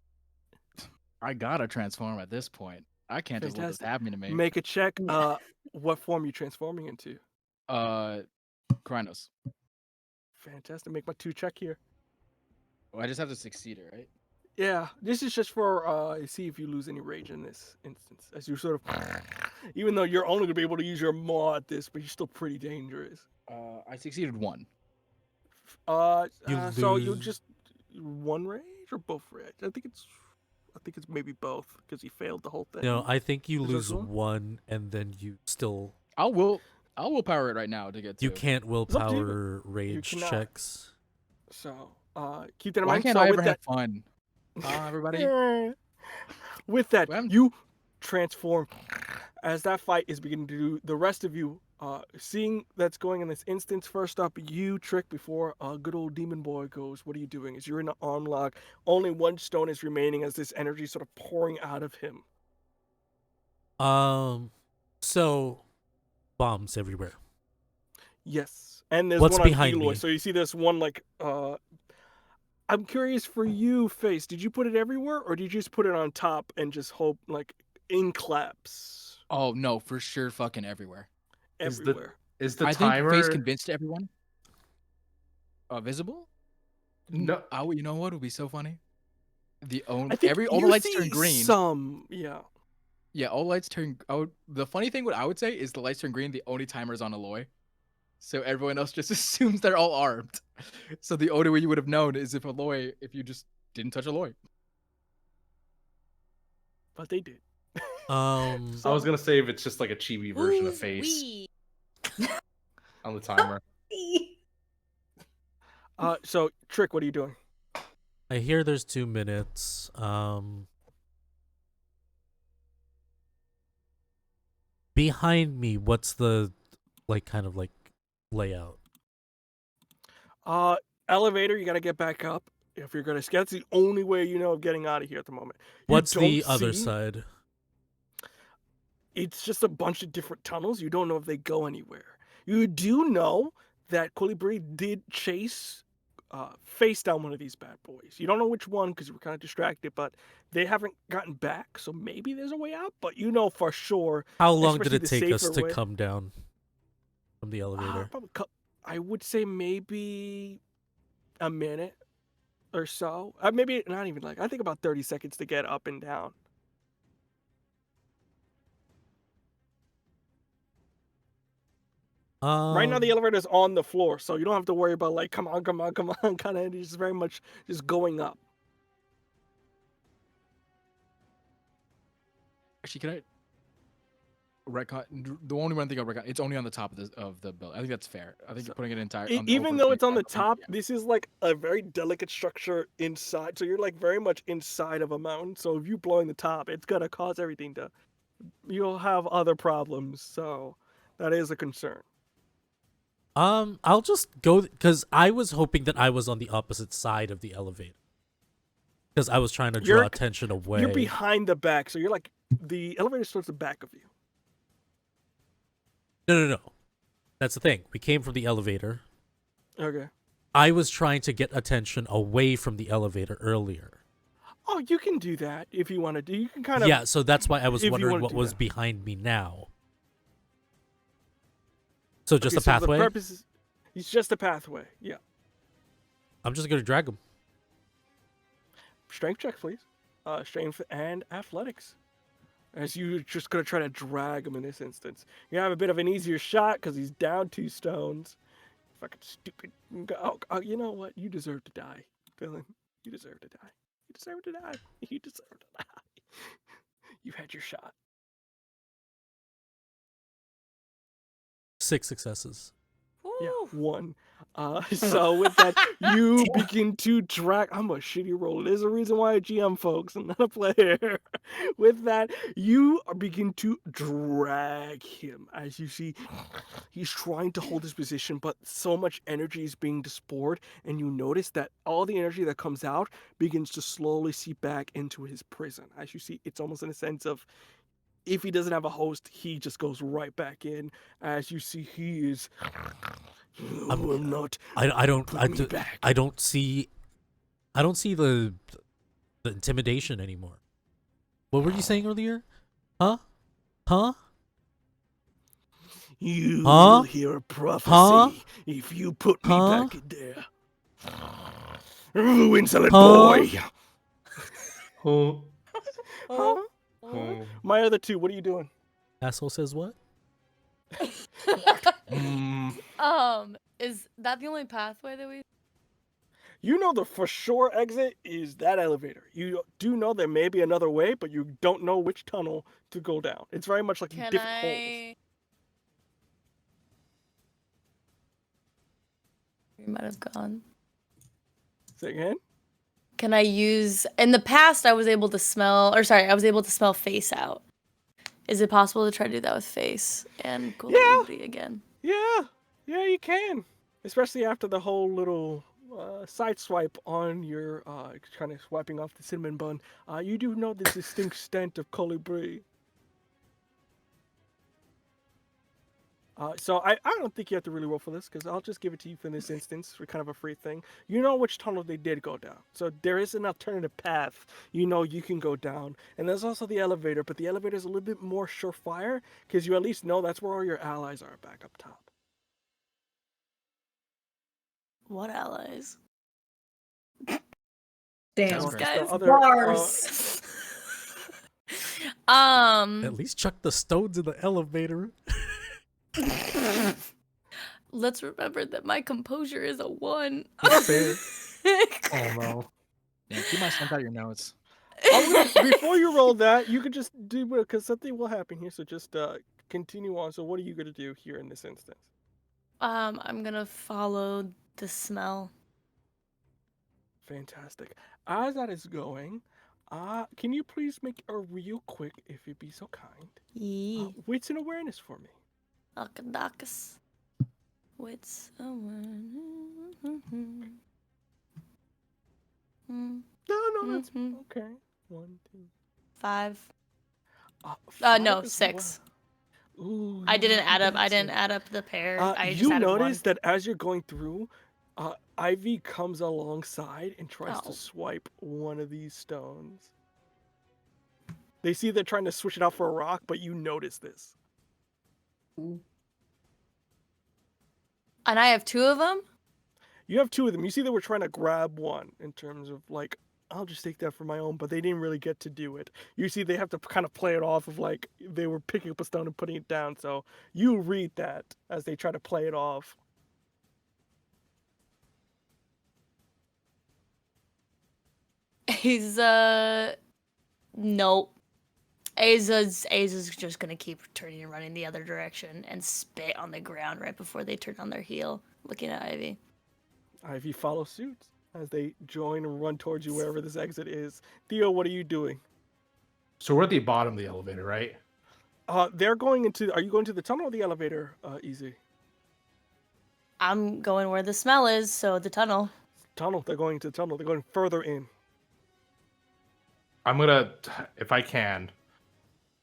I gotta transform at this point. I can't just let this Fantastic. happen to me. Make a check. Yeah. What form you transforming into? Krynos. Fantastic. Make my 2 check here. Oh, I just have to succeed it, right? Yeah, this is just for see if you lose any rage in this instance, as you sort of, even though you're only gonna be able to use your maw at this, but you're still pretty dangerous. I succeeded 1. So you lose- just 1 rage or both rage? I think it's maybe both because you failed the whole thing. No, I think you Is that lose so? 1 and then you still. I'll willpower it right now to get to. You can't up to you. willpower rage cannot. checks. So keep that in Why mind. can't So I with ever that, have fun? Everybody. with that, Well, you transform as that fight is beginning to do. The rest of you, seeing that's going in this instance. First up, you Trick before good old demon boy goes. What are you doing? As you're in an arm lock, only 1 stone is remaining as this energy sort of pouring out of him. So bombs everywhere. Yes, and there's What's one on behind Eloy. me? So you see this one like. I'm curious for you, Face. Did you put it everywhere, or did you just put it on top and just hope like in claps Oh no, for sure, fucking everywhere. Is the- everywhere? Is the I think timer Face convinced everyone. Visible? No. You know what would be so funny? I think All the you lights see turn green. some, yeah. Yeah, all lights turn. The funny thing, what I would say is the lights turn green. The only timer's on Aloy, so everyone else just assumes they're all armed. So the only way you would have known is if you just didn't touch Aloy. But they did. I was gonna say if it's just like a chibi version of Face on the timer. So Trick, what are you doing? I hear there's 2 minutes. Behind me, what's the kind of layout? Elevator, you gotta get back up if you're gonna. That's the only way you know of getting out of here at the moment. You What's the don't other see- side? It's just a bunch of different tunnels. You don't know if they go anywhere. You do know that Colibri did chase Face down one of these bad boys. You don't know which one because you were kind of distracted, but they haven't gotten back. So maybe there's a way out, but you know for sure. How long did especially it the take us safer to way- come down from the elevator? I would say maybe a minute or so. Maybe not even I think about 30 seconds to get up and down. Right now the elevator's on the floor, so you don't have to worry about come on, kind of. It's very much just going up. Actually, can I retcon? The only one thing I'll retcon, it's only on the top of the building. I think that's fair. I think putting it entire. Even though it's on the top, this is a very delicate structure inside. So you're very much inside of a mountain. So if you blowing the top, it's gonna cause everything to. You'll have other problems. So that is a concern. I'll just go because I was hoping that I was on the opposite side of the elevator because I was trying to draw attention away. You're behind the back, so you're the elevator starts the back of you. No. That's the thing. We came from the elevator. Okay. I was trying to get attention away from the elevator earlier. Oh, you can do that if you want to do. You can kind of. Yeah, so that's why I was if you wondering wanna what do was that. behind me now. So just a so pathway? The purpose is, it's just a pathway. Yeah. I'm just gonna drag him. Strength check, please. Strength and athletics. as you're just gonna try to drag him in this instance. You have a bit of an easier shot because he's down 2 stones. Fucking stupid. Oh, you know what? You deserve to die, Dylan. You deserve to die. You deserve to die. You deserve to die. You had your shot. 6 successes. Yeah, Woo. 1. So with that, you begin to drag. I'm a shitty roller. There's a reason why I GM, folks. I'm not a player. With that, you begin to drag him. As you see, he's trying to hold his position, but so much energy is being displayed, and you notice that all the energy that comes out begins to slowly seep back into his prison. As you see, it's almost in a sense of if he doesn't have a host, he just goes right back in. As you see, he is. You will not I don't put me back. I don't see the intimidation anymore. What were you saying earlier? Huh? You Huh? will hear a prophecy Huh? if you put me Huh? back in there. You insolent Huh? boy! Oh. Huh? Oh. My other 2, what are you doing? Asshole says what? Is that the only pathway that we? You know the for sure exit is that elevator. You do know there may be another way, but you don't know which tunnel to go down. It's very much like Can different holes. I? We might have gone. Say again? Can I use? In the past, I was able to smell face out. Is it possible to try to do that with face and cool everybody again? Yeah, you can. Especially after the whole little side swipe on your kind of swiping off the cinnamon bun. You do know the distinct scent of colibri. So I don't think you have to really roll for this because I'll just give it to you for this instance for kind of a free thing. You know which tunnel they did go down. So there is an alternative path you know you can go down. And there's also the elevator, but the elevator is a little bit more surefire because you at least know that's where all your allies are back up top. What allies? Damn. Those great. guys. The other, Bars. At least chuck the stones in the elevator. Let's remember that my composure is a 1. That's fair. Oh no. Yeah, keep my sent out your notes. Before you roll that, you could just do because something will happen here. So just continue on. So what are you gonna do here in this instance? I'm gonna follow the smell. Fantastic. As that is going, can you please make a real quick, if you'd be so kind, Yee. wits and awareness for me? Akadakas. With someone. No, that's okay. 1, 2. 5. No, 5 as 6. well. Ooh, I you didn't lucky add up. I didn't bastard. add up the pair. I just You added notice 1. that as you're going through, Ivy comes alongside and tries Oh. to swipe one of these stones. They see they're trying to switch it out for a rock, but you notice this. Ooh. And I have 2 of them. You have 2 of them. You see they were trying to grab one in terms of like, I'll just take that for my own, but they didn't really get to do it. You see they have to kind of play it off of like they were picking up a stone and putting it down. So you read that as they try to play it off. He's nope. Aza's just gonna keep turning and running the other direction and spit on the ground right before they turn on their heel, looking at Ivy. Ivy follows suit as they join and run towards you wherever this exit is. Theo, what are you doing? So we're at the bottom of the elevator, right? They're going into. Are you going to the tunnel or the elevator? Easy. I'm going where the smell is, so the tunnel. Tunnel. They're going to the tunnel. They're going further in. I'm gonna, if I can.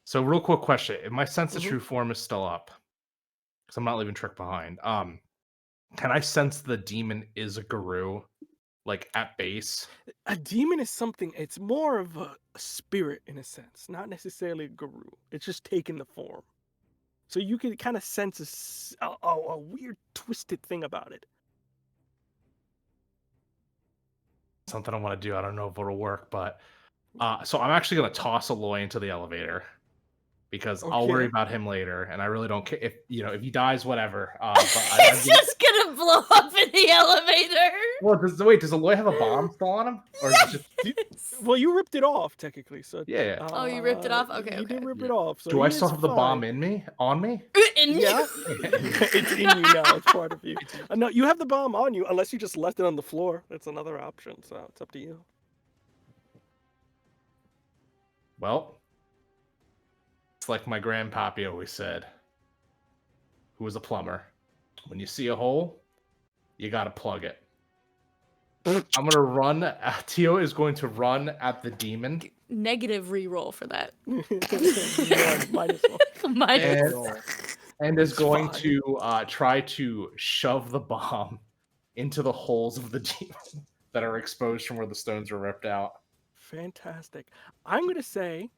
So real quick question: if my sense of true form is still up, because I'm not leaving Trick behind, can I sense the demon is a guru, like at base? A demon is something. It's more of a spirit in a sense, not necessarily a guru. It's just taking the form. So you can kind of sense a weird, twisted thing about it. Something I want to do. I don't know if it'll work, but so I'm actually gonna toss Aloy into the elevator. because I'll worry Okay. about him later, and I really don't care if he dies, whatever. But It's just gonna blow up in the elevator. well, does Aloy have a bomb still on him, or is it just? Yes. Well, you ripped it off technically, so Yeah. Oh, you ripped it off? Okay, You did okay. rip Yeah. it off. So Do I he still is have the bomb fine. in me? On me? In Yeah, you. it's in you now. It's part of you. No, you have the bomb on you, unless you just left it on the floor. That's another option. So it's up to you. Well, it's like my grandpappy always said, who was a plumber. When you see a hole, you gotta plug it. I'm gonna run. Tio is going to run at the demon. Negative reroll for that. Minus one. Minus. And is It's going fine. to try to shove the bomb into the holes of the demon that are exposed from where the stones were ripped out. Fantastic. I'm going to say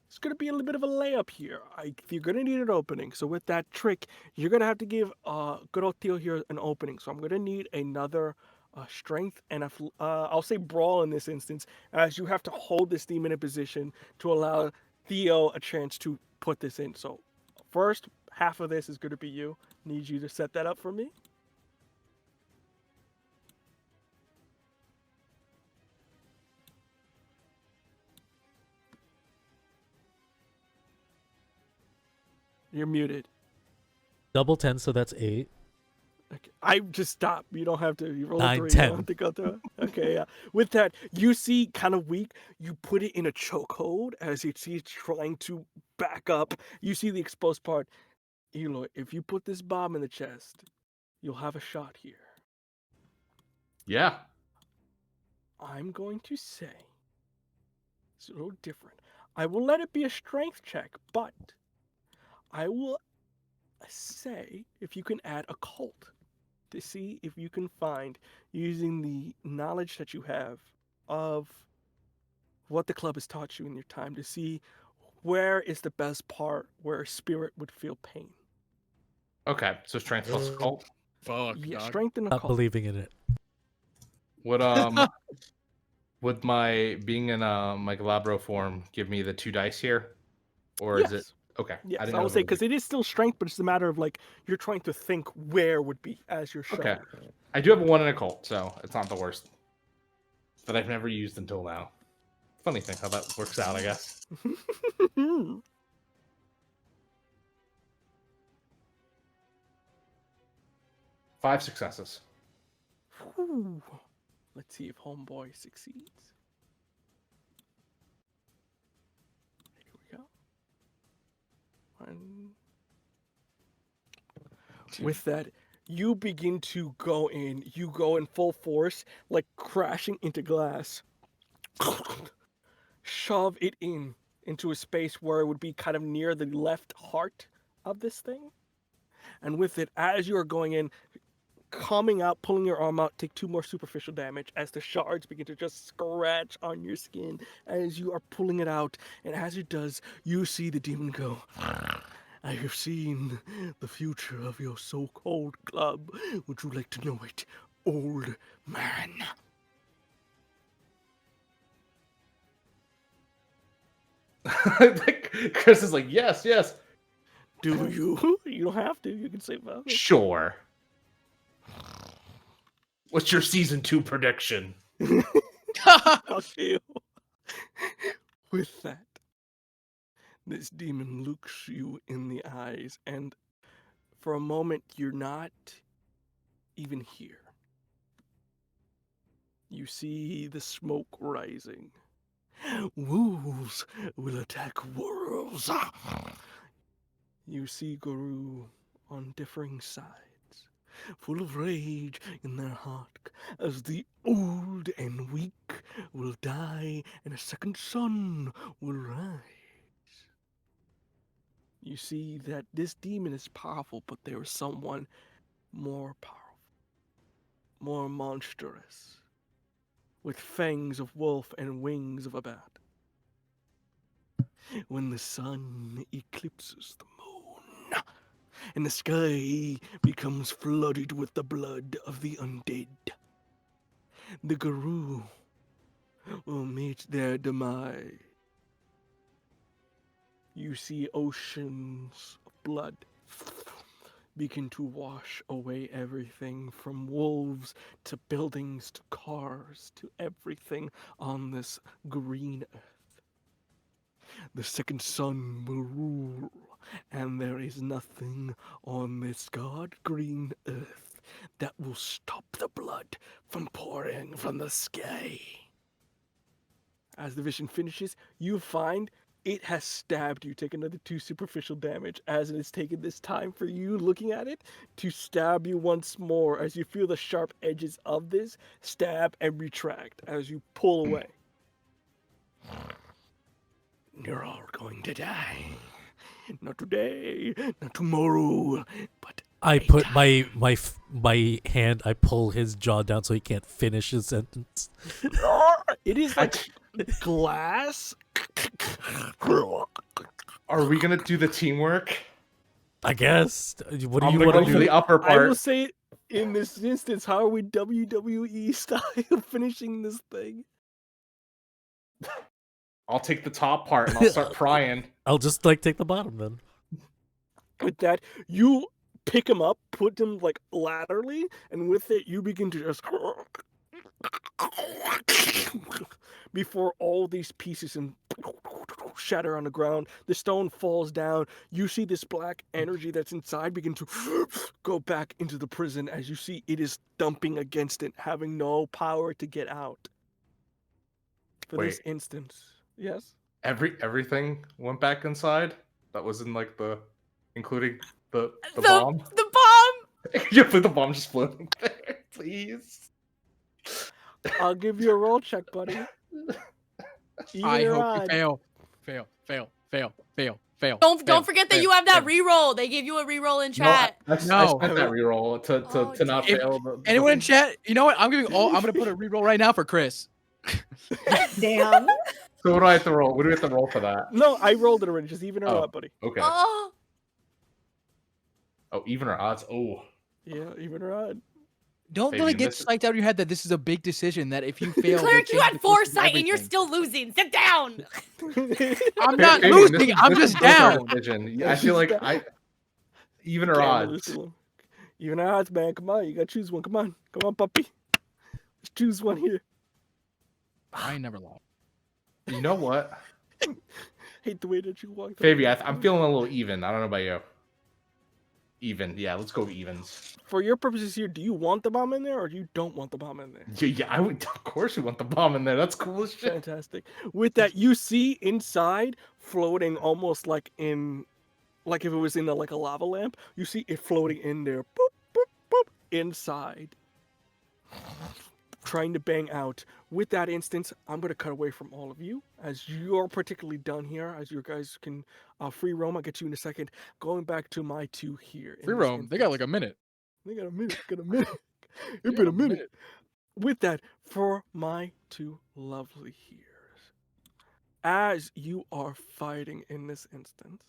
it's going to be a little bit of a layup here. You're going to need an opening. So with that trick, you're going to have to give good old Theo here an opening. So I'm going to need another strength and I'll say brawl in this instance, as you have to hold this demon in position to allow Theo a chance to put this in. So first half of this is going to be you. Need you to set that up for me. You're muted. Double 10, so that's 8. Okay. I just stop. You don't have to. You roll 9, 3. 10. You don't have to go through it. Okay, yeah. With that, you see kind of weak. You put it in a chokehold as you see it's trying to back up. You see the exposed part. Eloy, if you put this bomb in the chest, you'll have a shot here. Yeah. I'm going to say it's a little different. I will let it be a strength check, but I will say if you can add occult to see if you can find, using the knowledge that you have of what the club has taught you in your time, to see where is the best part where a spirit would feel pain. Okay, so strength plus occult. Fuck, Yeah, dog. strength and Not occult. believing in it. Would my being in my Galabro form give me the 2 dice here, or is it Yes. okay? Yes, didn't I know will if say it was- because it is still strength, but it's a matter of like you're trying to think where would be as you're showing. Okay. I do have a 1 in occult, so it's not the worst. That I've never used until now. Funny thing how that works out, I guess. 5 successes. Whew. Let's see if homeboy succeeds. Here we go. One. With that, you begin to go in. You go in full force, like crashing into glass. Shove it into a space where it would be kind of near the left heart of this thing. And with it, as you are going in, coming out, pulling your arm out, take 2 more superficial damage as the shards begin to just scratch on your skin as you are pulling it out. And as it does, you see the demon go, I have seen the future of your so-called club. Would you like to know it, old man? Chris is like, yes, yes. Do you? You don't have to. You can say well. Sure. What's your season 2 prediction? Fuck you. With that, this demon looks you in the eyes, and for a moment, you're not even here. You see the smoke rising. Wolves will attack wolves. You see Guru on differing sides, full of rage in their heart, as the old and weak will die and a second sun will rise. You see that this demon is powerful, but there is someone more powerful, more monstrous, with fangs of wolf and wings of a bat. When the sun eclipses the moon, and the sky becomes flooded with the blood of the undead, the Guru will meet their demise. you see oceans of blood begin to wash away everything from wolves to buildings to cars to everything on this green earth. The second sun will rule, and there is nothing on this god green earth that will stop the blood from pouring from the sky. As the vision finishes, you find it has stabbed you. Take another 2 superficial damage as it has taken this time for you looking at it to stab you once more as you feel the sharp edges of this stab and retract as you pull away. You're all going to die. Not today, not tomorrow, but I put my hand. I pull his jaw down so he can't finish his sentence. it is like glass. Are we gonna do the teamwork? I guess. What do I'm you gonna want go to for do? the upper I will part. say, in this instance, how are we WWE style finishing this thing? I'll take the top part and I'll start prying. I'll just like take the bottom then. With that, you pick him up, put him like laterally, and with it, you begin to just before all these pieces and shatter on the ground. The stone falls down. You see this black energy that's inside begin to go back into the prison as you see it is dumping against it, having no power to get out. For this Wait. instance, yes. Everything went back inside. That was in like including the bomb. The bomb. You put the bomb just floating there, please. I'll give you a roll check, buddy. I Even or hope you odd. fail. Fail. Don't forget that you have that reroll. They gave you a reroll in No, chat. I No. spent that reroll to not damn. fail. Anyone in chat? You know what? I'm gonna put a reroll right now for Chris. Damn. So what do I have to roll? What do we have to roll for that? No, I rolled it already. Just even or Oh. odd, buddy. Okay. Oh, Oh, even or odds? Oh. Yeah, even or odd. Don't Fabian, really get this is- psyched out of your head that this is a big decision. That if you fail, Cleric, you they change had the course of foresight and you're everything. still losing. Sit down. I'm not Fabian, losing. I'm this just is both our down. decision. I feel like even or Gamble odds. this one. Even or odds, man. Come on, you gotta choose one. Come on, puppy. Let's choose one here. I ain't never lost. You know what, Hate the way that you walked. Fabi? I'm feeling a little even. I don't know about you. Even, yeah. Let's go evens. For your purposes here, do you want the bomb in there or you don't want the bomb in there? Yeah, I would. Of course, we want the bomb in there. That's cool as shit. Fantastic. With that, you see inside floating almost like if it was in like a lava lamp. You see it floating in there, boop, boop, boop, inside, trying to bang out. With that instance, I'm going to cut away from all of you as you're particularly done here, as you guys can free roam. I'll get you in a second. Going back to my 2 here. in Free this roam. They got like instance. a minute. They got a minute. Got a minute. They It's got been a a minute. With that, for my 2 lovely heroes, as you are fighting in this instance,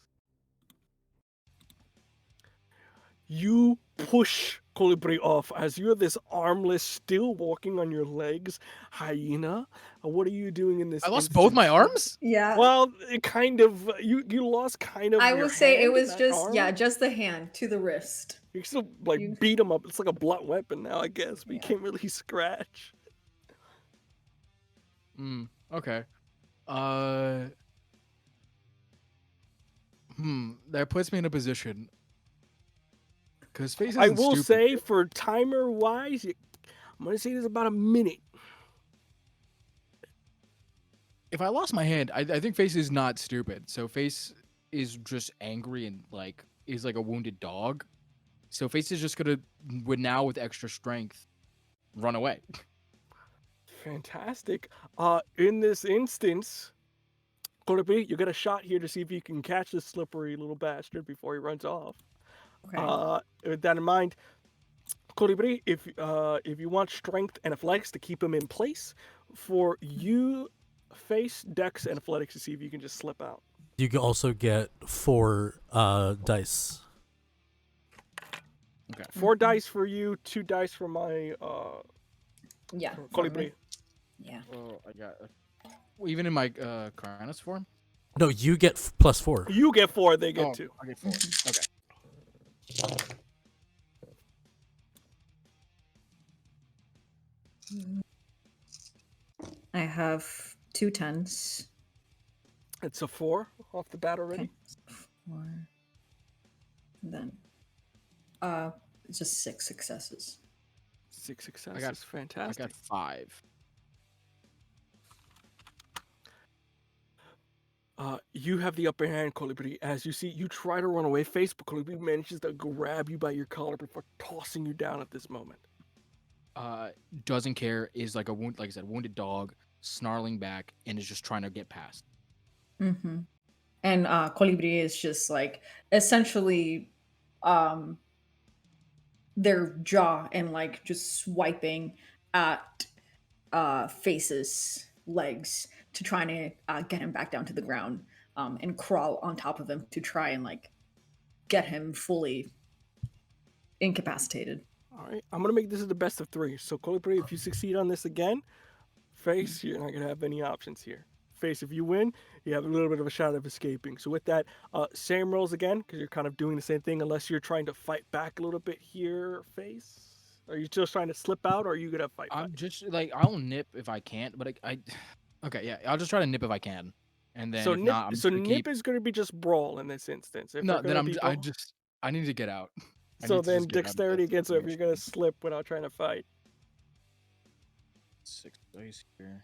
you push Colibri off as you're this armless, still walking on your legs, hyena. What are you doing in this? I lost both my instance? arms. Yeah. Well, it kind of you lost kind of. I your will say it hand, was not just arm. just the hand to the wrist. You can still like You- beat him up. It's like a blunt weapon now, I guess. But you Yeah. can't really scratch. Okay. That puts me in a position. Because face isn't I will stupid. say, for timer wise, I'm gonna say there's about a minute. If I lost my hand, I think face is not stupid. So face is just angry and like is like a wounded dog. So face is just gonna with extra strength run away. Fantastic. In this instance, Colibri, you get a shot here to see if you can catch this slippery little bastard before he runs off. Okay. With that in mind, Colibri, if you want strength and athletics to keep him in place, for you, face, dex, and athletics to see if you can just slip out. You can also get 4 dice. Okay. 4 dice for you, 2 dice for my Yeah. Colibri. Yeah. Oh, I got even in my Caranis form. No, you get +4. You get 4, they get 2. I get 4. Okay. I have 2 10s. It's a 4 off the bat already. Okay. 4. And then just 6 successes. 6 successes. I Fantastic. got 5. You have the upper hand, Colibri. As you see, you try to run away. Face, but Colibri manages to grab you by your collar before tossing you down at this moment. Doesn't care. Is like like I said, wounded dog, snarling back, and is just trying to get past. Mm-hmm. And Colibri is just like essentially their jaw and like just swiping at Face's legs to try to get him back down to the ground and crawl on top of him to try and like get him fully incapacitated. All right, I'm gonna make this the best of 3. So Colibri, if you succeed on this again, Face, you're not gonna have any options here. Face, if you win, you have a little bit of a shot of escaping. So with that, same rolls again, because you're kind of doing the same thing, unless you're trying to fight back a little bit here, Face. Are you just trying to slip out, or are you gonna fight? I'm just like, I'll nip if I can't, but okay, yeah, I'll just try to nip if I can, and then So if nip, not, I'm just gonna nip keep... is gonna be just brawl in this instance. If No, we're then gonna be brawl- I need to get out. I So need to then just get out of dexterity this against it if you're gonna situation. slip without trying to fight. 6 dice here.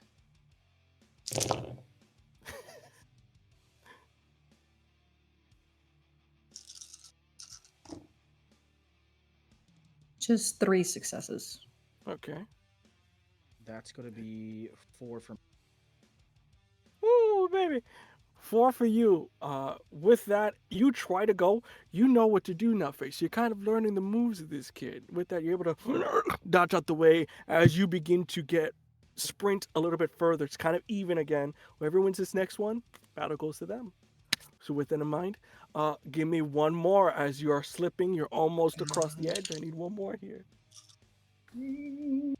Just 3 successes. Okay. That's gonna be 4 from... Ooh, baby. 4 for you. With that, you try to go. You know what to do now, Face. You're kind of learning the moves of this kid. With that, you're able to dodge out the way as you begin to get sprint a little bit further. It's kind of even again. Whoever wins this next one, battle goes to them. So with that in mind, give me one more as you are slipping. You're almost across the edge. I need one more here. I'm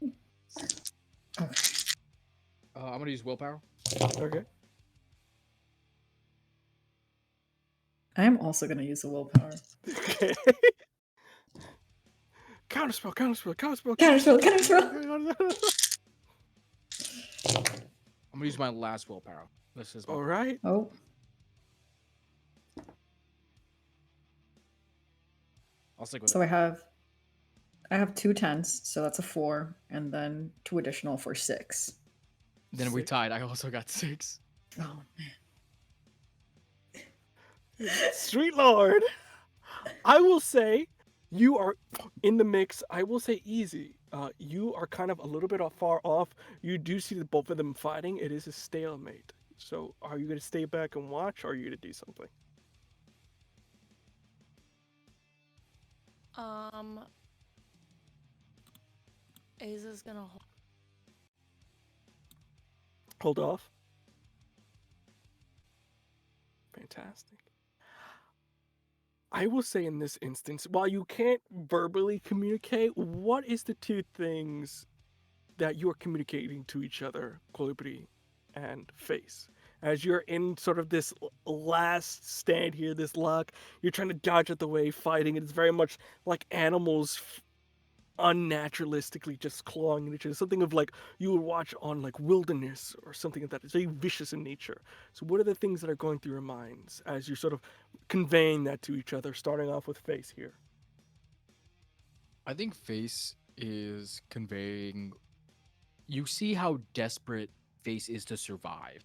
gonna use willpower. Okay. I am also going to use a willpower. Okay. Counterspell. I'm gonna use my last willpower. This is my... All right. Oh, I'll stick with so it. I have 2 10s, so that's a 4, and then 2 additional for 6. Then we tied. I also got 6. Oh man. Street Lord. I will say you are in the mix. I will say easy. You are kind of a little bit far off. You do see the both of them fighting. It is a stalemate. So are you going to stay back and watch, or are you going to do something? Aza's gonna Hold off. Fantastic. I will say in this instance, while you can't verbally communicate, what is the 2 things that you're communicating to each other, Colibri and Face? As you're in sort of this last stand here, this lock, you're trying to dodge out the way, fighting. It's very much like animals unnaturalistically just clawing at each other. Something of like you would watch on like Wilderness or something like that. It's very vicious in nature. So what are the things that are going through your minds as you're sort of conveying that to each other, starting off with Face here? I think Face is conveying... You see how desperate Face is to survive.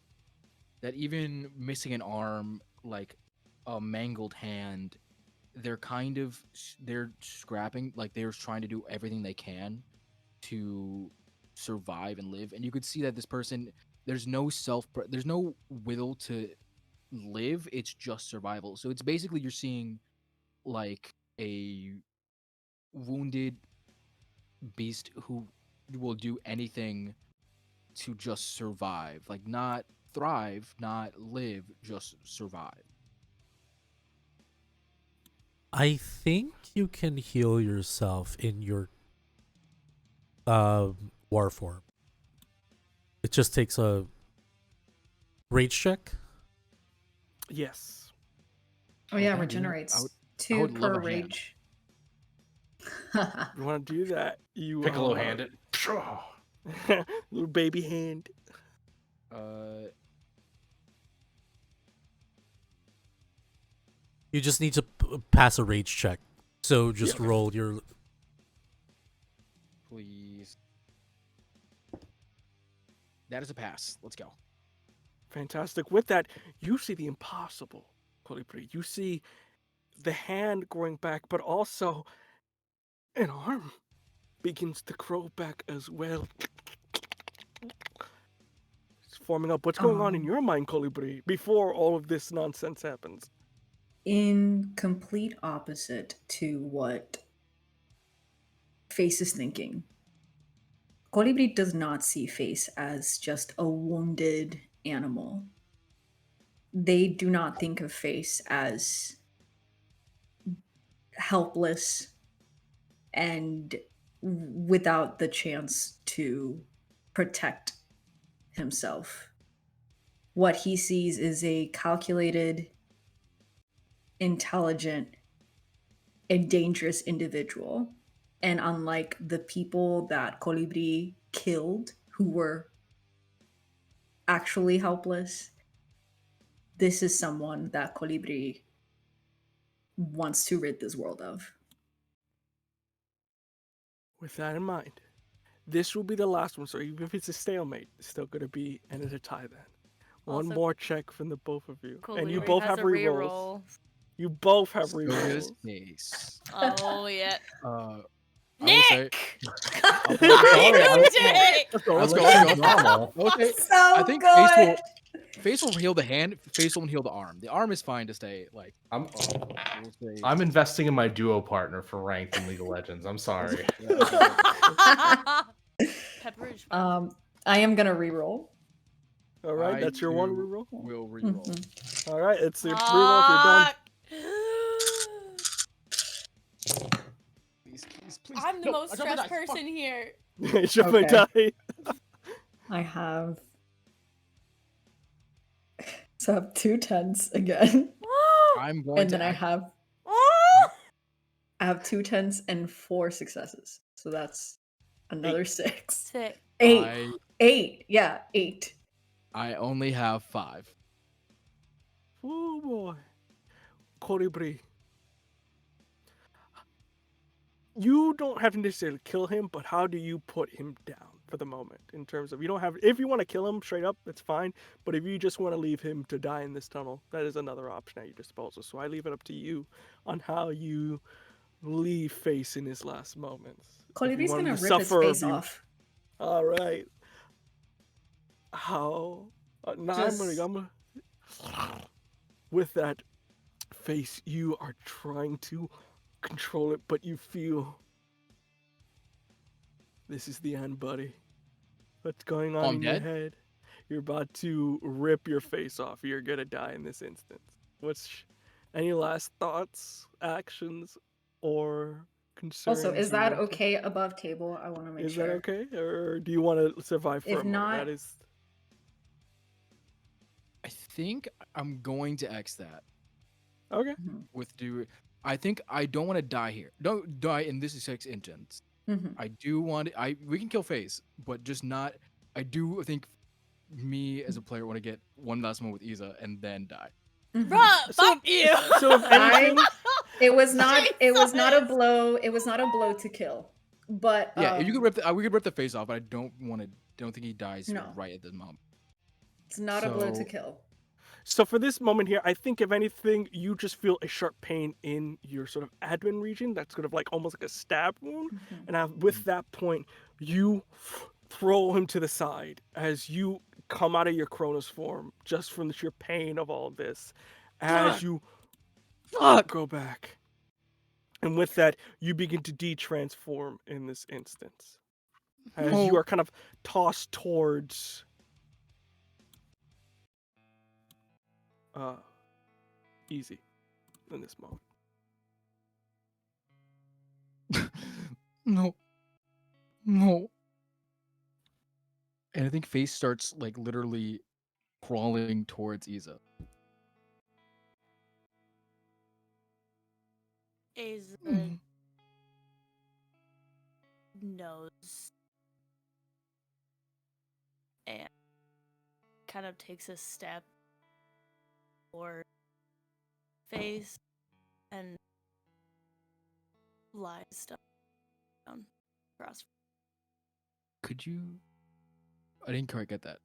That even missing an arm, like a mangled hand, they're scrapping, like they're trying to do everything they can to survive and live. And you could see that this person, there's no will to live. It's just survival. So it's basically, you're seeing like a wounded beast who will do anything to just survive, like not thrive, not live, just survive. I think you can heal yourself in your war form. It just takes a rage check. Yes. Oh yeah, damn, dude. regenerates I 2 would love per a hand. rage. You want to do that? You Piccolo handed. little baby hand. You just need to pass a rage check. So just Yeah. roll your. Please. That is a pass. Let's go. Fantastic. With that, you see the impossible, Colibri. You see the hand growing back, but also an arm begins to grow back as well. It's forming up. What's going on in Um, your mind, Colibri, before all of this nonsense happens? in complete opposite to what Face is thinking, Colibri does not see Face as just a wounded animal. They do not think of Face as helpless and without the chance to protect himself. What he sees is a calculated, intelligent, and dangerous individual. And unlike the people that Colibri killed, who were actually helpless, this is someone that Colibri wants to rid this world of. With that in mind, this will be the last one. So even if it's a stalemate, it's still going to be and it's a tie then. One Also, more check from the both of you. And you Colibri both has have a rerolls. reroll. You both have So is rerolls. Ace. Oh yeah. I will say. Nick! sorry, You dick! Let's go. I Let's go. like Let's go. normal. I will say. So I think good. Face will heal the hand. Face won't heal the arm. The arm is fine to stay. Like I'm we'll say. I'm investing in my duo partner for ranked in League of Legends. I'm sorry. Pepperidge. I am gonna reroll. All right, I that's your one too reroll. will reroll. Mhm. All right, it's your reroll if you're done. Please, please. I'm the No, most I dropped the stressed dice. Fuck. person here. It's your my Okay. die. I have so I have 2 10s again. I'm going And to. then I have 2 10s and 4 successes. So that's another 6. Sick. 8. 8. Yeah, 8. I only have 5. Oh boy. Colibri. You don't have to necessarily kill him, but how do you put him down for the moment? In terms of, you don't have, if you want to kill him straight up, that's fine. But if you just want to leave him to die in this tunnel, that is another option at your disposal. So I leave it up to you on how you leave Face in his last moments. If you Colibri's want him gonna to rip his suffer, face if you- off. All right. How? Now I'm gonna. With that Face, you are trying to control it, but you feel this is the end, buddy. What's going on I'm in your dead? head? You're about to rip your face off. You're gonna die in this instance. Any last thoughts, actions, or concerns? Also, is you that want to- okay above table? I want to make Is sure. that okay, or do you want to survive for If a moment? not- That is. I think I'm going to X that Okay. Mhm. with do. I think I don't want to die here. Don't die in this exact instance. Mhm. I do want. We can kill Face, but just not. I do think me as a player want to get one last one with Iza and then die. Mhm. Bruh, So- fuck you. So if anything, It was not a Jesus. blow. It was not a blow to kill. But Yeah, if you could we could rip the face off, but I don't want to. Don't think he dies No. right at the moment. it's not a blow to So- kill. So for this moment here, I think if anything, you just feel a sharp pain in your sort of admin region. That's sort of like almost like a stab wound. Mhm. And with that point, you throw him to the side as you come out of your Cronus form, just from the sheer pain of all this. As Fuck. you Fuck. go back. And with that, you begin to de-transform in this instance. As you No. are kind of tossed towards easy in this moment. No. No. And I think Face starts like literally crawling towards Iza. Aza knows and kind of takes a step forward, face, and lies down across. Could you? I didn't quite get that.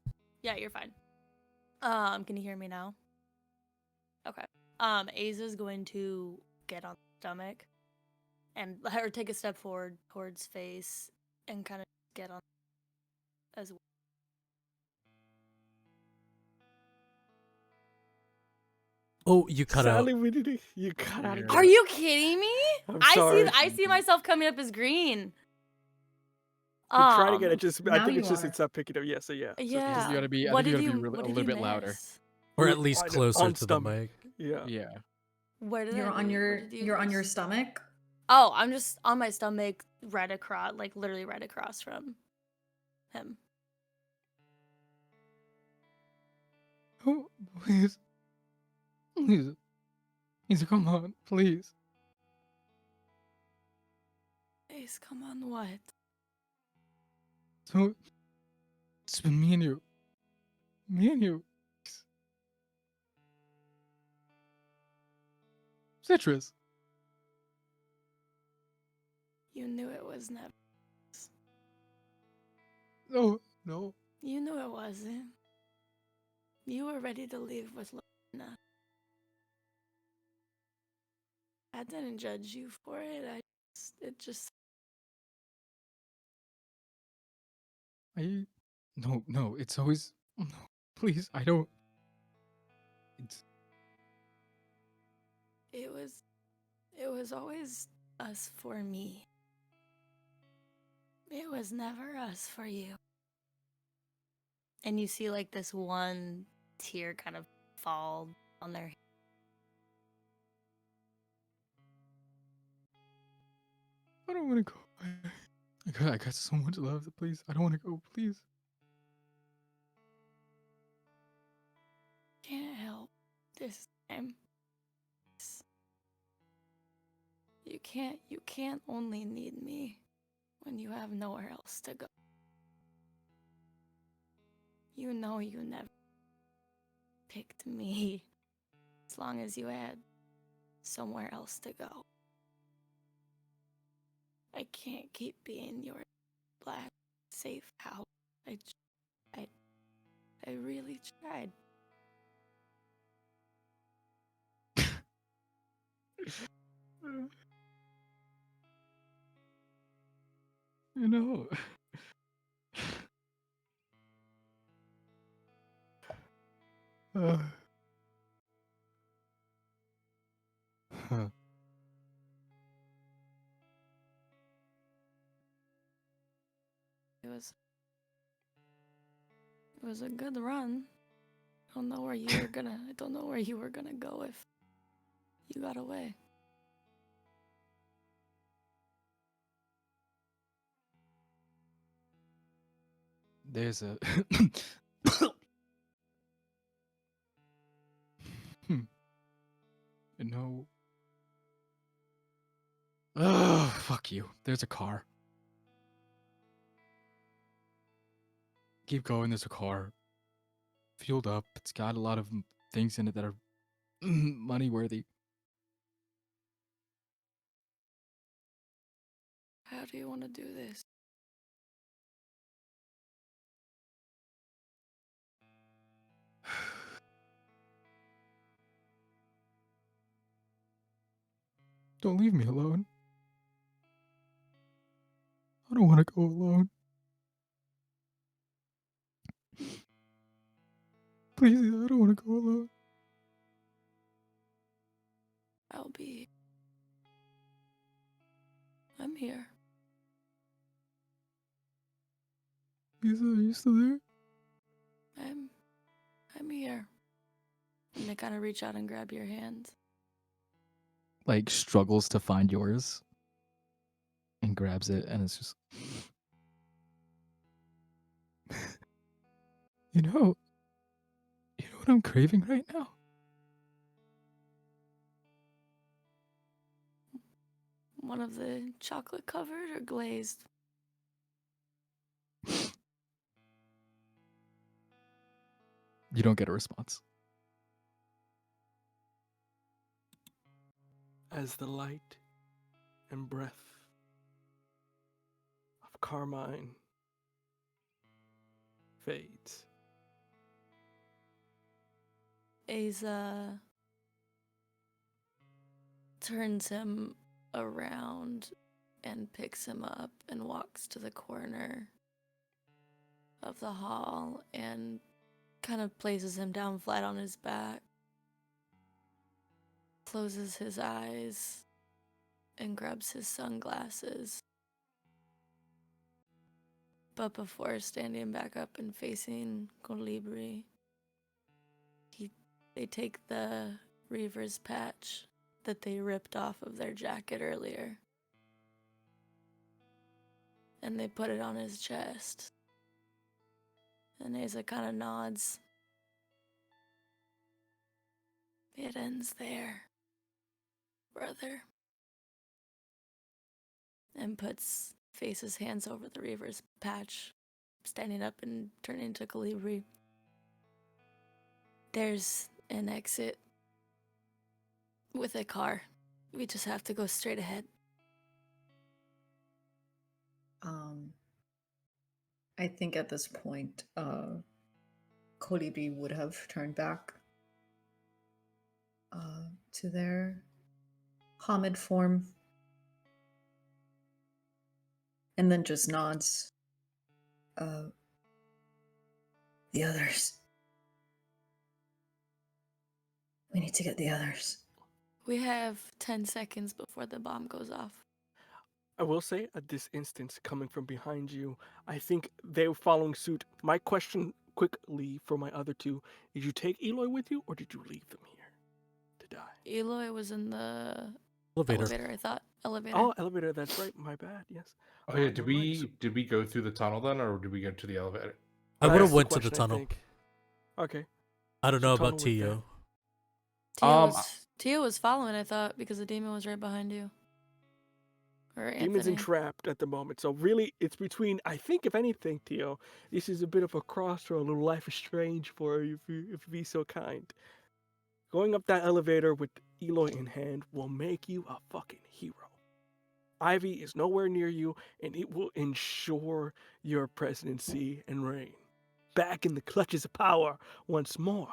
Yeah, you're fine. Can you hear me now? Okay. Aza's going to get on the stomach and let her take a step forward towards face and kind of get on as well. Oh, you cut out. Sadly, we didn't. You cut out. Yeah. Again. Are you kidding me? I'm I sorry. see myself coming up as green. Try to get it. Just I now think you it's just are. it's not picking up. Yeah. So yeah. So Yeah. just- You gotta be. I What think did you you gotta be what a did little you bit louder. miss? Or at You're least on- closer on to the stomach. mic. Yeah. Yeah. Where did You're I on lose- your where did you you're on your lose? stomach. Oh, I'm just on my stomach, right across, like literally right across from him. Oh, please. Please. Please, come on, please. Ace, come on, what? So, it's been me and you. Me and you. Citrus. You knew it was never. No, no. You knew it wasn't. You were ready to leave with Lorena. I didn't judge you for it. It just. No, it's always. No, please, I don't. It's. It was always us for me. It was never us for you. And you see like this one tear kind of fall on their. I don't want to go. I got so much love. Please, I don't want to go. Please. Can't help this time. You can't only need me when you have nowhere else to go. You know you never picked me as long as you had somewhere else to go. I can't keep being your black safe house. I really tried. You know. Uh, huh. It was a good run. I don't know where you were gonna go if you got away. There's a. No. Oh, fuck you. There's a car. Keep going, there's a car. Fueled up. It's got a lot of things in it that are money worthy. How do you want to do this? Don't leave me alone. I don't want to go alone. Please, I don't want to go alone. I'll be. I'm here. Lisa, are you still there? I'm here. And they kind of reach out and grab your hands. Like, struggles to find yours. And grabs it, and it's just. You know what I'm craving right now? one of the chocolate covered or glazed? You don't get a response. As the light and breath of carmine fades, Aza turns him around and picks him up and walks to the corner of the hall and kind of places him down flat on his back, closes his eyes, and grabs his sunglasses. But before standing back up and facing Colibri, they take the Reaver's patch that they ripped off of their jacket earlier, and they put it on his chest. And Aza kind of nods. It ends there, brother. And faces hands over the Reaver's patch, standing up and turning to Colibri. There's an exit with a car. We just have to go straight ahead. I think at this point, Colibri would have turned back to their Hamid form and then just nods. The others. We need to get the others. We have 10 seconds before the bomb goes off. I will say, at this instance, coming from behind you, I think they were following suit. My question quickly for my other two, did you take Eloy with you, or did you leave them here to die? Eloy was in the Elevator. I thought. Elevator. Oh, elevator, that's right. My bad, yes. Oh yeah, you're did right. So we go through the tunnel then, or did we go to the elevator? I would that's have the went to the question, I tunnel. think. Okay. I don't So know about tunnel with Tio. Tio was following, I thought, because the demon was right behind you. Or Demon's Anthony. entrapped at the moment. So really, it's between, I think, if anything, Tio, this is a bit of a crossroad, a little life is strange for you, if you be so kind. Going up that elevator with Eloy in hand will make you a fucking hero. Ivy is nowhere near you, and it will ensure your presidency and reign. Back in the clutches of power once more.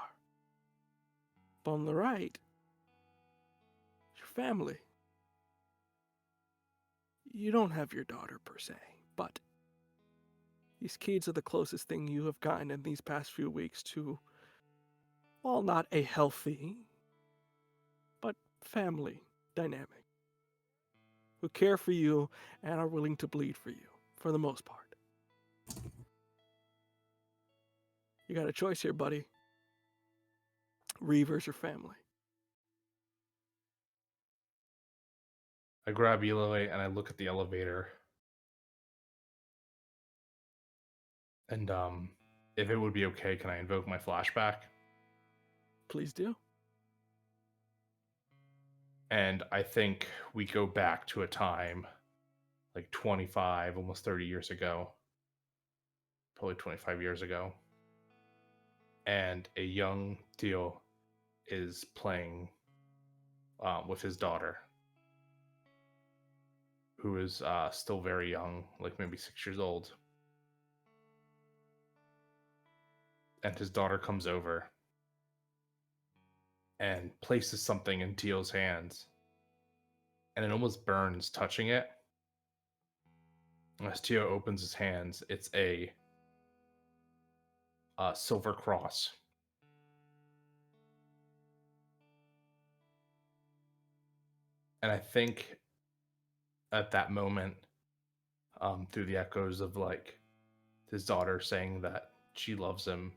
But on the right, your family. You don't have your daughter per se, but these kids are the closest thing you have gotten in these past few weeks to, well, not a healthy, but family dynamic. Who care for you and are willing to bleed for you, for the most part. You got a choice here, buddy. Reavers or family. I grab Eloy and I look at the elevator. And if it would be okay, can I invoke my flashback? Please do. And I think we go back to a time like 25, almost 30 years ago. Probably 25 years ago. And a young Teal is playing with his daughter, who is still very young, like maybe 6 years old. And his daughter comes over and places something in Teal's hands. And it almost burns touching it. As Teal opens his hands, it's a silver cross. And I think at that moment, through the echoes of like his daughter saying that she loves him,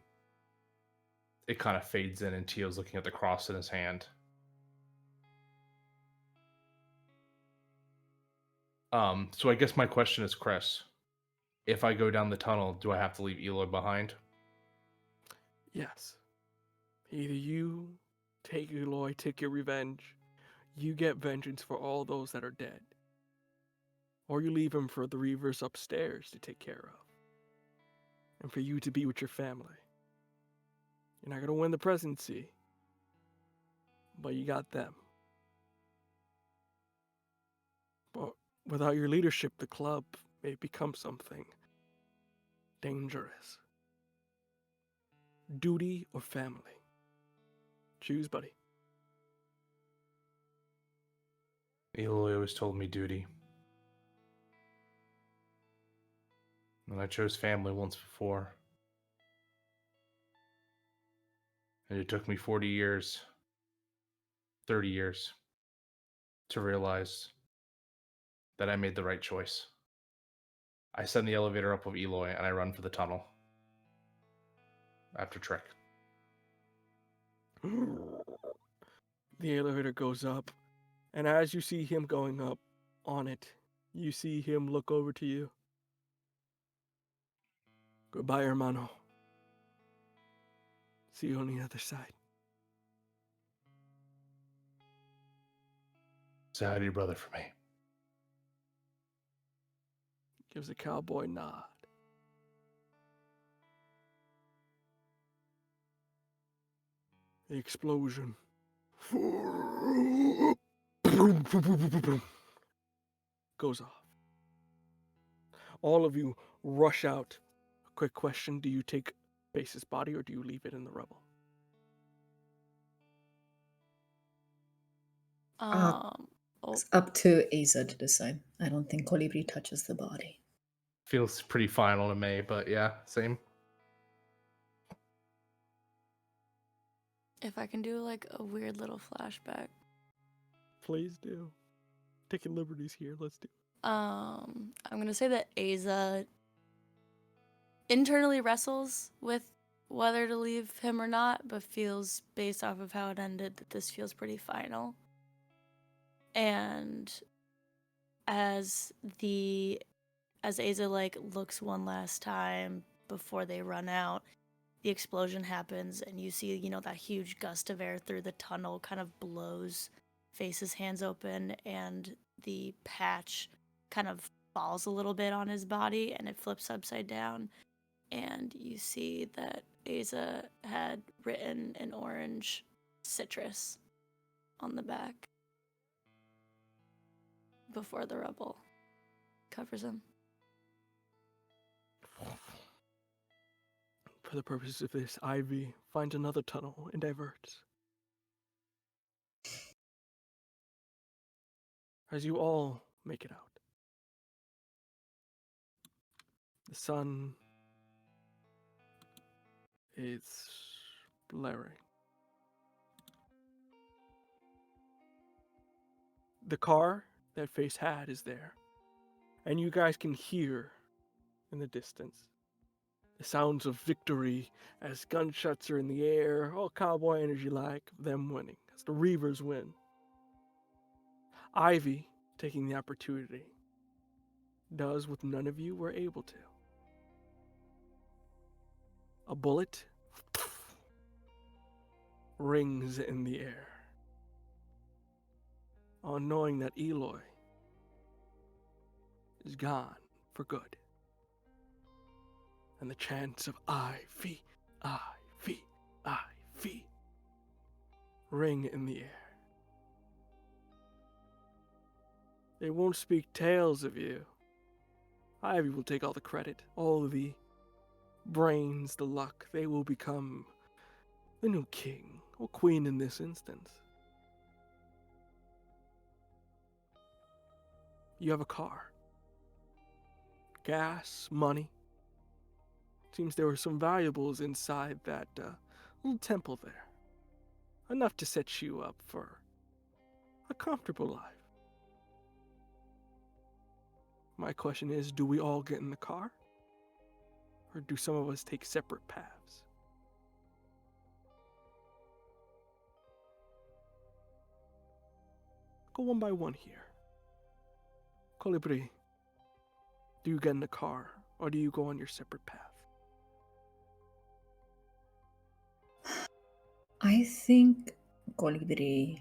it kind of fades in and Teal's looking at the cross in his hand. So I guess my question is, Chris, if I go down the tunnel, do I have to leave Eloy behind? Yes. Either you take Eloy, take your revenge. You get vengeance for all those that are dead. or you leave him for the Reavers upstairs to take care of, and for you to be with your family. You're not going to win the presidency, but you got them. But without your leadership, the club may become something dangerous. Duty or family? Choose, buddy. Eloy always told me duty. And I chose family once before. And it took me 40 years, 30 years, to realize that I made the right choice. I send the elevator up with Eloy and I run for the tunnel. After Trek. The elevator goes up, and as you see him going up on it, you see him look over to you. Goodbye, hermano. See you on the other side. Say hi to your brother for me. Gives a cowboy nod. The explosion. Goes off. All of you rush out. A quick question: do you take Base's body or do you leave it in the rubble? Oh, It's up to Aza to decide. I don't think Colibri touches the body. Feels pretty final to me, but yeah, same. if I can do like a weird little flashback. Please do. Taking liberties here. Let's do. I'm gonna say that Aza internally wrestles with whether to leave him or not, but feels based off of how it ended that this feels pretty final. And as Aza like looks one last time before they run out, the explosion happens and you see, that huge gust of air through the tunnel kind of blows Face's hands open, and the patch kind of falls a little bit on his body and it flips upside down, and you see that Aza had written an orange citrus on the back before the rubble covers him. For the purposes of this, Ivy finds another tunnel and diverts. As you all make it out, the sun is blaring. The car that Face had is there, and you guys can hear in the distance the sounds of victory as gunshots are in the air, all cowboy energy like, them winning, as the Reavers win. Ivy, taking the opportunity, does what none of you were able to. A bullet rings in the air, on knowing that Eloy is gone for good. And the chants of Ivy, Ivy, Ivy ring in the air. They won't speak tales of you. Ivy will take all the credit, all the brains, the luck. They will become the new king or queen in this instance. You have a car, gas, money. Seems there were some valuables inside that little temple there. Enough to set you up for a comfortable life. My question is, do we all get in the car? Or do some of us take separate paths? Go one by one here. Colibri, do you get in the car, or do you go on your separate path? I think Colibri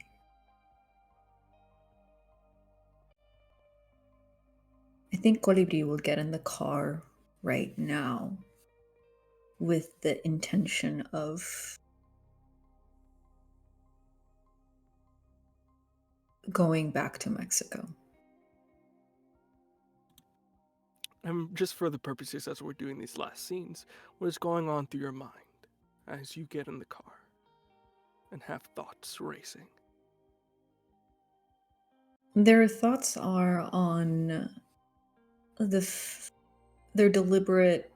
I think Colibri will get in the car right now with the intention of going back to Mexico. And just for the purposes as we're doing these last scenes, what is going on through your mind as you get in the car and have thoughts racing? Their thoughts are on their deliberate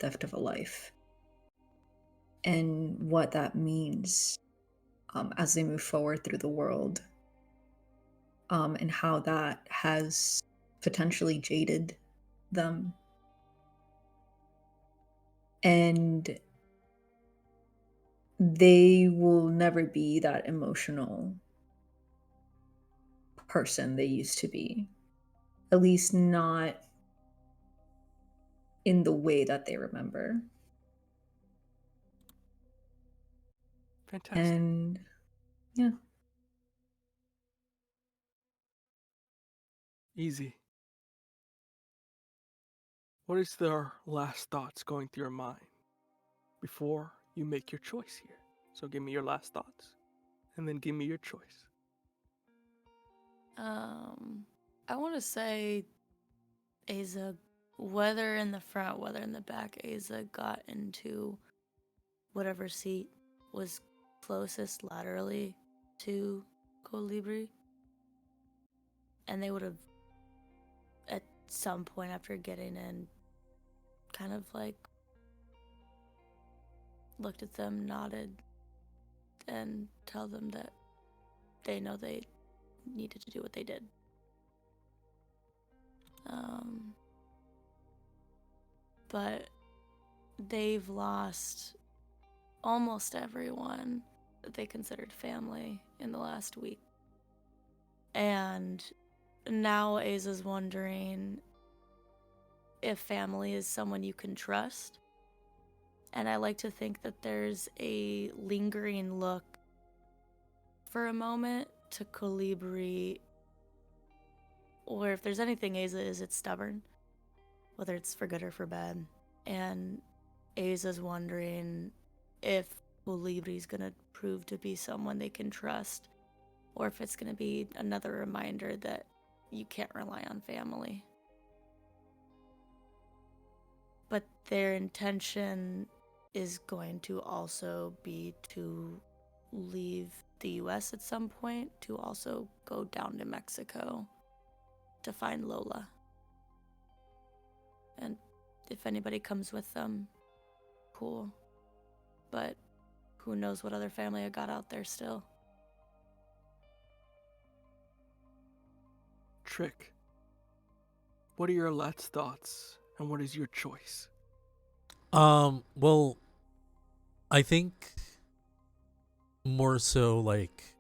theft of a life and what that means as they move forward through the world, and how that has potentially jaded them. And they will never be that emotional person they used to be, at least not in the way that they remember. Fantastic. And yeah. Easy. What is their last thoughts going through your mind before you make your choice here? So give me your last thoughts, and then give me your choice. I want to say Aza, whether in the front, whether in the back, Aza got into whatever seat was closest laterally to Colibri. And they would have, at some point after getting in, kind of like looked at them, nodded, and tell them that they know they needed to do what they did. But they've lost almost everyone that they considered family in the last week. And now Aza's wondering if family is someone you can trust. And I like to think that there's a lingering look for a moment to Colibri, or if there's anything Aza is, it's stubborn, whether it's for good or for bad. And Aza's wondering if Colibri's gonna prove to be someone they can trust, or if it's gonna be another reminder that you can't rely on family. But their intention is going to also be to leave the US at some point, to also go down to Mexico to find Lola. And if anybody comes with them, cool. But who knows what other family I got out there still. Trick. What are your last thoughts, and what is your choice? Well, I think more so like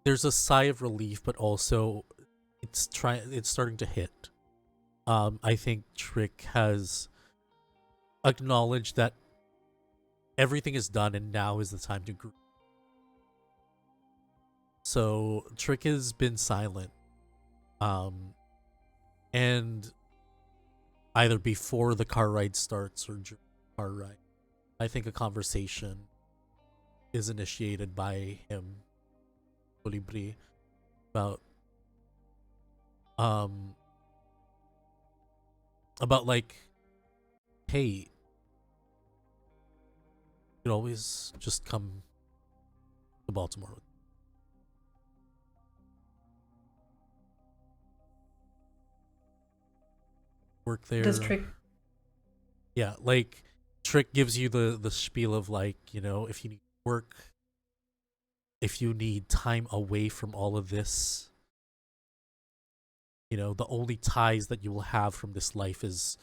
there's a sigh of relief, but also it's starting to hit. I think Trick has acknowledged that everything is done and now is the time to grieve. So Trick has been silent. And either before the car ride starts or during the car ride, I think a conversation is initiated by him, Colibri, about like, hey, you could always just come to Baltimore with me. Work there. Does Trick? Yeah, like Trick gives you the spiel of like, you know, if you need work, if you need time away from all of this, you know, the only ties that you will have from this life is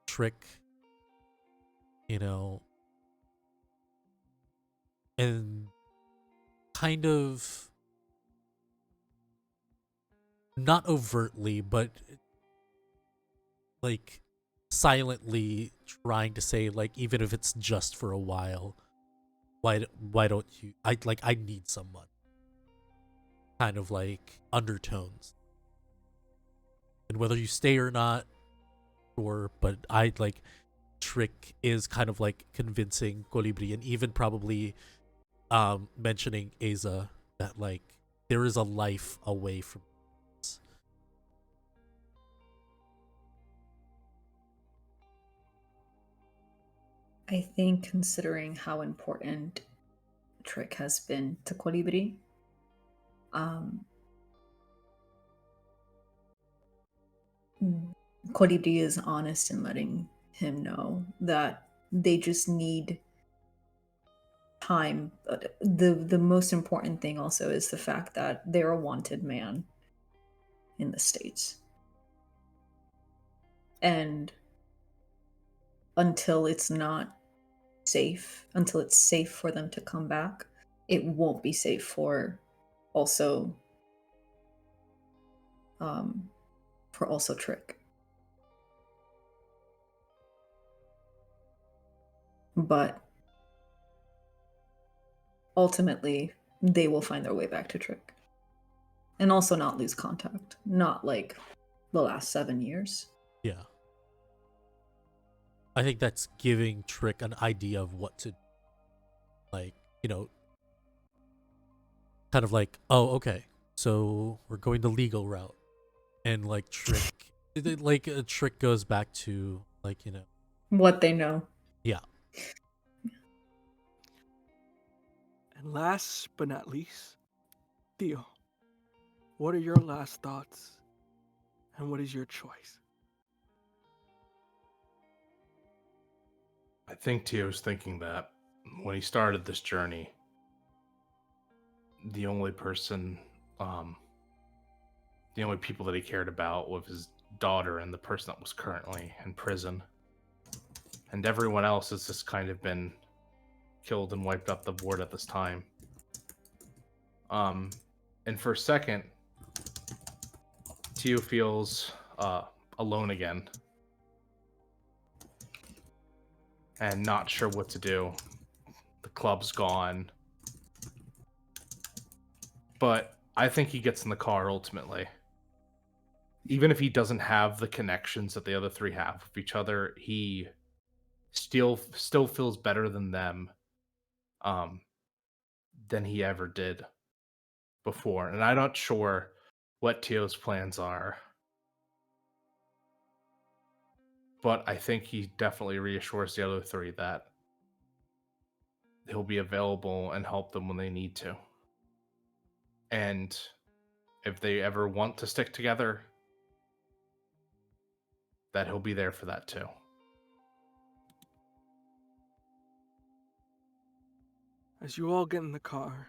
Trick, you know, and kind of not overtly, but like silently trying to say, like, even if it's just for a while, why don't you? I need someone. kind of like undertones. And whether you stay or not, sure, but I like Trick is kind of like convincing Colibri and even probably mentioning Aza that like there is a life away from this. I think considering how important Trick has been to Colibri, Colibri is honest in letting him know that they just need time. The most important thing also is the fact that they're a wanted man in the States. And until it's safe for them to come back, it won't be safe for also Trick. But ultimately, they will find their way back to Trick. And also not lose contact. Not like the last 7 years. Yeah. I think that's giving Trick an idea of what to, like, you know, kind of like, oh, okay, so we're going the legal route. And like Trick, like a Trick goes back to, like, you know, What they know. yeah. And last but not least, Theo, what are your last thoughts? And what is your choice? I think Tio's thinking that when he started this journey, the only people that he cared about was his daughter and the person that was currently in prison. And everyone else has just kind of been killed and wiped off the board at this time. And for a second, Tio feels alone again. And not sure what to do. The club's gone. But I think he gets in the car ultimately. Even if he doesn't have the connections that the other three have with each other, he still feels better than them than he ever did before. And I'm not sure what Tio's plans are. But I think he definitely reassures the other three that he'll be available and help them when they need to. And if they ever want to stick together, that he'll be there for that too. As you all get in the car,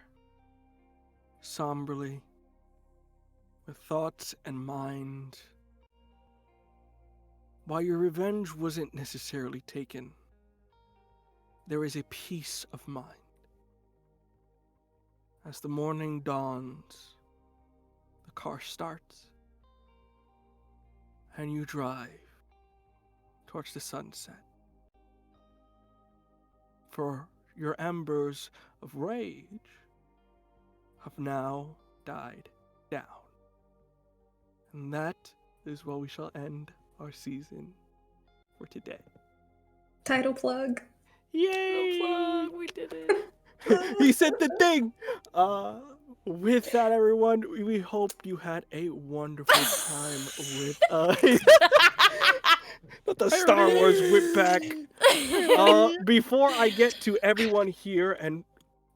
somberly, with thoughts and mind, while your revenge wasn't necessarily taken, there is a peace of mind. As the morning dawns, the car starts, and you drive towards the sunset. For your embers of rage have now died down. And that is where we shall end our season for today. Title plug. Yay! Plug, we did it. He said the thing. With that, everyone, we hope you had a wonderful time with not the Star Wars whip back. Before I get to everyone here and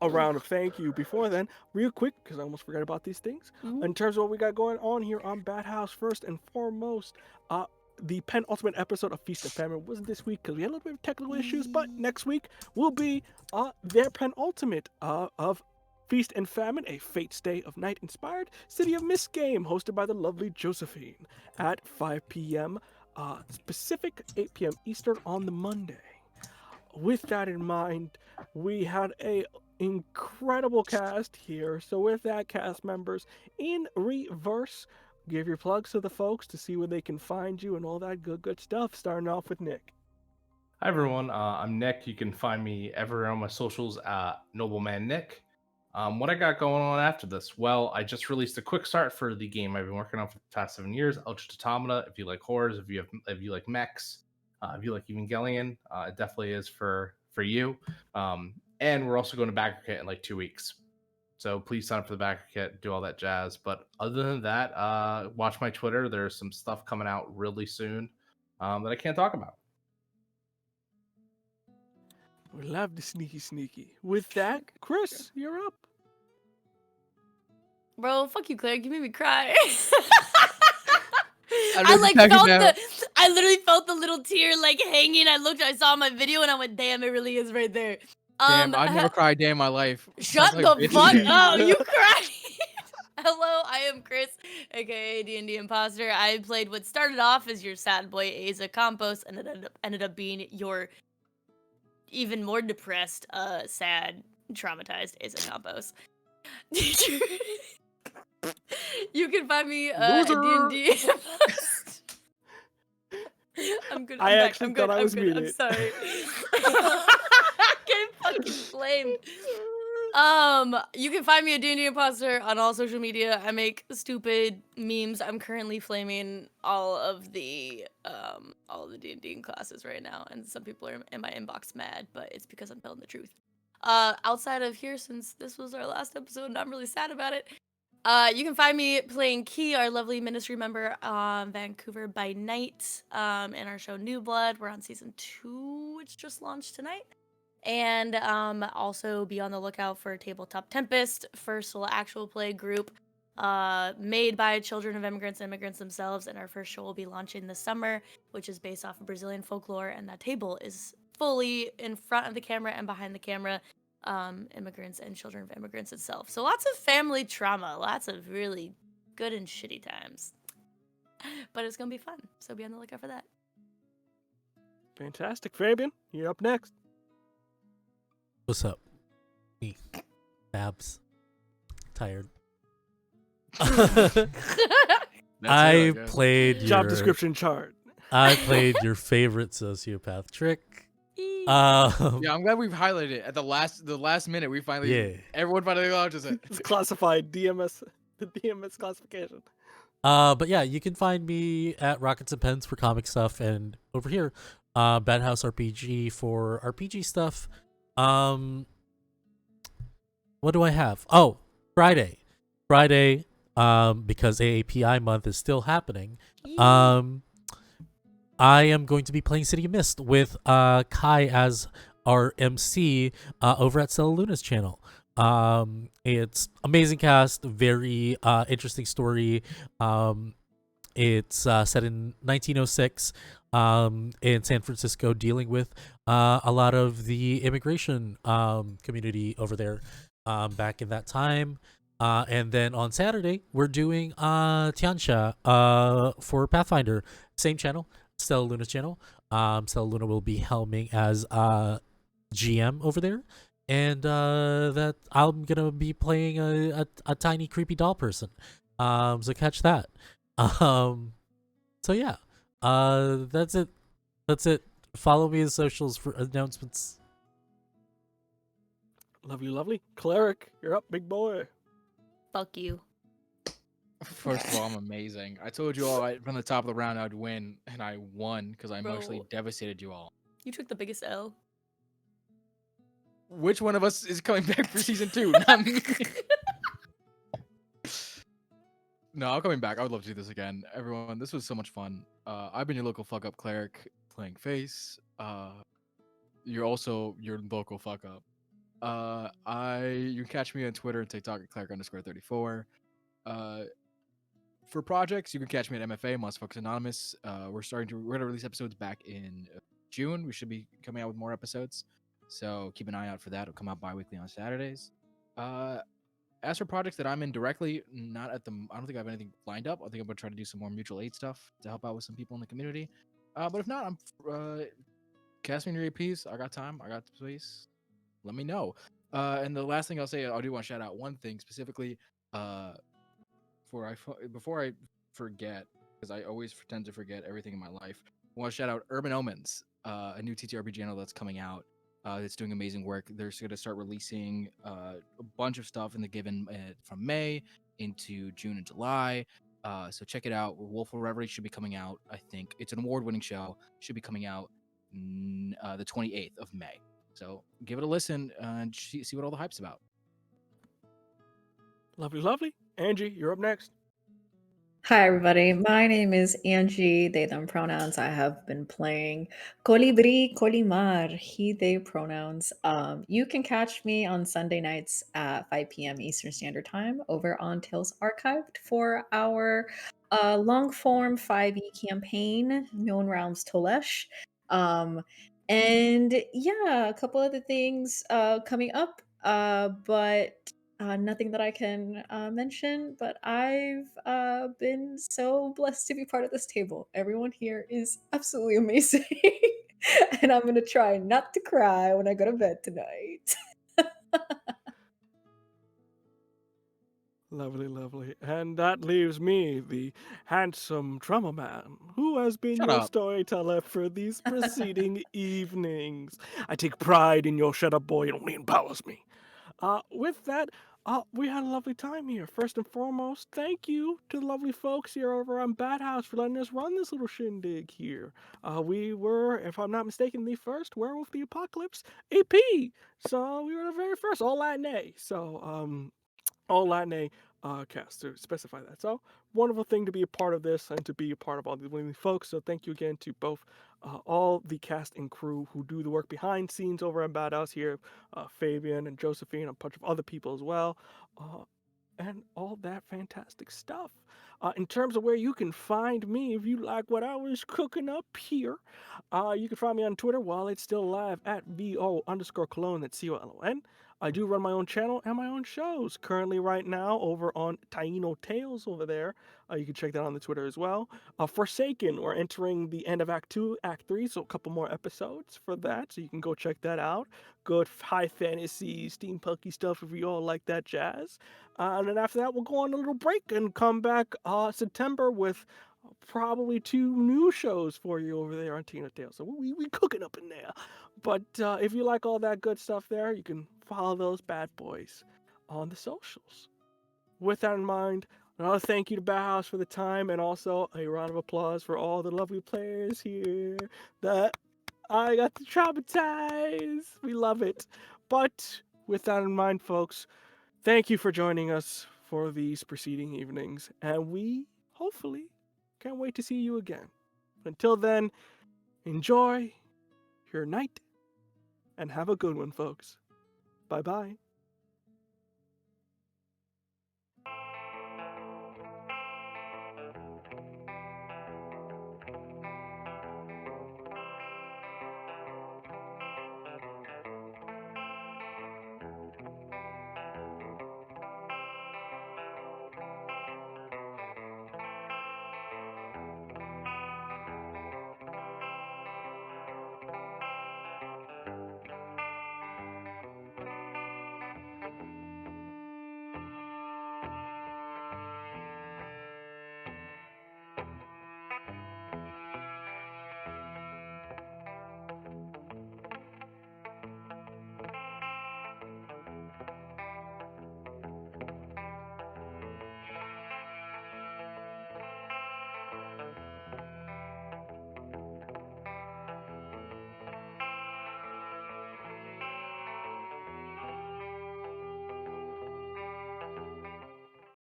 a round of thank you, before then, real quick, because I almost forgot about these things. In terms of what we got going on here on Bad House, first and foremost, the penultimate episode of Feast and Famine wasn't this week because we had a little bit of technical issues, but next week will be their penultimate of Feast and Famine, a Fate Stay of Night inspired City of Mist game hosted by the lovely Josephine at 5 p.m. Pacific, 8 p.m. Eastern on the Monday. With that in mind, we had a incredible cast here. So with that, cast members, in reverse, give your plugs to the folks to see where they can find you and all that good stuff. Starting off with Nick. Hi everyone, I'm Nick. You can find me everywhere on my socials at Nobleman Nick. What I got going on after this? Well, I just released a quick start for the game I've been working on for the past 7 years, Ultra Automata. If you like horrors, if you like mechs, if you like Evangelion, it definitely is for you. And we're also going to backer kit in like 2 weeks. So please sign up for the backer kit, do all that jazz. But other than that, watch my Twitter. There's some stuff coming out really soon that I can't talk about. We love the sneaky. With that, Chris, you're up. Bro, fuck you, Claire. You made me cry. I I know like you're felt talking I literally felt the little tear like hanging. I saw my video and I went, damn, it really is right there. Damn, I've never cried a day in my life. Shut Sounds the like a fuck bitch. up! You cried. Hello, I am Chris, aka D&D Imposter. I played what started off as your sad boy Asa Campos, and it ended up being your even more depressed, sad, traumatized Asa Campos. You can find me at D&D. I'm good. I I'm back. actually I'm thought good. I I'm was good. I'm muted. sorry. Getting fucking flamed. You can find me at D&D Imposter on all social media. I make stupid memes. I'm currently flaming all of the D&D classes right now, and some people are in my inbox mad, but it's because I'm telling the truth. Outside of here, since this was our last episode and I'm really sad about it, you can find me playing Key, our lovely ministry member on Vancouver by Night, in our show New Blood. We're on season 2, which just launched tonight. And also be on the lookout for Tabletop Tempest, first actual play group made by children of immigrants and immigrants themselves. And our first show will be launching this summer, which is based off of Brazilian folklore. And that table is fully in front of the camera and behind the camera, immigrants and children of immigrants itself. So lots of family trauma, lots of really good and shitty times. But it's going to be fun. So be on the lookout for that. Fantastic. Fabian, you're up next. What's up? Me. Babs. Tired. That's it, I guess. played your Job description chart. I played your favorite sociopath trick. Yeah, I'm glad we've highlighted it at the last minute. We finally, Yeah. everyone finally acknowledges it. It's classified DMS, the DMS classification. But yeah, you can find me at Rockets and Pens for comic stuff, and over here, Bad House RPG for RPG stuff. What do I have? Oh, Friday, because AAPI month is still happening. I am going to be playing City of Mist with Kai as our MC over at Stella Luna's channel. It's amazing cast, very interesting story. It's set in 1906 in San Francisco, dealing with a lot of the immigration community over there back in that time. And then on Saturday, we're doing Tianxia for Pathfinder. Same channel, Stella Luna's channel. Stella Luna will be helming as GM over there. And that I'm going to be playing a tiny creepy doll person. So catch that. So yeah, that's it. Follow me on socials for announcements. Lovely. Cleric, you're up, big boy. Fuck you. First of all, I'm amazing. I told you all from the top of the round I'd win, and I won because I emotionally Bro. devastated you all. You took the biggest L. Which one of us is coming back for season 2? Not me. No, I'm coming back. I would love to do this again. Everyone, this was so much fun. I've been your local fuck up cleric playing face. You're also your local fuck up. You can catch me on Twitter and TikTok at cleric_34. For projects, you can catch me at MFA, Monster Focus Anonymous. We're gonna release episodes back in June. We should be coming out with more episodes, so keep an eye out for that. It'll come out bi-weekly on Saturdays. As for projects that I'm in directly, I don't think I have anything lined up. I think I'm gonna try to do some more mutual aid stuff to help out with some people in the community. But if not, I'm casting your APs. I got time. I got space. Let me know. And the last thing I'll say, I do want to shout out one thing specifically. Before I forget, because I always tend to forget everything in my life, I want to shout out Urban Omens, a new TTRPG channel that's coming out. that's doing amazing work. They're going to start releasing a bunch of stuff in the given from May into June and July. So check it out. Wolf of Reverie should be coming out. I think it's an award-winning show. Should be coming out the 28th of May. So give it a listen and see what all the hype's about. Lovely, lovely. Angie, you're up next. Hi, everybody. My name is Angie, they, them pronouns. I have been playing Colibri, Colimar, he, they pronouns. You can catch me on Sunday nights at 5 p.m. Eastern Standard Time over on Tales Archived for our long form 5e campaign, Known Realms Tolesh. And yeah, a couple other things coming up, but nothing that I can mention, but I've been so blessed to be part of this table. Everyone here is absolutely amazing. And I'm going to try not to cry when I go to bed tonight. Lovely, lovely. And that leaves me, the handsome drummer man, who has been Shut your up. storyteller for these preceding evenings. I take pride in your shut up boy, it only empowers me. With that, we had a lovely time here. First and foremost, thank you to the lovely folks here over on Bad House for letting us run this little shindig here. We were, if I'm not mistaken, the first Werewolf the Apocalypse EP. So we were the very first, all Latin A. So, all Latin A cast to specify that. So wonderful thing to be a part of this and to be a part of all the willing folks. So thank you again to both all the cast and crew who do the work behind scenes over at Bad House here, Fabian and Josephine, and a bunch of other people as well, and all that fantastic stuff. In terms of where you can find me, if you like what I was cooking up here, you can find me on Twitter while it's still live at VO_Cologne, that's COLON. I do run my own channel and my own shows currently right now over on Taino Tales over there. You can check that on the Twitter as well. Forsaken, we're entering the end of Act 2, Act 3, so a couple more episodes for that, so you can go check that out. Good high fantasy, steampunky stuff if you all like that jazz. And then after that, we'll go on a little break and come back September with probably 2 new shows for you over there on Tina Tales. So we cooking up in there. But if you like all that good stuff there, you can follow those bad boys on the socials. With that in mind, another thank you to Bauhaus for the time, and also a round of applause for all the lovely players here that I got to traumatize. We love it. But with that in mind, folks, thank you for joining us for these preceding evenings, and we hopefully can't wait to see you again. Until then, enjoy your night and have a good one, folks. Bye bye.